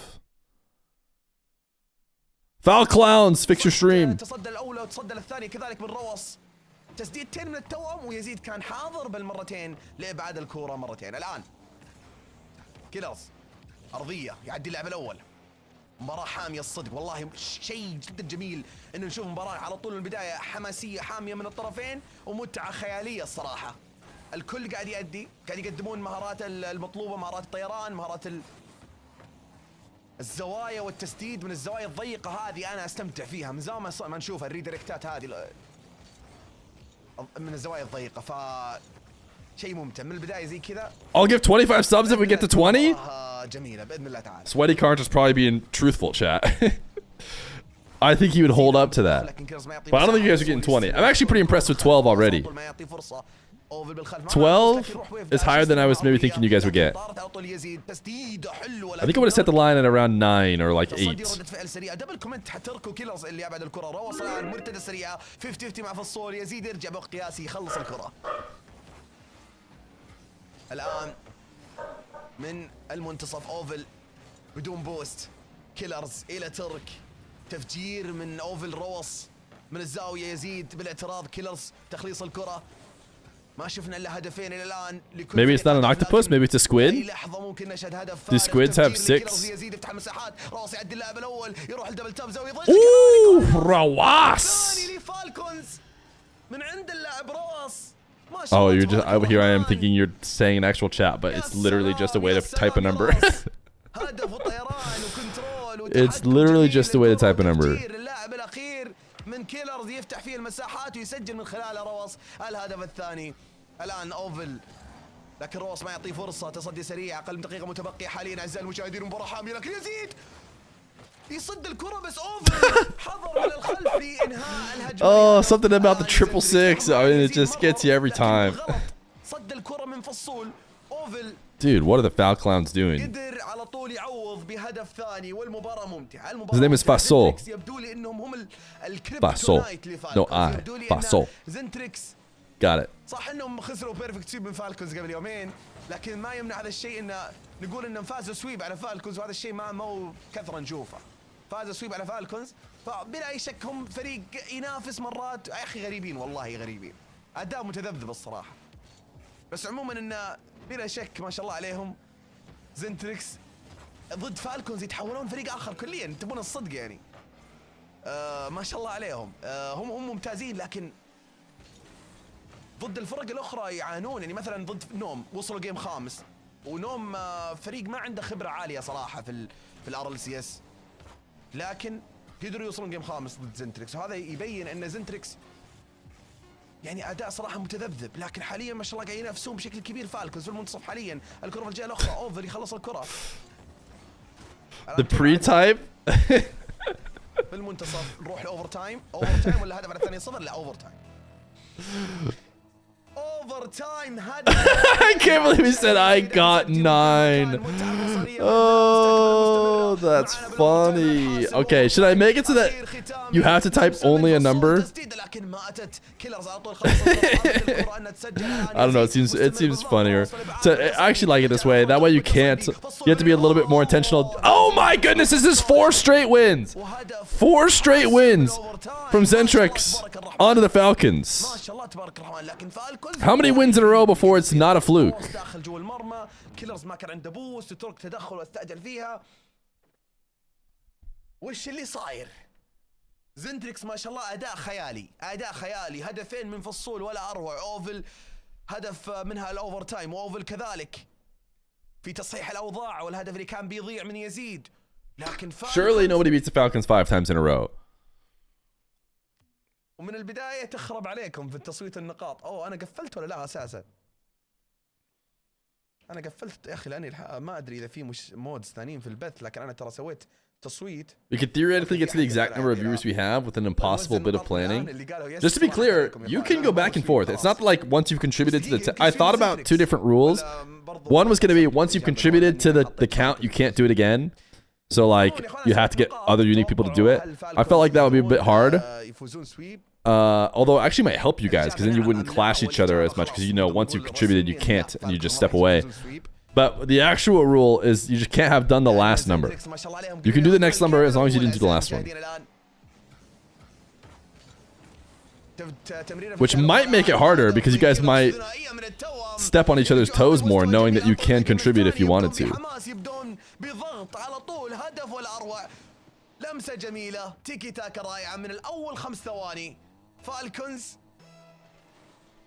Speaker 2: Foul clowns, fix your stream.
Speaker 9: تصدى الاولى وتصدى الثانيه كذلك من روس. تسديدتين من التوأم ويزيد كان حاضر بالمرتين لابعاد الكوره مرتين. الان كيلرز ارضيه يعدي اللعب الاول. مباراة حامية الصدق والله شيء جدا جميل انه نشوف مباراة على طول من البداية حماسية حامية من الطرفين ومتعة خيالية الصراحة. الكل قاعد يأدي قاعد يقدمون مهارات المطلوبة مهارات الطيران مهارات الزوايا والتسديد من الزوايا الضيقة هذه انا استمتع فيها من زمان ما نشوفها الريديركتات هذه من الزوايا الضيقة ف شيء ممتع من البداية زي كذا.
Speaker 2: I'll give 25 subs if we get to 20.
Speaker 9: جميلة بإذن الله تعالى.
Speaker 2: Sweaty Cards is probably being truthful, chat. I think he would hold up to that. But I don't think you guys are getting 20. I'm actually pretty impressed with 12 already. 12 is higher than I was maybe thinking you guys would get. I think I would have set the line at around 9 or like 8.
Speaker 9: دبل كومنت حتركوا كيلرز اللي يبعد الكرة وصل المرتدة السريعة 50-50 مع فصول يزيد يرجع بوقت قياسي يخلص الكرة. الآن من المنتصف اوفل بدون بوست كيلرز إلى ترك تفجير من اوفل روس من الزاوية يزيد بالاعتراض كيلرز تخليص الكرة. ما شفنا الا هدفين الى الان.
Speaker 2: Maybe it's not an octopus, maybe it's a squid.
Speaker 9: لحظة ممكن نشهد هدف.
Speaker 2: Do squids have 6?
Speaker 9: يزيد يفتح مساحات راس يعدي اللاعب الاول يروح الدبل تاب زاوية ضيق.
Speaker 2: Ooh, رواس.
Speaker 9: فالكونز من عند اللاعب راس.
Speaker 2: Oh, you're just here I am thinking you're saying an actual chat, but it's literally just a way to type a number. It's literally just a way to type a number.
Speaker 9: اللاعب الاخير من كيلرز يفتح فيه المساحات ويسجل من خلال روس الهدف الثاني. الان اوفل لكن روس ما يعطيه فرصه. تصدي سريع اقل من دقيقه متبقيه حاليا اعزائي المشاهدين. مباراه حاميه لكن يزيد يصد الكره بس اوفل حضر من الخلف في انهاء الهجمه.
Speaker 2: Oh, something about the 666. I mean, it just gets you every time.
Speaker 9: صد الكره من فصول اوفل.
Speaker 2: Dude, what are the Falcons doing?
Speaker 9: قدر على طول يعوض بهدف ثاني والمباراة ممتعة.
Speaker 2: His name is Fasol.
Speaker 9: يبدو لي انهم هم
Speaker 2: Fasol. No, I. Fasol.
Speaker 9: زنتريكس.
Speaker 2: Got it.
Speaker 9: صح انهم خسروا بيرفكت سويب من فالكونز قبل يومين لكن ما يمنع هذا الشيء ان نقول انهم فازوا سويب على فالكونز وهذا الشيء ما هو كثرة نشوفه. فازوا سويب على فالكونز فبلا اي شك هم فريق ينافس مرات. يا اخي غريبين والله غريبين. اداء متذبذب الصراحة. بس عموما انه بلا شك ما شاء الله عليهم زنتريكس ضد فالكونز يتحولون فريق اخر كليا. تبون الصدق يعني. ما شاء الله عليهم. هم ممتازين لكن ضد الفرق الاخرى يعانون. يعني مثلا ضد نوم وصلوا جيم خامس ونوم فريق ما عنده خبره عاليه صراحه في الار ال سي اس لكن قدروا يوصلون جيم خامس ضد زنتريكس وهذا يبين ان زنتريكس يعني اداء صراحه متذبذب. لكن حاليا ما شاء الله قاعدين ينافسون بشكل كبير فالكونز في المنتصف حاليا. الكره في الجهه الاخرى اوفر يخلص الكره.
Speaker 2: The pre-type.
Speaker 9: في المنتصف نروح الاوفر تايم. اوفر تايم ولا هدف على الثانيه 0؟ لا اوفر تايم. اوفر تايم هدف.
Speaker 2: I can't believe he said I got 9. Oh, that's funny. Okay, should I make it so that you have to type only a number? I don't know. It seems funnier. So I actually like it this way. That way you can't. You have to be a little bit more intentional. Oh my goodness! This is 4 straight wins. 4 straight wins from Zentrex onto the Falcons. How many wins in a row before it's not a fluke?
Speaker 9: داخل جوا المرمى كيلرز ما كان عنده بوست وترك تدخل واستعجل فيها. وش اللي صاير؟ زنتريكس ما شاء الله اداء خيالي اداء خيالي. هدفين من فصول ولا اروع. اوفل هدف منها الاوفر تايم واوفل كذلك في تصحيح الاوضاع والهدف اللي كان بيضيع من يزيد. لكن
Speaker 2: Surely nobody beats the Falcons 5 times in a row.
Speaker 9: ومن البداية تخرب عليكم في التصويت النقاط. اوه انا قفلت ولا لا اساسا؟ انا قفلت يا اخي لاني ما ادري اذا في مش مودز ثانيين في البث لكن انا ترى سويت تصويت.
Speaker 2: We could theoretically get to the exact number of viewers we have with an impossible bit of planning. Just to be clear, you can go back and forth. It's not like once you've contributed to the I thought about 2 different rules. One was going to be once you've contributed to the count, you can't do it again. So like you have to get other unique people to do it. I felt like that would be a bit hard. Although it actually might help you guys because then you wouldn't clash each other as much because you know once you've contributed you can't and you just step away. But the actual rule is you just can't have done the last number. You can do the next number as long as you didn't do the last one. Which might make it harder because you guys might step on each other's toes more knowing that you can contribute if you wanted to.
Speaker 9: لمسة جميلة تيكي تاكا رائعة من الأول 5 ثواني. فالكونز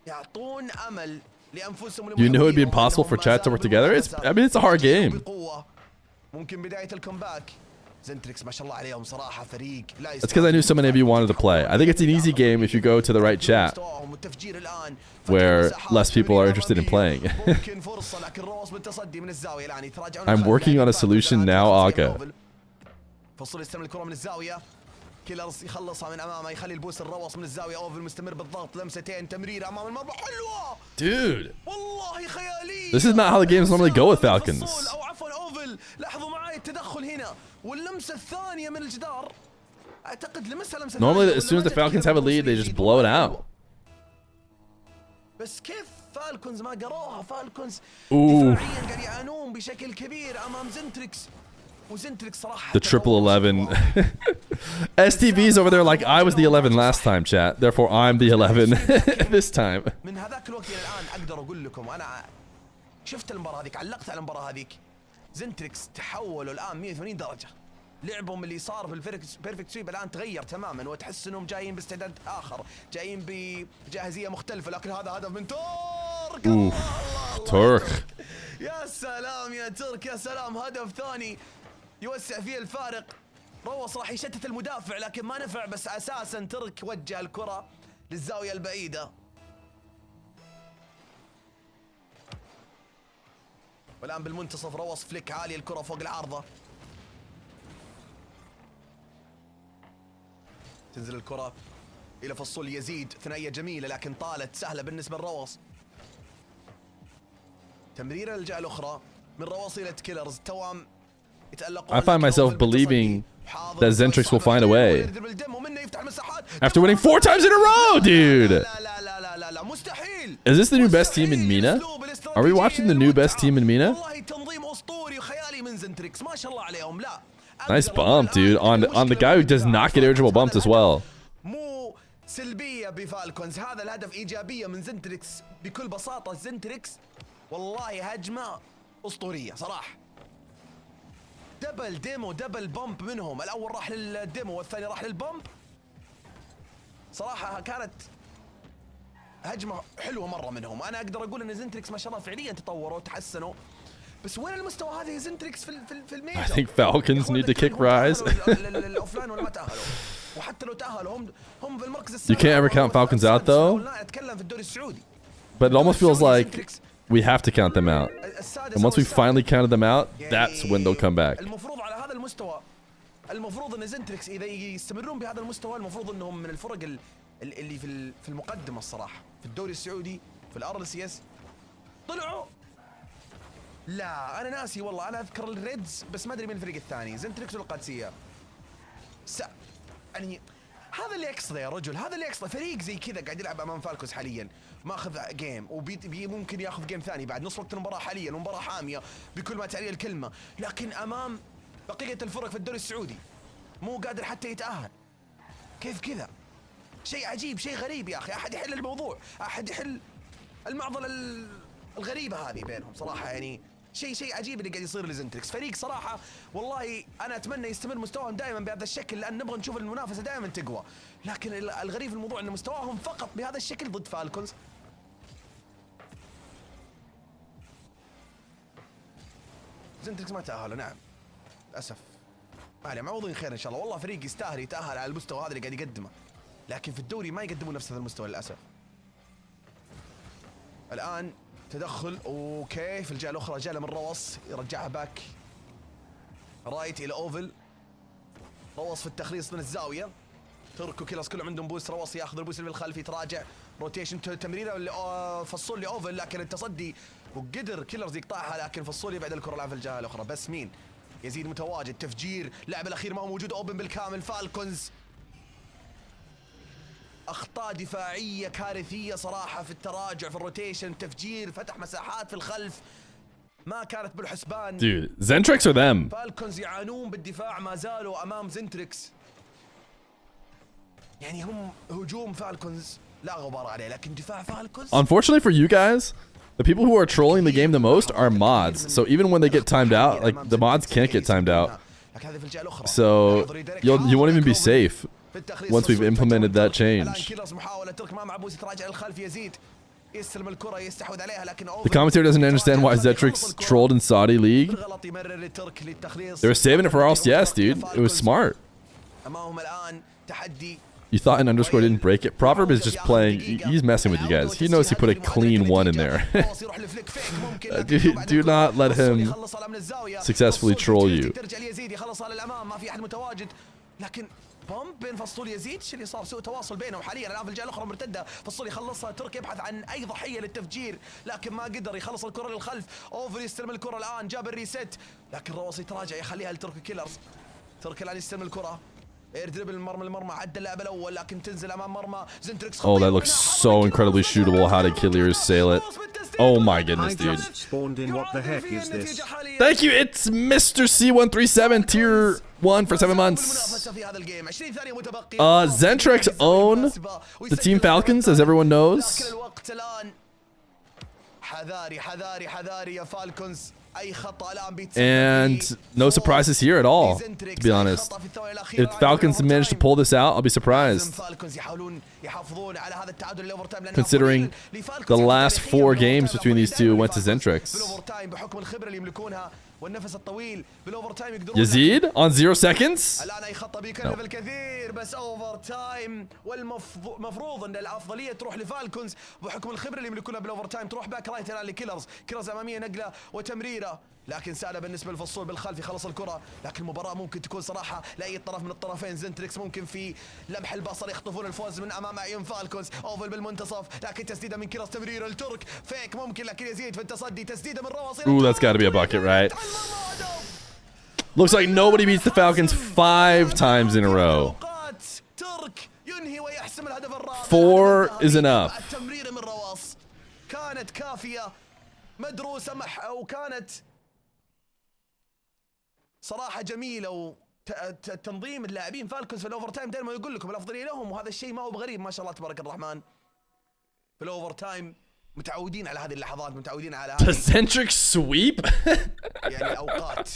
Speaker 9: يعطون أمل لأنفسهم.
Speaker 2: You knew it'd be impossible for chat to work together? I mean, it's a hard game.
Speaker 9: ممكن بداية الكومباك. زنتريكس ما شاء الله عليهم صراحة فريق.
Speaker 2: That's because I knew so many of you wanted to play. I think it's an easy game if you go to the right chat where less people are interested in playing. I'm working on a solution now, Aga.
Speaker 9: فصل يستلم الكرة من الزاوية كيلرز يخلصها من امامه، يخلي البوس الروص من الزاويه. اوفل مستمر بالضغط، لمستين، تمريره امام المرمى حلوه.
Speaker 2: Dude,
Speaker 9: والله خياليه.
Speaker 2: this is not how the games normally go with Falcons.
Speaker 9: او عفوا اوفل، لاحظوا معي التدخل هنا واللمسه الثانيه من الجدار. اعتقد لمسها لمسه
Speaker 2: Normally, as soon as the Falcons have a lead, they just blow it out.
Speaker 9: بس كيف فالكونز ما قروها؟ فالكونز
Speaker 2: Ooh.
Speaker 9: دفاعيا قاعد يعانون بشكل كبير امام زنتريكس. وزنتريكس صراحه
Speaker 2: The triple 11. STV's over there like I was the 11 last time, chat. Therefore, I'm the 11 this time.
Speaker 9: من هذاك الوقت الى الان اقدر اقول لكم انا شفت المباراه هذيك، علقت على المباراه هذيك. زنتريكس تحولوا الان 180 درجه. لعبهم اللي صار في البيرفكت سويب الان تغير تماما، وتحس انهم جايين باستعداد اخر، جايين بجاهزيه مختلفه. لكن هذا هدف من ترك. الله
Speaker 2: ترك.
Speaker 9: يا سلام يا ترك، يا سلام. هدف ثاني يوسع فيه الفارق. روص راح يشتت المدافع لكن ما نفع، بس اساسا ترك وجه الكره للزاويه البعيده. والان بالمنتصف روص فليك عالي الكره فوق العارضه. تنزل الكرة إلى فصول يزيد، ثنائية جميلة لكن طالت سهلة بالنسبة لروص. تمريرة للجهة الأخرى من روص إلى كيلرز. توام يتألقون.
Speaker 2: I find myself believing that Zentrex will find a way. After winning 4 times in a row, dude!
Speaker 9: لا مستحيل.
Speaker 2: Is this the new best team in MENA? Are we watching the new best team in MENA?
Speaker 9: والله تنظيم أسطوري وخيالي من زنتريكس، ما شاء الله عليهم. لا
Speaker 2: Nice bump, dude. On the guy who does not get eligible bumps as well.
Speaker 9: مو سلبية بفالكونز، هذا الهدف إيجابية من زنتريكس بكل بساطة. زنتريكس والله هجمة أسطورية صراحة. دبل ديمو، دبل بامب منهم. الأول راح للديمو والثاني راح للبامب. صراحة كانت هجمة حلوة مرة منهم. أنا أقدر أقول إن زنتريكس ما شاء الله فعليا تطوروا وتحسنوا. بس وين المستوى هذا زنتريكس في الميجر؟
Speaker 2: I think Falcons need to kick rise.
Speaker 9: الأوفلاين ولا ما تأهلوا؟ وحتى لو تأهلوا هم في المركز السابع.
Speaker 2: You can't ever count Falcons out though.
Speaker 9: أتكلم في الدوري السعودي.
Speaker 2: But it almost feels like we have to count them out. And once we finally counted them out, that's when they'll come back.
Speaker 9: المفروض على هذا المستوى، المفروض ان زنتريكس اذا يستمرون بهذا المستوى المفروض انهم من الفرق اللي في المقدمه الصراحه في الدوري السعودي في الRLCS. طلعوا. لا انا ناسي والله، انا اذكر الريدز بس ما ادري مين الفريق الثاني، زنتريكس ولا القادسيه. يعني هذا اللي يقصده يا رجل، هذا اللي يقصده. فريق زي كذا قاعد يلعب امام فالكوس حاليا، ماخذ جيم وبي ممكن ياخذ جيم ثاني بعد نص وقت المباراه حاليا، ومباراه حاميه بكل ما تعني الكلمه، لكن امام بقيه الفرق في الدوري السعودي مو قادر حتى يتاهل. كيف كذا؟ شيء عجيب، شيء غريب يا اخي. احد يحل الموضوع، احد يحل المعضله الغريبه هذه بينهم صراحه. يعني شيء عجيب اللي قاعد يصير لزنتريكس. فريق صراحه والله انا اتمنى يستمر مستواهم دائما بهذا الشكل، لان نبغى نشوف المنافسه دائما تقوى. لكن الغريب في الموضوع ان مستواهم فقط بهذا الشكل ضد فالكونز. زنتريكس ما تاهلوا نعم للاسف. معوضين خير ان شاء الله. والله فريق يستاهل يتاهل على المستوى هذا اللي قاعد يقدمه، لكن في الدوري ما يقدمون نفس هذا المستوى للاسف. الان تدخل اوكي في الجهه الاخرى، جاله من روص يرجعها باك رايت الى اوفل. روص في التخليص من الزاويه، تركوا كيلرز كلهم عندهم بوست. روص ياخذ البوست اللي بالخلف، يتراجع روتيشن تمريره فصول لاوفل، لكن التصدي وقدر كيلرز يقطعها، لكن فصول يبعد الكره الان في الجهه الاخرى. بس مين يزيد متواجد، تفجير اللاعب الاخير ما هو موجود، اوبن بالكامل. فالكونز اخطاء دفاعيه كارثيه صراحه في التراجع في الروتيشن، تفجير فتح مساحات في الخلف ما كانت بالحسبان.
Speaker 2: Dude, Zentrex or them?
Speaker 9: فالكونز يعانون بالدفاع ما زالوا امام زنتريكس. يعني هم هجوم فالكونز لا غبار عليه، لكن دفاع فالكونز.
Speaker 2: Unfortunately for you guys, the people who are trolling the game the most are mods. So even when they get timed out, like the mods can't get timed out. So you won't even be safe once we've implemented that change. The commentator doesn't understand why Zentrex trolled in Saudi League. They were saving it for RLCS, dude. It was smart. You thought an underscore didn't break it? Proverb is just playing. He's messing with you guys. He knows he put a clean 1 in there. Do not let him successfully troll you.
Speaker 9: بومب بين فصول يزيد. ايش اللي صار؟ سوء تواصل بينهم حاليا. الان في الجهه الاخرى مرتده، فصول يخلصها، ترك يبحث عن اي ضحيه للتفجير لكن ما قدر يخلص الكره للخلف. اوفل يستلم الكره الان، جاب الريست لكن روس يتراجع يخليها لترك كيلرز. ترك الان يستلم الكره، اير دريبل المرمى عدى اللاعب الاول لكن تنزل امام مرمى زنتريكس.
Speaker 2: Oh, that looks so incredibly shootable. How did Killiers sail it? Oh my goodness,
Speaker 3: I
Speaker 2: dude.
Speaker 3: just spawned in. What the heck is this?
Speaker 2: Thank you. It's Mr. C137 tier 1 for 7 months. Zentrex own the Team Falcons, as everyone knows. And no surprises here at all, to be honest. If Falcons manage to pull this out, I'll be surprised. Considering the last 4 games between these two went to Zentrex. Yazid on 0 seconds? No.
Speaker 9: الكثير بس اوفر تايم، والمفروض ان الافضليه تروح لفالكونز بحكم الخبره اللي يملكونها بالاوفر تايم. تروح باك رايت الان لكيلرز. كيلرز اماميه نقله وتمريره لكن سهله بالنسبه للفصول بالخلف يخلص الكره. لكن المباراه ممكن تكون صراحه لاي طرف من الطرفين. زنتريكس ممكن في لمح البصر يخطفون الفوز من امام اعين فالكونز. اوفل بالمنتصف لكن تسديده من كيلرز، تمريره الترك فيك ممكن لكن يزيد في التصدي. تسديده من روس.
Speaker 2: Ooh, that's got to be a bucket, right? Looks like nobody beats the Falcons 5 times in a row. 4 is enough.
Speaker 9: التمريره من رواس كانت كافيه مدروسه وكانت صراحه جميله. وتنظيم اللاعبين فالكونز في الاوفر تايم دائما يقول لكم الافضليه لهم، وهذا الشيء ما هو بغريب ما شاء الله تبارك الرحمن. في الاوفر تايم متعودين على هذه اللحظات، متعودين على
Speaker 2: The Zentrex sweep?
Speaker 9: يعني اوقات.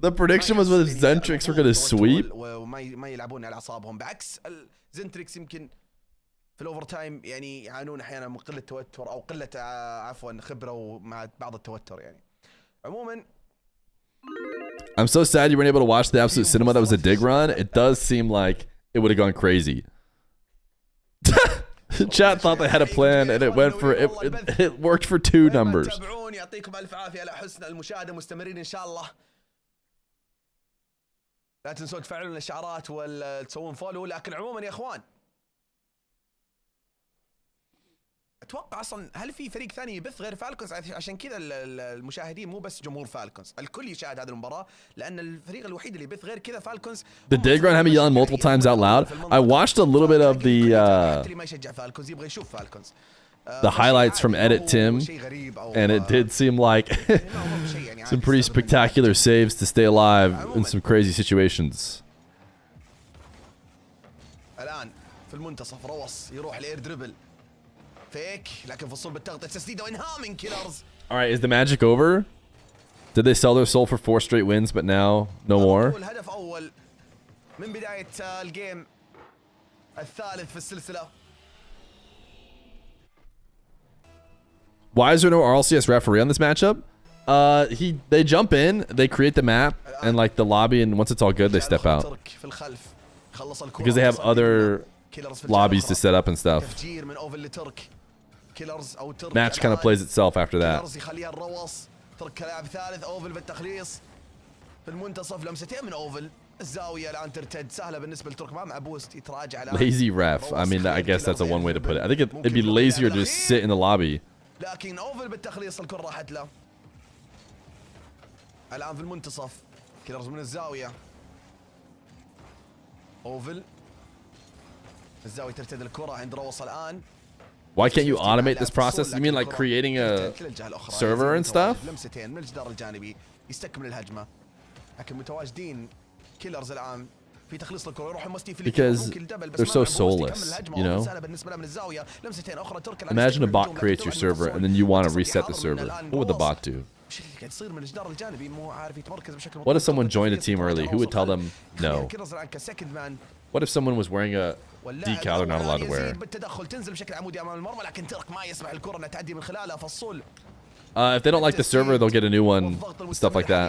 Speaker 2: The prediction was with Zentrex were going to sweep.
Speaker 9: وما يلعبون على اعصابهم، بعكس الزنتريكس يمكن في الاوفر تايم يعني يعانون احيانا من قله توتر او قله عفوا خبره ومع بعض التوتر يعني. عموما
Speaker 2: I'm so sad you weren't able to watch the absolute cinema that was a dig run. It does seem like it would have gone crazy. Chat thought they had a plan and it worked for 2 numbers.
Speaker 9: يعطيكم الف عافيه على حسن المشاهده، مستمرين ان شاء الله. لا تنسوا تفعلون الاشعارات وتسوون فولو. لكن عموما يا اخوان اتوقع اصلا هل في فريق ثاني يبث غير فالكونز؟ عشان كذا المشاهدين مو بس جمهور فالكونز، الكل يشاهد هذه المباراه لان الفريق الوحيد اللي يبث غير كذا فالكونز.
Speaker 2: The dig run had me yelling multiple times out loud. I watched a little bit of the highlights from Edit Tim, and it did seem like some pretty spectacular saves to stay alive in some crazy situations.
Speaker 9: الان في المنتصف روس يروح الاير دريبل فيك لكن فصول بالتغطيه، تسديده وانهاء من كيلرز.
Speaker 2: All right, is the magic over? Did they sell their soul for 4 straight wins, but now no more?
Speaker 9: الهدف اول من بدايه الجيم الثالث في السلسله.
Speaker 2: Why is there no RLCS referee on this matchup? They jump in, they create the map and like the lobby, and once it's all good, they step out because they have other lobbies to set up and stuff. Match kind of plays itself after that.
Speaker 9: ترك لاعب ثالث اوفل بالتخليص في المنتصف. لمستين من اوفل. الزاويه الان ترتد سهله بالنسبه لترك ما مع بوست يتراجع على
Speaker 2: Lazy ref. I mean, I guess that's a one way to put it. I think it'd be lazier to just sit in the lobby.
Speaker 9: لكن اوفل بالتخليص الكره راحت له. الان في المنتصف كيلرز من الزاويه. اوفل الزاويه ترتد الكره عند روس الان.
Speaker 2: Why can't you automate this process? You mean like creating a server and stuff?
Speaker 9: لمستين من الجدار الجانبي يستكمل الهجمه لكن متواجدين كيلرز الان في تخليص الكره يروح المستي في
Speaker 2: Because they're so soulless, you know? Imagine a bot creates your server and then you want to reset the server. What would the bot do? What if someone joined a team early? Who would tell them no? What if someone was wearing a decal they're not allowed to wear? If they don't like the server, they'll get a new one, stuff like that.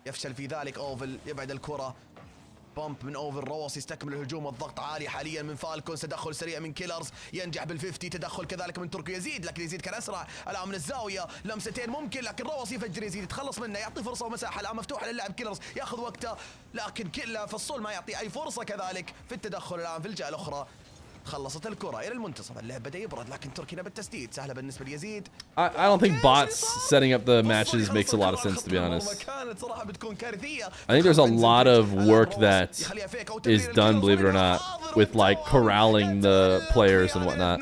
Speaker 9: يفشل في ذلك اوفل يبعد الكرة. بامب من اوفر روس يستكمل الهجوم. الضغط عالي حاليا من فالكونز. تدخل سريع من كيلرز ينجح بال50. تدخل كذلك من تركي يزيد، لكن يزيد كان اسرع الان من الزاويه. لمستين ممكن، لكن روس يفجر يزيد يتخلص منه، يعطي فرصه ومساحه الان مفتوحه للاعب كيلرز ياخذ وقته، لكن كله فصول ما يعطي اي فرصه كذلك في التدخل. الان في الجهه الاخرى خلصت الكرة إلى المنتصف. اللعب بدأ يبرد، لكن تركينا بالتسديد سهلة بالنسبة ليزيد.
Speaker 2: I don't think bots setting up the matches makes a lot of sense, to be honest. I think there's a lot of work that is done, believe it or not, with like corralling the players and whatnot.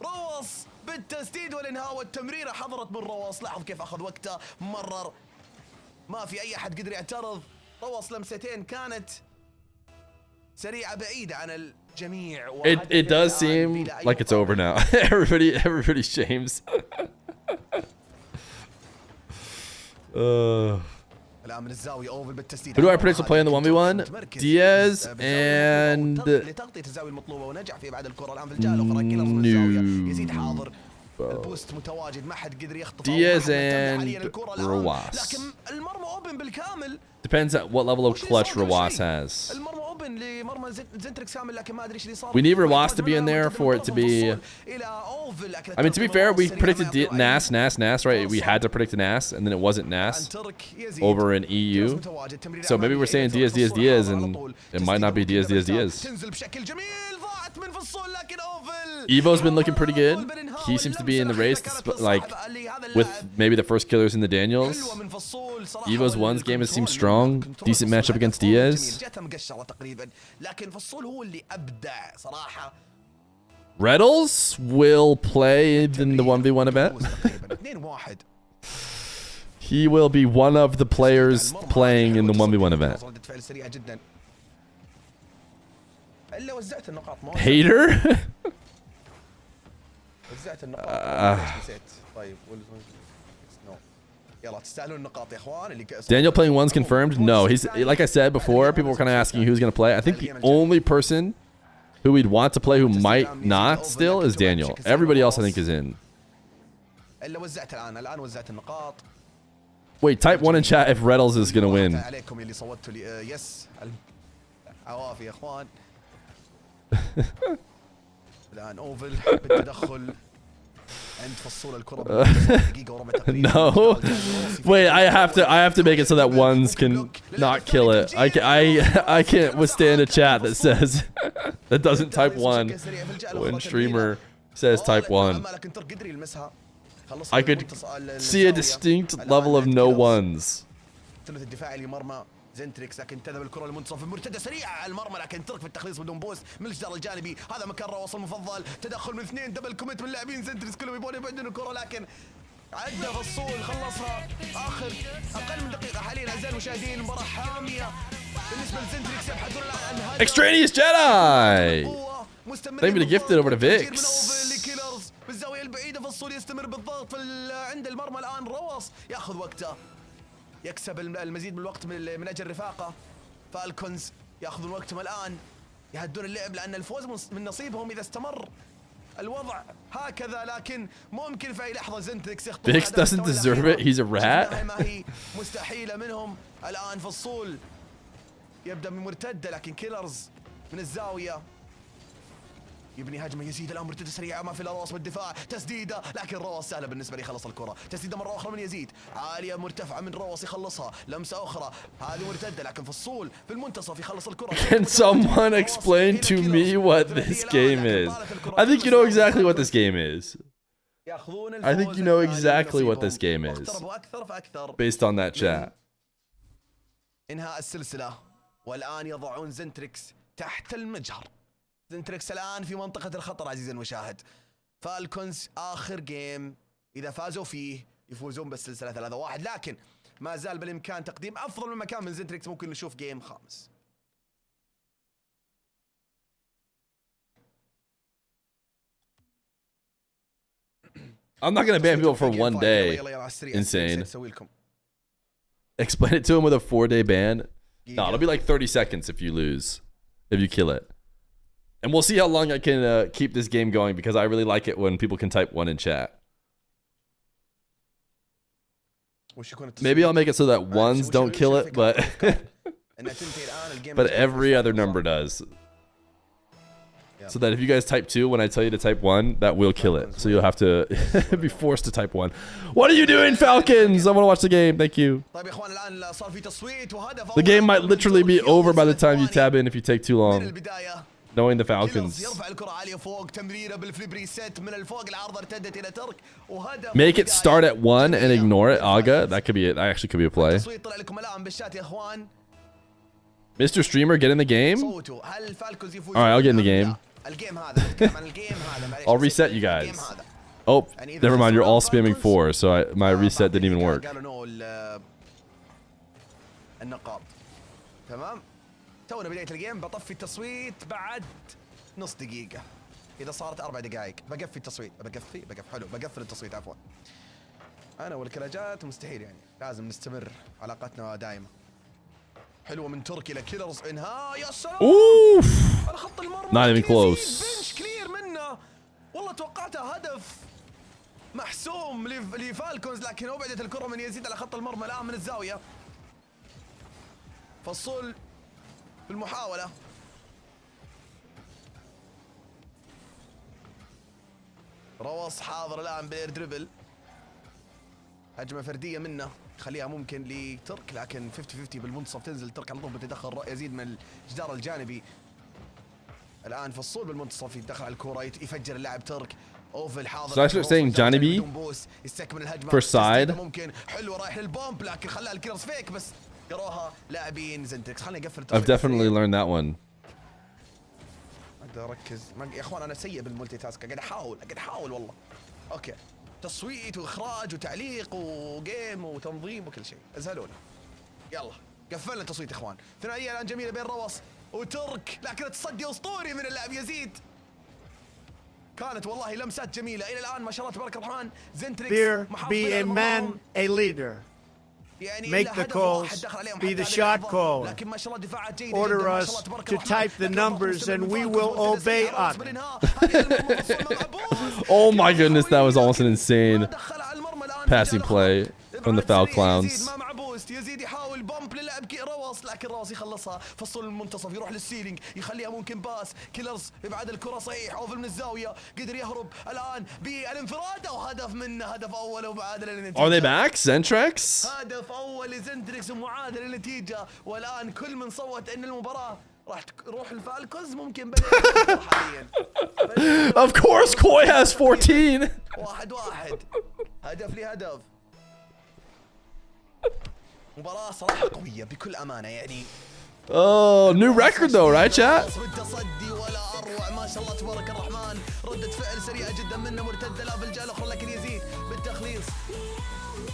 Speaker 9: روس بالتسديد والانهاء والتمريرة حضرت من روس. لاحظ كيف أخذ وقته، مرر ما في أي أحد قدر يعترض. روس لمستين كانت سريعة بعيدة عن الجميع.
Speaker 2: It does seem like it's over now. everybody shames.
Speaker 9: الآن من الزاوية أوفل بالتسديد.
Speaker 2: Who do I predict will play in the 1v1? Diaz and
Speaker 9: لتغطية الزاوية المطلوبة ونجح في إبعاد الكرة. الآن في الجهة الأخرى كيلرز من الزاوية يزيد حاضر. البوست متواجد، ما حد قدر يخطف.
Speaker 2: Diaz and Rawas.
Speaker 9: لكن المرمى اوبن بالكامل.
Speaker 2: Depends at what level of clutch Rawas has.
Speaker 9: المرمى اوبن لمرمى زنتركس كامل، لكن ما ادري ايش اللي صار.
Speaker 2: We need Rawas to be in there for it to be. I mean, to be fair, we predicted Nas, right? We had to predict Nas, and then it wasn't Nas over in EU. So maybe we're saying Diaz, and it might not be Diaz. Evo's been looking pretty good. He seems to be in the race, like with maybe the first killers in the Daniels. Evo's one's game has seemed strong. Decent matchup against Diaz. Rlcs will play in the 1v1 event. He will be one of the players playing in the 1v1 event. Hater? Daniel playing one's confirmed? No, he's like I said before, people were kind of asking who's going to play. I think the only person who we'd want to play who might not still is Daniel. Everybody else I think is in. Wait, type 1 in chat if Rlcs is going to win. No. Wait, I have to make it so that ones can not kill it. I can't withstand a chat that says that doesn't type 1 when streamer says type 1. I could see a distinct level of no ones.
Speaker 9: زنتريكس لكن تذهب الكرة للمنتصف المرتدة سريعة على المرمى، لكن ترك في التخليص بدون بوست من الجدار الجانبي. هذا مكان روس المفضل. تدخل من اثنين دبل كوميت من لاعبين زنتريكس كلهم يبون يبعدون الكرة، لكن عدنا فصول خلصها اخر اقل من دقيقة حاليا. اعزائي المشاهدين مباراة حامية بالنسبة لزنتريكس يبحثون الان عن
Speaker 2: Extraneous Jedi. Thank you to gift it over to Vix.
Speaker 9: بالزاوية البعيدة فصول يستمر بالضغط عند المرمى. الان روس ياخذ وقته، يكسب المزيد من الوقت من اجل الرفاقه. فالكونز ياخذون وقتهم الان، يهدون اللعب لان الفوز من نصيبهم اذا استمر الوضع هكذا، لكن ممكن في اي لحظه زنتريكس يخطو.
Speaker 2: Vix doesn't deserve it. He's a rat.
Speaker 9: ما هي مستحيله منهم. الان فصول يبدا من مرتده، لكن كيلرز من الزاويه يبني هجمه. يزيد الان مرتده سريعه ما في الا روس بالدفاع. تسديده، لكن روس سهله بالنسبه لي يخلص الكره. تسديده مره اخرى من يزيد عاليه مرتفعه من روس يخلصها. لمسه اخرى هذه مرتده، لكن فصول في المنتصف يخلص الكره.
Speaker 2: Can someone explain to me what this game is? I think you know exactly what this game is. I think you know exactly what this game is. Based on that chat.
Speaker 9: انهاء السلسله، والان يضعون زنتريكس تحت المجهر. زنتريكس الآن في منطقة الخطر عزيزي المشاهد. فالكونز آخر جيم إذا فازوا فيه يفوزون بالسلسلة 3-1، لكن ما زال بالإمكان تقديم أفضل مما كان من زنتريكس. ممكن نشوف جيم خامس.
Speaker 2: I'm not going to ban people for 1 day. Insane. Explain it to him with a 4-day ban. No, it'll be like 30 seconds if you lose. If you kill it. And we'll see how long I can keep this game going, because I really like it when people can type 1 in chat. Maybe I'll make it so that ones don't kill it, but
Speaker 9: انها تنتهي الان الجيم.
Speaker 2: But every other number does. So that if you guys type 2 when I tell you to type 1, that will kill it. So you'll have to be forced to type 1. What are you doing, Falcons? I want to watch the game. Thank you. The game might literally be over by the time you tab in if you take too long. Knowing the Falcons. Make it start at 1 and ignore it, Aga. That could be it. That actually could be a play. Mr. Streamer, get in the game? Alright, I'll get in the game. I'll reset you guys. Oh, never mind. You're all spamming 4, so my reset didn't even work.
Speaker 9: تمام تونا بداية الجيم بطفي التصويت بعد نص دقيقة إذا صارت 4 دقائق بقفل التصويت بقفل حلو بقفل التصويت عفوا أنا والكلاجات مستحيل يعني لازم نستمر علاقتنا دائمة حلوة من تركي لكيلرز انهاء يا سلام
Speaker 2: اوف
Speaker 9: على خط المرمى
Speaker 2: not even close
Speaker 9: بنش كلير منه والله توقعتها هدف محسوم لفالكونز لكن أبعدت الكرة من يزيد على خط المرمى الآن من الزاوية فصول بالمحاولة روص حاضر الآن باير دريبل هجمة فردية منه خليها ممكن لترك لكن 50-50 بالمنتصف تنزل ترك على طول بتدخل يزيد من الجدار الجانبي الآن فصول بالمنتصف يدخل على الكرة يفجر اللاعب ترك اوفل حاضر
Speaker 2: So I start saying Johnny B for side
Speaker 9: ممكن حلوة رايح للبومب لكن خلاها الكيرز فيك بس قروها لاعبين زنتريكس خليني اقفل
Speaker 2: I've definitely learned that one.
Speaker 9: اقدر اركز يا اخوان انا سيء بالمولتي تاسك قاعد احاول والله اوكي تصويت واخراج وتعليق وجيم وتنظيم وكل شيء اسهلونا يلا قفلنا التصويت يا اخوان ثنائيه الان جميله بين روص وترك لكن تصدي اسطوري من اللاعب يزيد كانت والله لمسات جميله الى الان ما شاء الله تبارك الرحمن زنتريكس
Speaker 11: Feer, be a man, a leader. Make the calls, be the shot caller. Order us to type the numbers and we will obey us.
Speaker 2: Oh my goodness, that was almost an insane passing play from the Foul Clowns.
Speaker 9: يزيد يحاول بومب للعب روص لكن روص يخلصها فصل المنتصف يروح للسيلينج يخليها ممكن باس كيلرز يبعد الكرة صحيح اوفل من الزاوية قدر يهرب الآن بالانفراد وهدف منه هدف أول ومعادلة للنتيجة.
Speaker 2: Are they back? Zentrex?
Speaker 9: هدف أول لزنتريكس ومعادلة للنتيجة والآن كل من صوت إن المباراة راح تروح الفالكونز ممكن بدأ حاليا.
Speaker 2: Of course, Koi has 14.
Speaker 9: 1-1 هدف لهدف. مباراة صراحة قوية بكل أمانة يعني.
Speaker 2: Oh, new record though, right, chat?
Speaker 9: بالتصدي ولا أروع ما شاء الله تبارك الرحمن ردة فعل سريعة جدا منه مرتدة لا بالجهة الأخرى لكن يزيد بالتخليص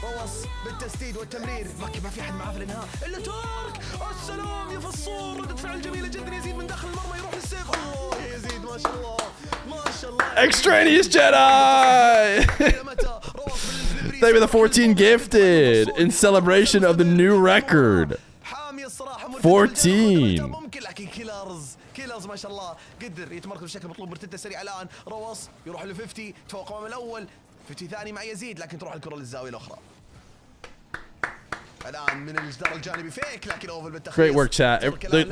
Speaker 9: روص بالتسديد والتمرير ما في أحد معاه في الإنهاء إلا ترك السلام يا فصول ردة فعل جميلة جدا يزيد من داخل المرمى يروح للسيف الله يا يزيد ما شاء الله ما شاء الله
Speaker 2: Extraneous Jedi! Thank you for the 14 gifted in celebration of the new record. 14.
Speaker 9: ممكن لكن كيلرز ما شاء الله قدر يتمركز بشكل مطلوب مرتده سريع الان روص يروح ل 50 تفوق امام الاول 50 ثاني مع يزيد لكن تروح الكره للزاويه الاخرى الان من الجدار الجانبي فيك لكن اوفل بالتخليص.
Speaker 2: Great work, chat.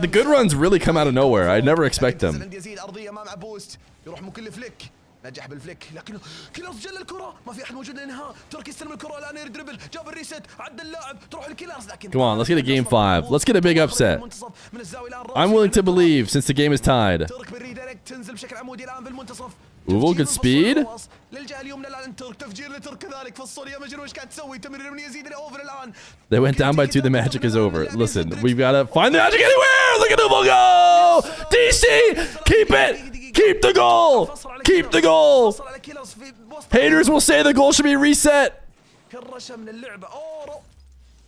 Speaker 2: The good runs really come out of nowhere. I never expect them.
Speaker 9: يزيد ارضيه مع بوست يروح ممكن فليك نجح بالفليك لكن كيلرز جل الكره ما في احد موجود للانهاء تركي يستلم الكره الان يدربل جاب الريست عدى اللاعب تروح الكيلرز لكن
Speaker 2: Come on, let's get a game 5. Let's get a big upset. I'm willing to believe since the game is tied.
Speaker 9: ترك بالريدايركت تنزل بشكل عمودي الان بالمنتصف
Speaker 2: Ooh, good speed.
Speaker 9: للجهه اليمنى الان ترك تفجير لترك كذلك فصل يا مجنون ايش قاعد تسوي تمرير من يزيد لاوفر الان
Speaker 2: They went down by 2. The magic is over. Listen, we've got to find the magic anywhere. Look at Uvo go. DC, keep it. Keep the goal. Keep the goal. Haters will say the goal should be reset.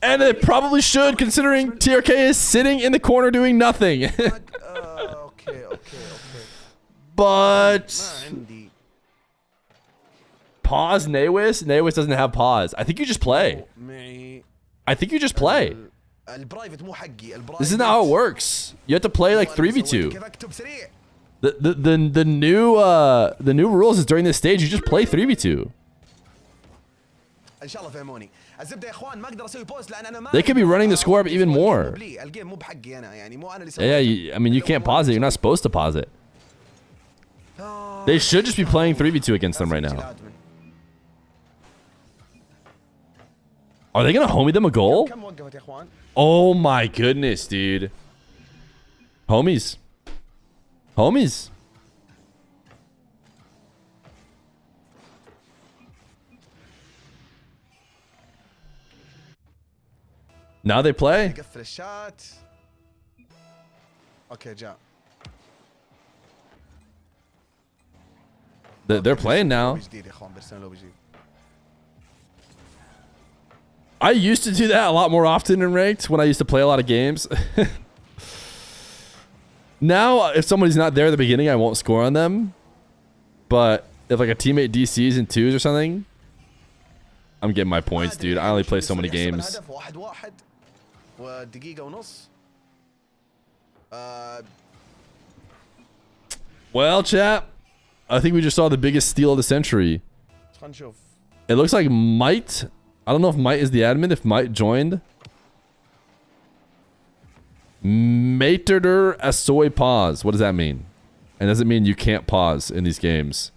Speaker 2: And it probably should, considering TRK is sitting in the corner doing nothing. But pause Nawis? Nawis doesn't have pause. I think you just play. I think you just play. This is not how it works. You have to play like 3v2. The new rules is during this stage you just play 3v2.
Speaker 9: ان شاء الله فهموني. الزبده يا اخوان ما اقدر اسوي بوز لان انا ما
Speaker 2: They could be running the score up even more.
Speaker 9: الجيم مو بحقي انا يعني مو انا اللي
Speaker 2: Yeah, I mean, you can't pause it. You're not supposed to pause it. They should just be playing 3v2 against them right now. Are they going to homie them a goal?
Speaker 9: كم وقفت يا اخوان؟
Speaker 2: Oh my goodness, dude. Homies. Homies. Now they play.
Speaker 9: يقفل الشات. اوكي جاء.
Speaker 2: They're playing now.
Speaker 9: جديد يا اخوان برسلنا لوبي جديد.
Speaker 2: I used to do that a lot more often in ranked when I used to play a lot of games. Now, if somebody's not there at the beginning, I won't score on them. But if like a teammate DCs in 2s or something, I'm getting my points, dude. I only play so many games. Well, chat, I think we just saw the biggest steal of the century. It looks like Might. I don't know if Might is the admin. If Might joined. Materder Asoy pause. What does that mean? And does it mean you can't pause in these games?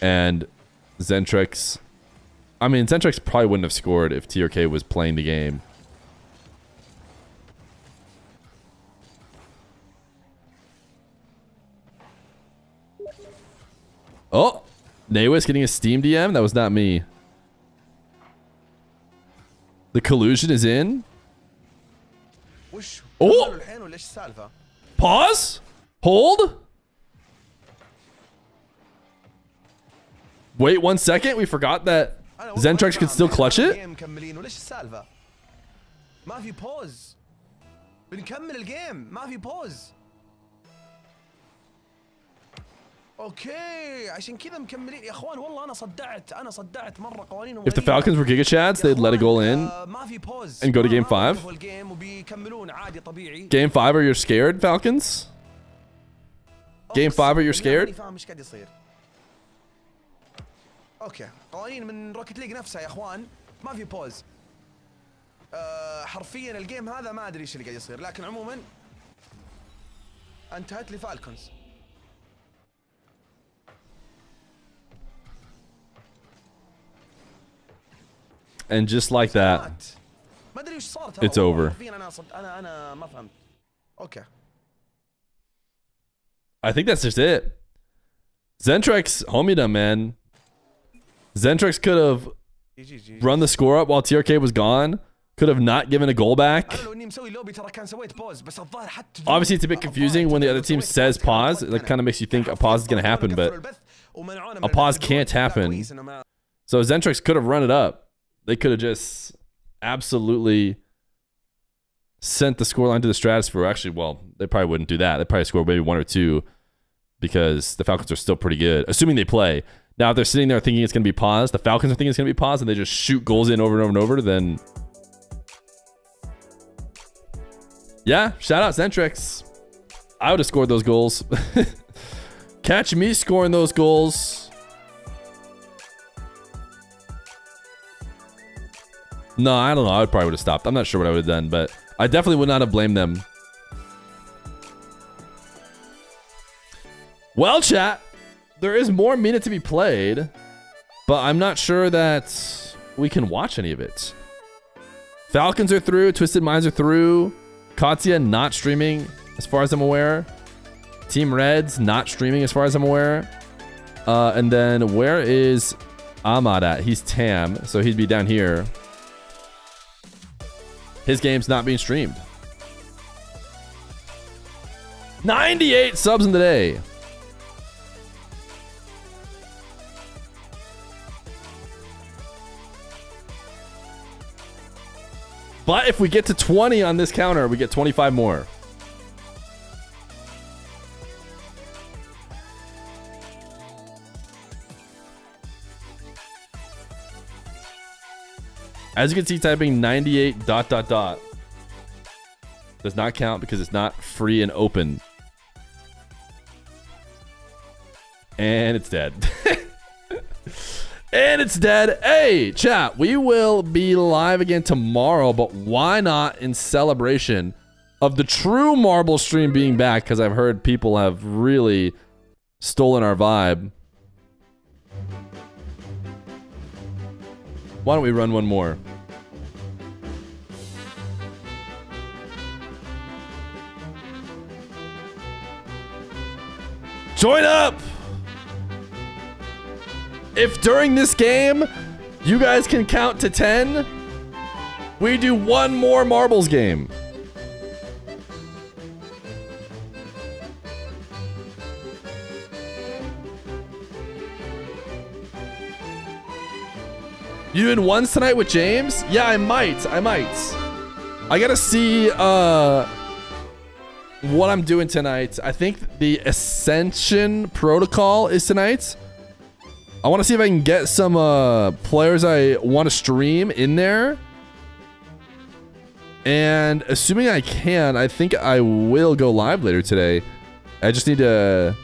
Speaker 2: And Zentrex. I mean, Zentrex probably wouldn't have scored if TRK was playing the game. Oh! Nawis getting a Steam DM? That was not me. The collusion is in. Oh! Pause? Hold? Wait 1 second. We forgot that Zentrex could still clutch it?
Speaker 9: ما في بوز. بنكمل الجيم ما في بوز. اوكي عشان كذا مكملين يا اخوان والله انا صدعت مره قوانينهم.
Speaker 2: If the Falcons were Giga Chads, they'd let a goal in and go to game 5. Game 5, are you scared, Falcons? Game 5, are you scared?
Speaker 9: اوكي قوانين من روكيت ليج نفسها يا اخوان ما في بوز. حرفيا الجيم هذا ما ادري ايش اللي قاعد يصير لكن عموما انتهت لي فالكونز.
Speaker 2: And just like that, it's over. I think that's just it. Zentrex homied him, man. Zentrex could have run the score up while TRK was gone. Could have not given a goal back. Obviously, it's a bit confusing when the other team says pause. It kind of makes you think a pause is going to happen, but a pause can't happen. So Zentrex could have run it up. They could have just absolutely sent the scoreline to the stratosphere. Actually, well, they probably wouldn't do that. They probably score maybe 1 or 2 because the Falcons are still pretty good, assuming they play. Now, if they're sitting there thinking it's going to be paused, the Falcons are thinking it's going to be paused, and they just shoot goals in over and over and over, then... Yeah, shout out Zentrex. I would have scored those goals. Catch me scoring those goals. No, I don't know. I probably would have stopped. I'm not sure what I would have done, but I definitely would not have blamed them. Well, chat, there is more MENA to be played, but I'm not sure that we can watch any of it. Falcons are through. Twisted Minds are through. Katya not streaming, as far as I'm aware. Team Reds not streaming, as far as I'm aware. And then where is Ahmad at? He's TAM, so he'd be down here. His game's not being streamed. 98 subs in the day. But if we get to 20 on this counter, we get 25 more. As you can see, typing 98 ... does not count because it's not free and open. And it's dead. And it's dead. Hey, chat, we will be live again tomorrow, but why not in celebration of the true marble stream being back? Because I've heard people have really stolen our vibe. Why don't we run one more? Join up! If during this game, you guys can count to 10, we do one more marbles game. You doing ones tonight with James? Yeah, I might. I gotta see what I'm doing tonight. I think the Ascension Protocol is tonight. I want to see if I can get some players I want to stream in there. And assuming I can, I think I will go live later today. I just need to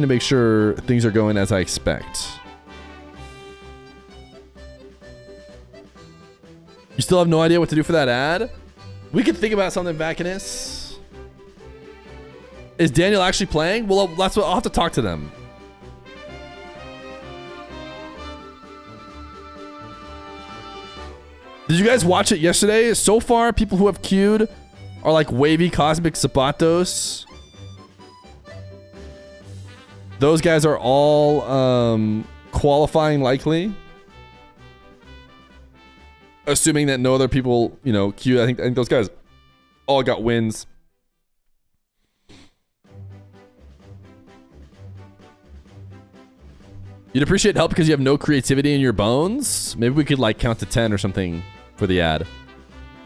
Speaker 2: make sure things are going as I expect. You still have no idea what to do for that ad? We could think about something, Vacanus. Is Daniel actually playing? Well, that's what I'll have to talk to them. Did you guys watch it yesterday? So far, people who have queued are like Wavy, Cosmic, Zapatos. Those guys are all qualifying likely. Assuming that no other people, you know, queued. I think those guys all got wins. You'd appreciate help because you have no creativity in your bones. Maybe we could like count to 10 or something for the ad.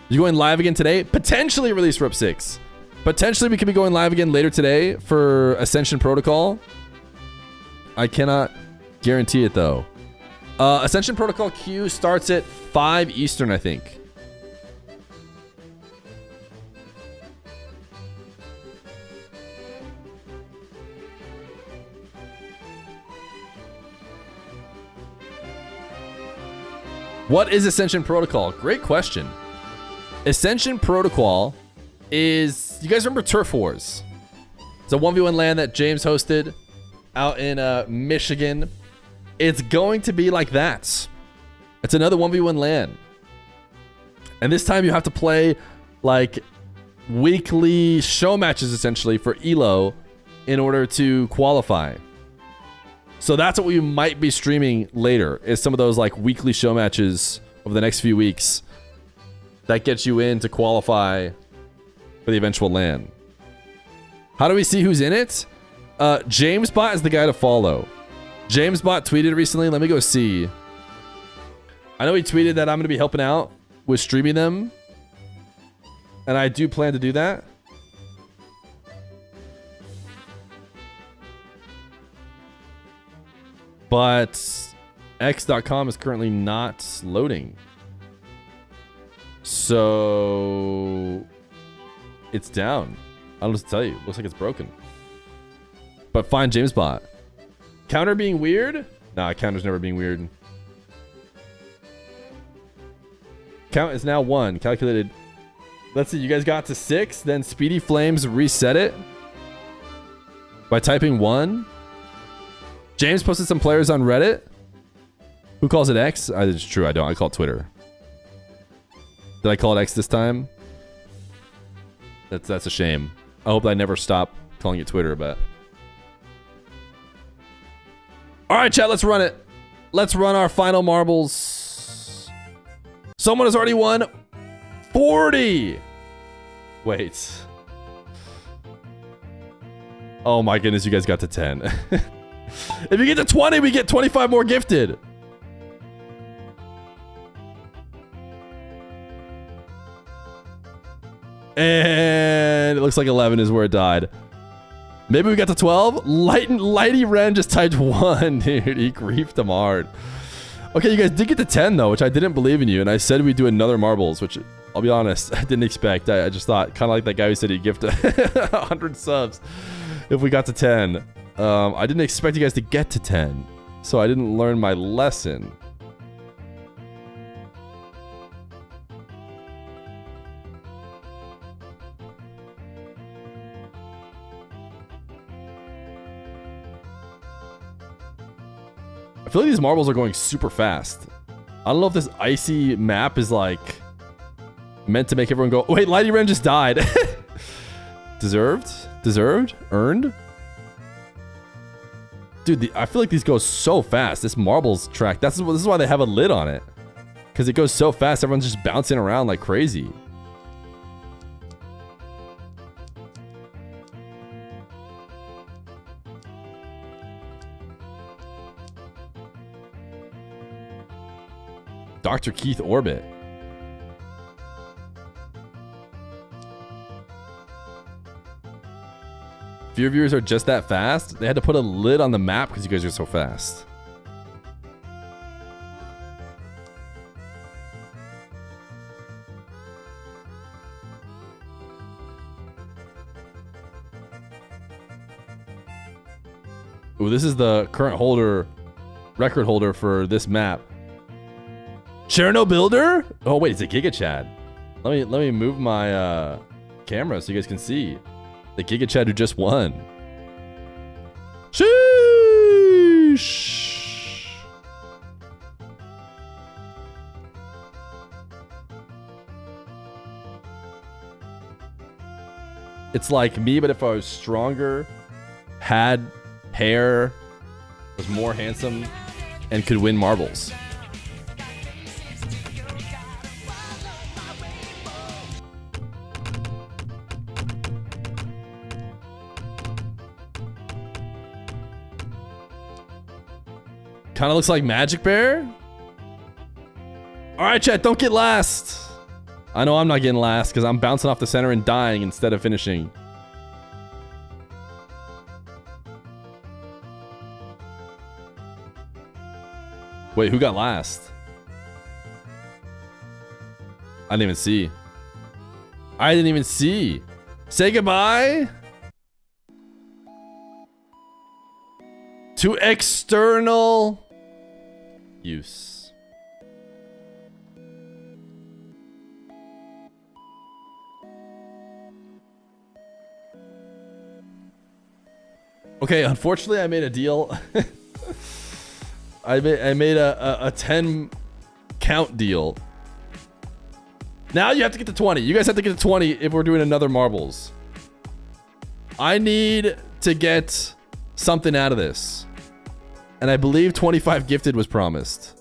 Speaker 2: You going live again today? Potentially release Rope 6. Potentially we could be going live again later today for Ascension Protocol. I cannot guarantee it though. Ascension Protocol queue starts at 5 Eastern, I think. What is Ascension Protocol? Great question. Ascension Protocol is... You guys remember Turf Wars? It's a 1v1 LAN that James hosted out in Michigan. It's going to be like that. It's another 1v1 LAN. And this time you have to play like weekly show matches essentially for ELO in order to qualify. So that's what we might be streaming later, is some of those like weekly show matches over the next few weeks that gets you in to qualify for the eventual LAN. How do we see who's in it? JamesBot is the guy to follow. JamesBot tweeted recently. Let me go see. I know he tweeted that I'm going to be helping out with streaming them. And I do plan to do that. But x.com is currently not loading. So it's down. I don't know what to tell you. Looks like it's broken. But find JamesBot. Counter being weird? Nah, counter's never being weird. Count is now 1. Calculated. Let's see, you guys got to 6. Then Speedy Flames reset it by typing 1. James posted some players on Reddit. Who calls it X? It's true, I don't. I call it Twitter. Did I call it X this time? That's a shame. I hope I never stop calling it Twitter, but... Alright, chat, let's run it. Let's run our final marbles. Someone has already won 40. Wait. Oh my goodness, you guys got to 10. If you get to 20, we get 25 more gifted. And it looks like 11 is where it died. Maybe we got to 12. Lighty Ren just typed 1, dude. He griefed him hard. Okay, you guys did get to 10, though, which I didn't believe in you. And I said we'd do another marbles, which, I'll be honest, I didn't expect. I just thought, kind of like that guy who said he'd gift 100 subs if we got to 10. I didn't expect you guys to get to 10. so I didn't learn my lesson. I feel like these marbles are going super fast. I don't know if this icy map is like meant to make everyone go, oh, wait, Lighty Ren just died. Deserved? Deserved? Earned? Dude, I feel like these go so fast. This marbles track, this is why they have a lid on it. Because it goes so fast, everyone's just bouncing around like crazy. Dr. Keith Orbit. Fear viewers are just that fast? They had to put a lid on the map because you guys are so fast. Ooh, this is the current record holder for this map. Chernobyl? Oh wait, it's a Giga Chad. Let me move my camera so you guys can see the Giga Chad who just won. Sheesh. It's like me, but if I was stronger, had hair, was more handsome, and could win marbles. Kind of looks like Magic Bear. All right, chat, don't get last. I know I'm not getting last because I'm bouncing off the center and dying instead of finishing. Wait, who got last? I didn't even see. I didn't even see. Say goodbye to external use. Okay, unfortunately I made a deal. I made a 10 count deal. Now you have to get to 20. You guys have to get to 20 if we're doing another marbles. I need to get something out of this. And I believe 25 gifted was promised.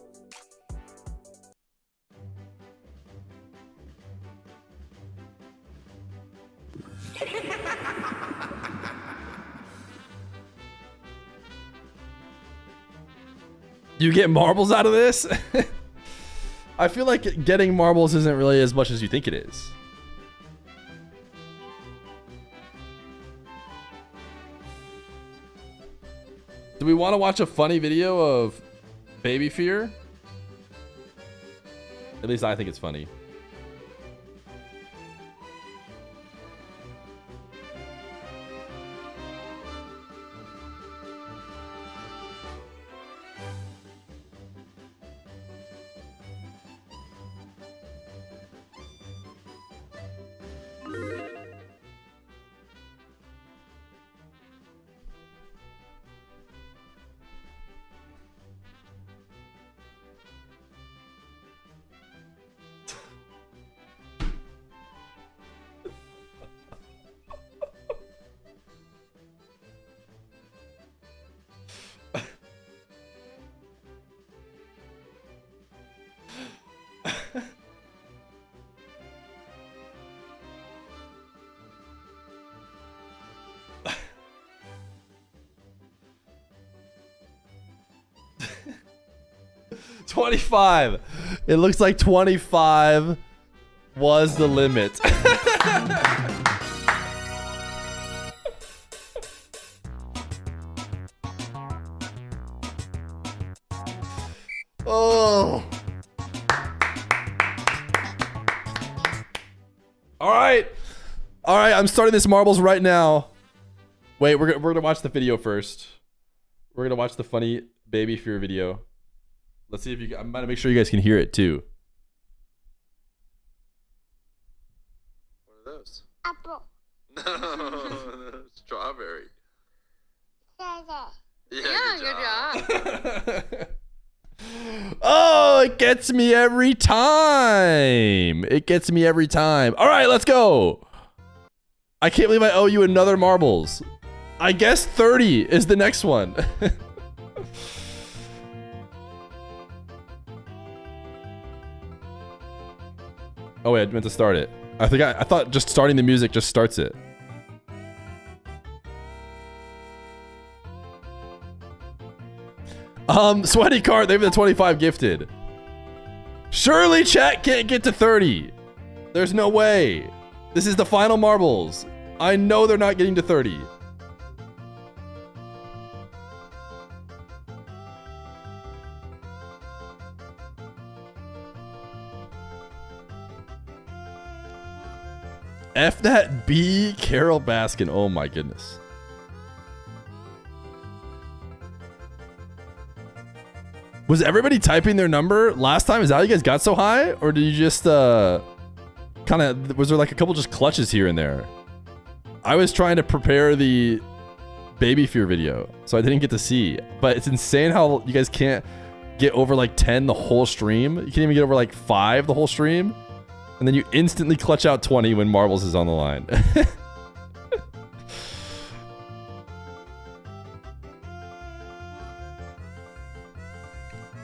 Speaker 2: You get marbles out of this? I feel like getting marbles isn't really as much as you think it is. Do we want to watch a funny video of Baby Fear? At least I think it's funny. $25. It looks like 25 was the limit. Oh. All right. All right, I'm starting this marbles right now. Wait, we're gonna watch the video first. We're gonna watch the funny Baby Fear video. Let's see if you. I'm gonna make sure you guys can hear it too.
Speaker 12: What are those? Apple. No, strawberry. Yeah, good job.
Speaker 2: Oh, it gets me every time. It gets me every time. All right, let's go. I can't believe I owe you another marbles. I guess 30 is the next one. Oh wait, I meant to start it. I thought just starting the music just starts it. Sweaty Cart, they have the 25 gifted. Surely chat can't get to 30. There's no way. This is the final marbles. I know they're not getting to 30. F that B, Carol Baskin. Oh my goodness. Was everybody typing their number last time? Is that how you guys got so high? Or did you just kind of, was there like a couple just clutches here and there? I was trying to prepare the Baby Fear video, so I didn't get to see. But it's insane how you guys can't get over like 10 the whole stream. You can't even get over like 5 the whole stream. And then you instantly clutch out 20 when Marbles is on the line.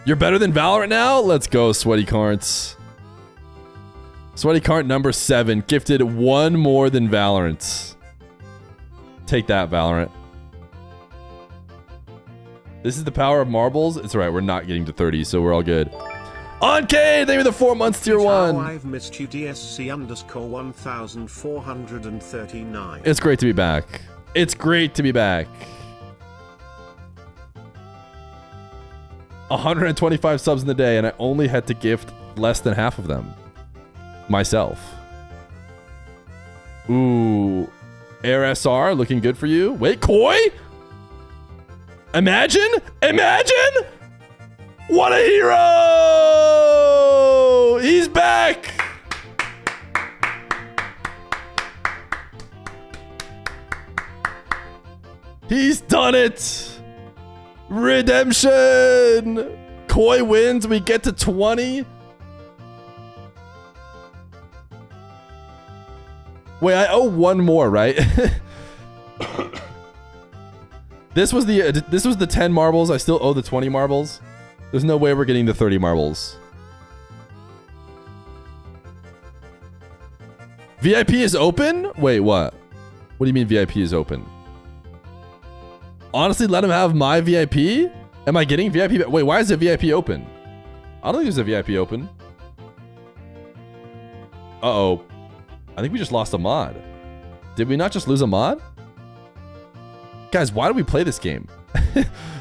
Speaker 2: You're better than Valorant now? Let's go, Sweaty Carts. Sweaty Cart number 7. Gifted 1 more than Valorant. Take that, Valorant. This is the power of marbles. It's alright, we're not getting to 30, so we're all good. Oncade, thank you for the 4 months, tier 1.
Speaker 3: I've missed you, DSC_1439.
Speaker 2: It's great to be back. It's great to be back. 125 subs in the day, and I only had to gift less than half of them. Myself. Ooh. RSR, looking good for you. Wait, Koi? Imagine? Imagine? What a hero! He's back! He's done it! Redemption! Koi wins, we get to 20. Wait, I owe 1 more, right? This was the 10 marbles. I still owe the 20 marbles. There's no way we're getting the 30 marbles. VIP is open? Wait, what? What do you mean VIP is open? Honestly, let him have my VIP? Am I getting VIP? Wait, why is the VIP open? I don't think there's a VIP open. Uh-oh. I think we just lost a mod. Did we not just lose a mod? Guys, why do we play this game?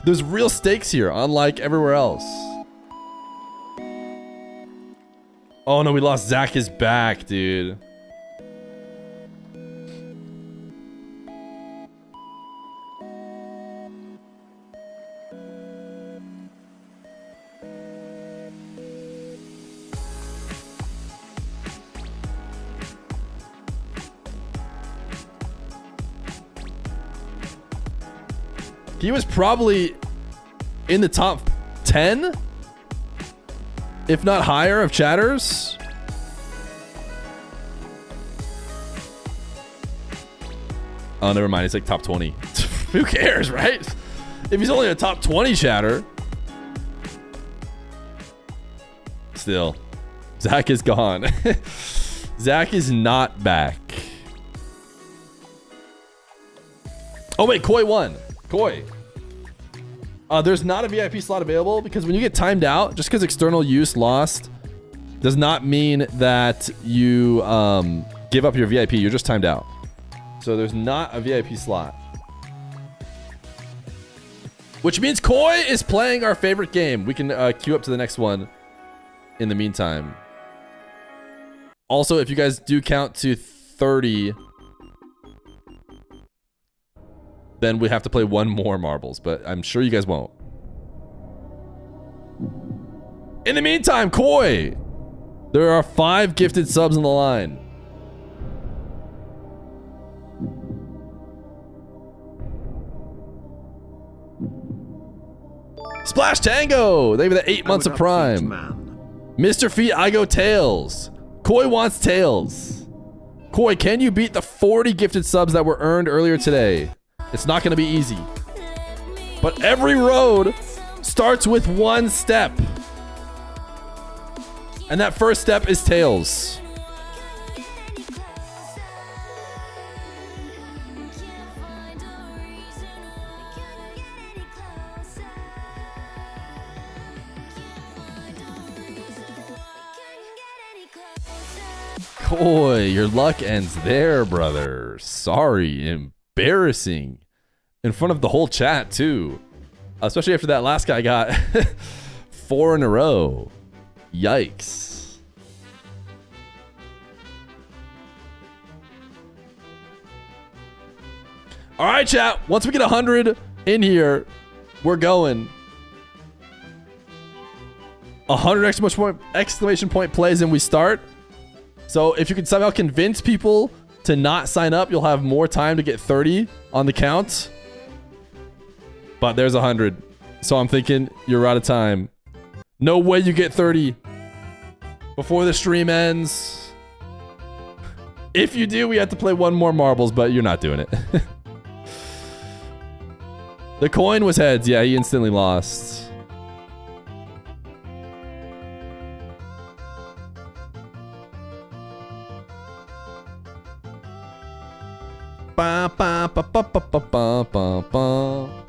Speaker 2: There's real stakes here, unlike everywhere else. Oh no, we lost. Zach is back, dude. He was probably in the top 10, if not higher, of chatters. Oh, never mind. He's like top 20. Who cares, right? If he's only a top 20 chatter. Still, Zach is gone. Zach is not back. Oh, wait. Koi won. Koi. There's not a VIP slot available because when you get timed out, just because external use lost does not mean that you give up your VIP. You're just timed out. So there's not a VIP slot. Which means Koi is playing our favorite game. We can queue up to the next one in the meantime. Also, if you guys do count to 30... then we have to play 1 more marbles, but I'm sure you guys won't. In the meantime, Koi, there are 5 gifted subs on the line. Splash Tango! They have the 8 months of Prime. Mr. Feet, I go Tails. Koi wants Tails. Koi, can you beat the 40 gifted subs that were earned earlier today? It's not going to be easy. But every road starts with 1 step. And that first step is Tails. Koi, your luck ends there, brother. Sorry, embarrassing. In front of the whole chat, too. Especially after that last guy got 4 in a row. Yikes. All right, chat. Once we get 100 in here, we're going. 100 exclamation point plays and we start. So if you can somehow convince people to not sign up, you'll have more time to get 30 on the count. But there's 100. So I'm thinking you're out of time. No way you get 30 before the stream ends. If you do, we have to play 1 more marbles, but you're not doing it. The coin was heads. Yeah, he instantly lost. Ba, ba, ba, ba, ba, ba, ba, ba, ba.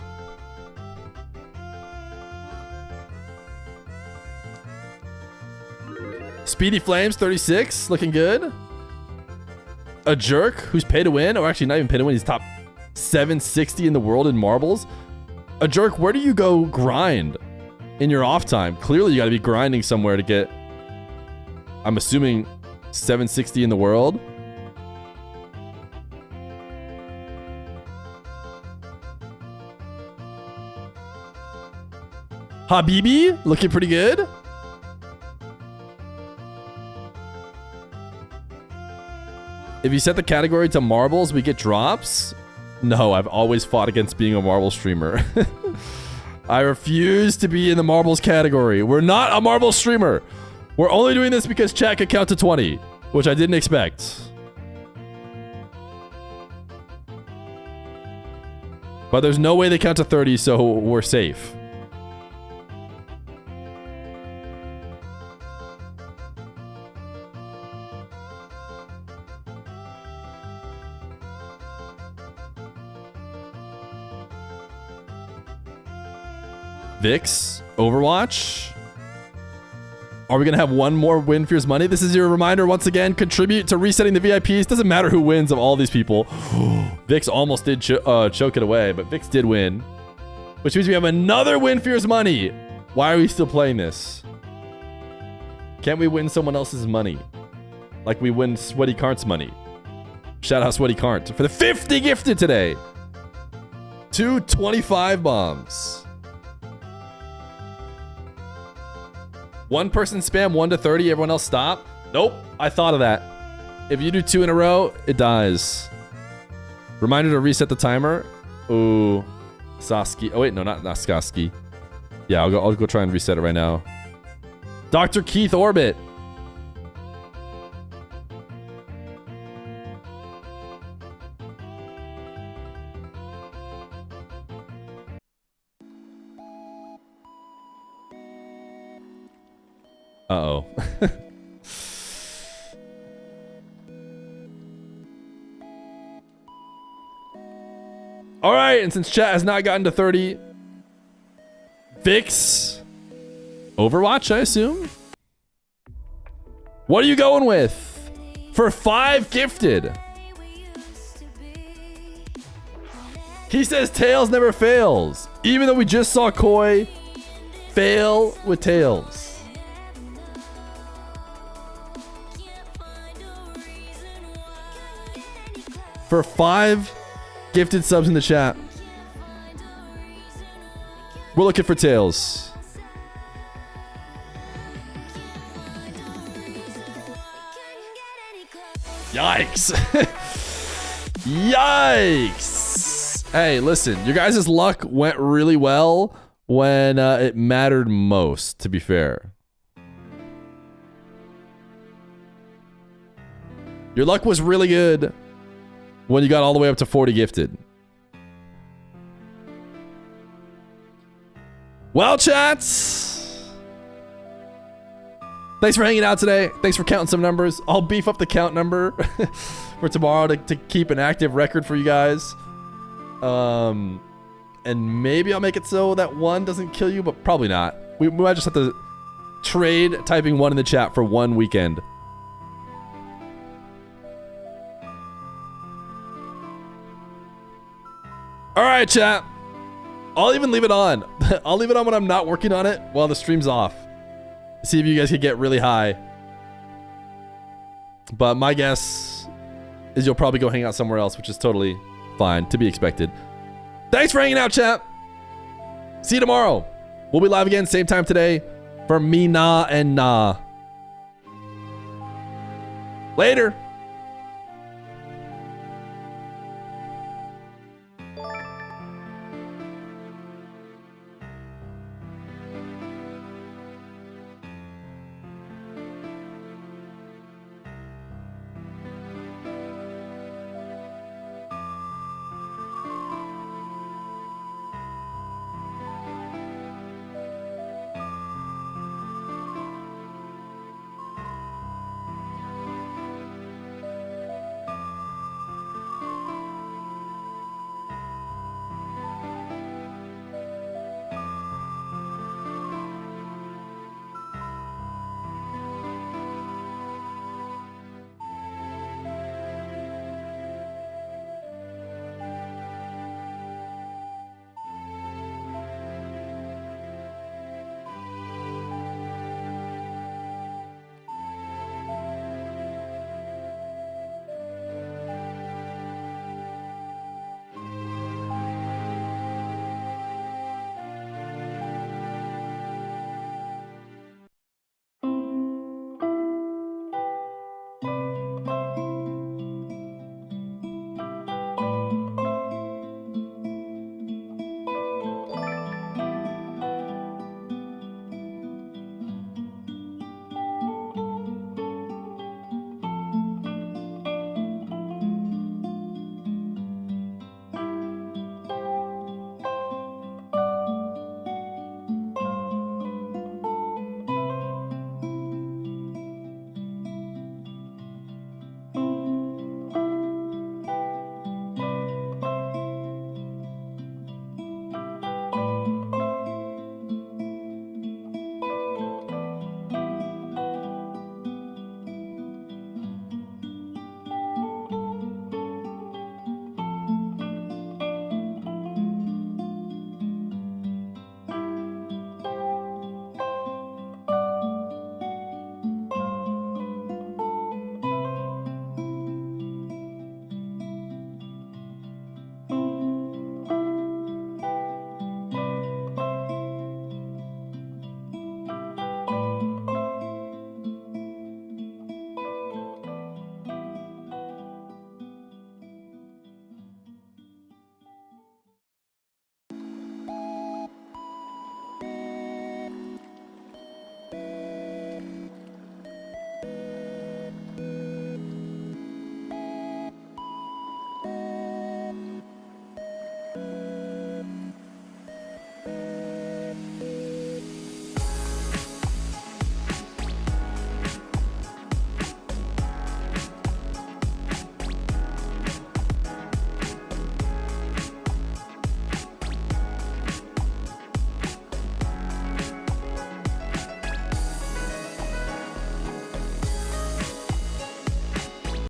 Speaker 2: Speedy Flames 36, looking good. A jerk who's pay to win, or actually not even pay to win, he's top 760 in the world in marbles. A jerk, where do you go grind in your off time? Clearly you gotta be grinding somewhere to get, I'm assuming, 760 in the world. Habibi, looking pretty good. If you set the category to marbles, we get drops. No, I've always fought against being a marble streamer. I refuse to be in the marbles category. We're not a marble streamer. We're only doing this because chat could count to 20, which I didn't expect. But there's no way they count to 30, so we're safe. Vix, Overwatch. Are we going to have 1 more win for your money? This is your reminder once again. Contribute to resetting the VIPs. Doesn't matter who wins of all these people. Vix almost did choke it away, but Vix did win. Which means we have another win for your money. Why are we still playing this? Can't we win someone else's money? Like we win Sweaty Cart's money. Shout out Sweaty Cart for the 50 gifted today. 225 bombs. 1 person spam 1 to 30, everyone else stop? Nope, I thought of that. If you do 2 in a row, it dies. Reminder to reset the timer. Ooh, Saski. Oh wait, no, not Skaski. Yeah, I'll go try and reset it right now. Dr. Keith Orbit. Uh-oh. All right, and since chat has not gotten to 30, Vix, Overwatch, I assume? What are you going with? For 5 gifted. He says Tails never fails, even though we just saw Koi fail with Tails. For 5 gifted subs in the chat. We're looking for Tails. Yikes. Yikes. Hey, listen, your guys' luck went really well when it mattered most, to be fair. Your luck was really good when you got all the way up to 40 gifted. Well, chats. Thanks for hanging out today. Thanks for counting some numbers. I'll beef up the count number for tomorrow to keep an active record for you guys. And maybe I'll make it so that 1 doesn't kill you, but probably not. We might just have to trade typing 1 in the chat for 1 weekend. All right, chat. I'll even leave it on. I'll leave it on when I'm not working on it while the stream's off. See if you guys can get really high. But my guess is you'll probably go hang out somewhere else, which is totally fine, to be expected. Thanks for hanging out, chat. See you tomorrow. We'll be live again, same time today for MENA and Na. Later.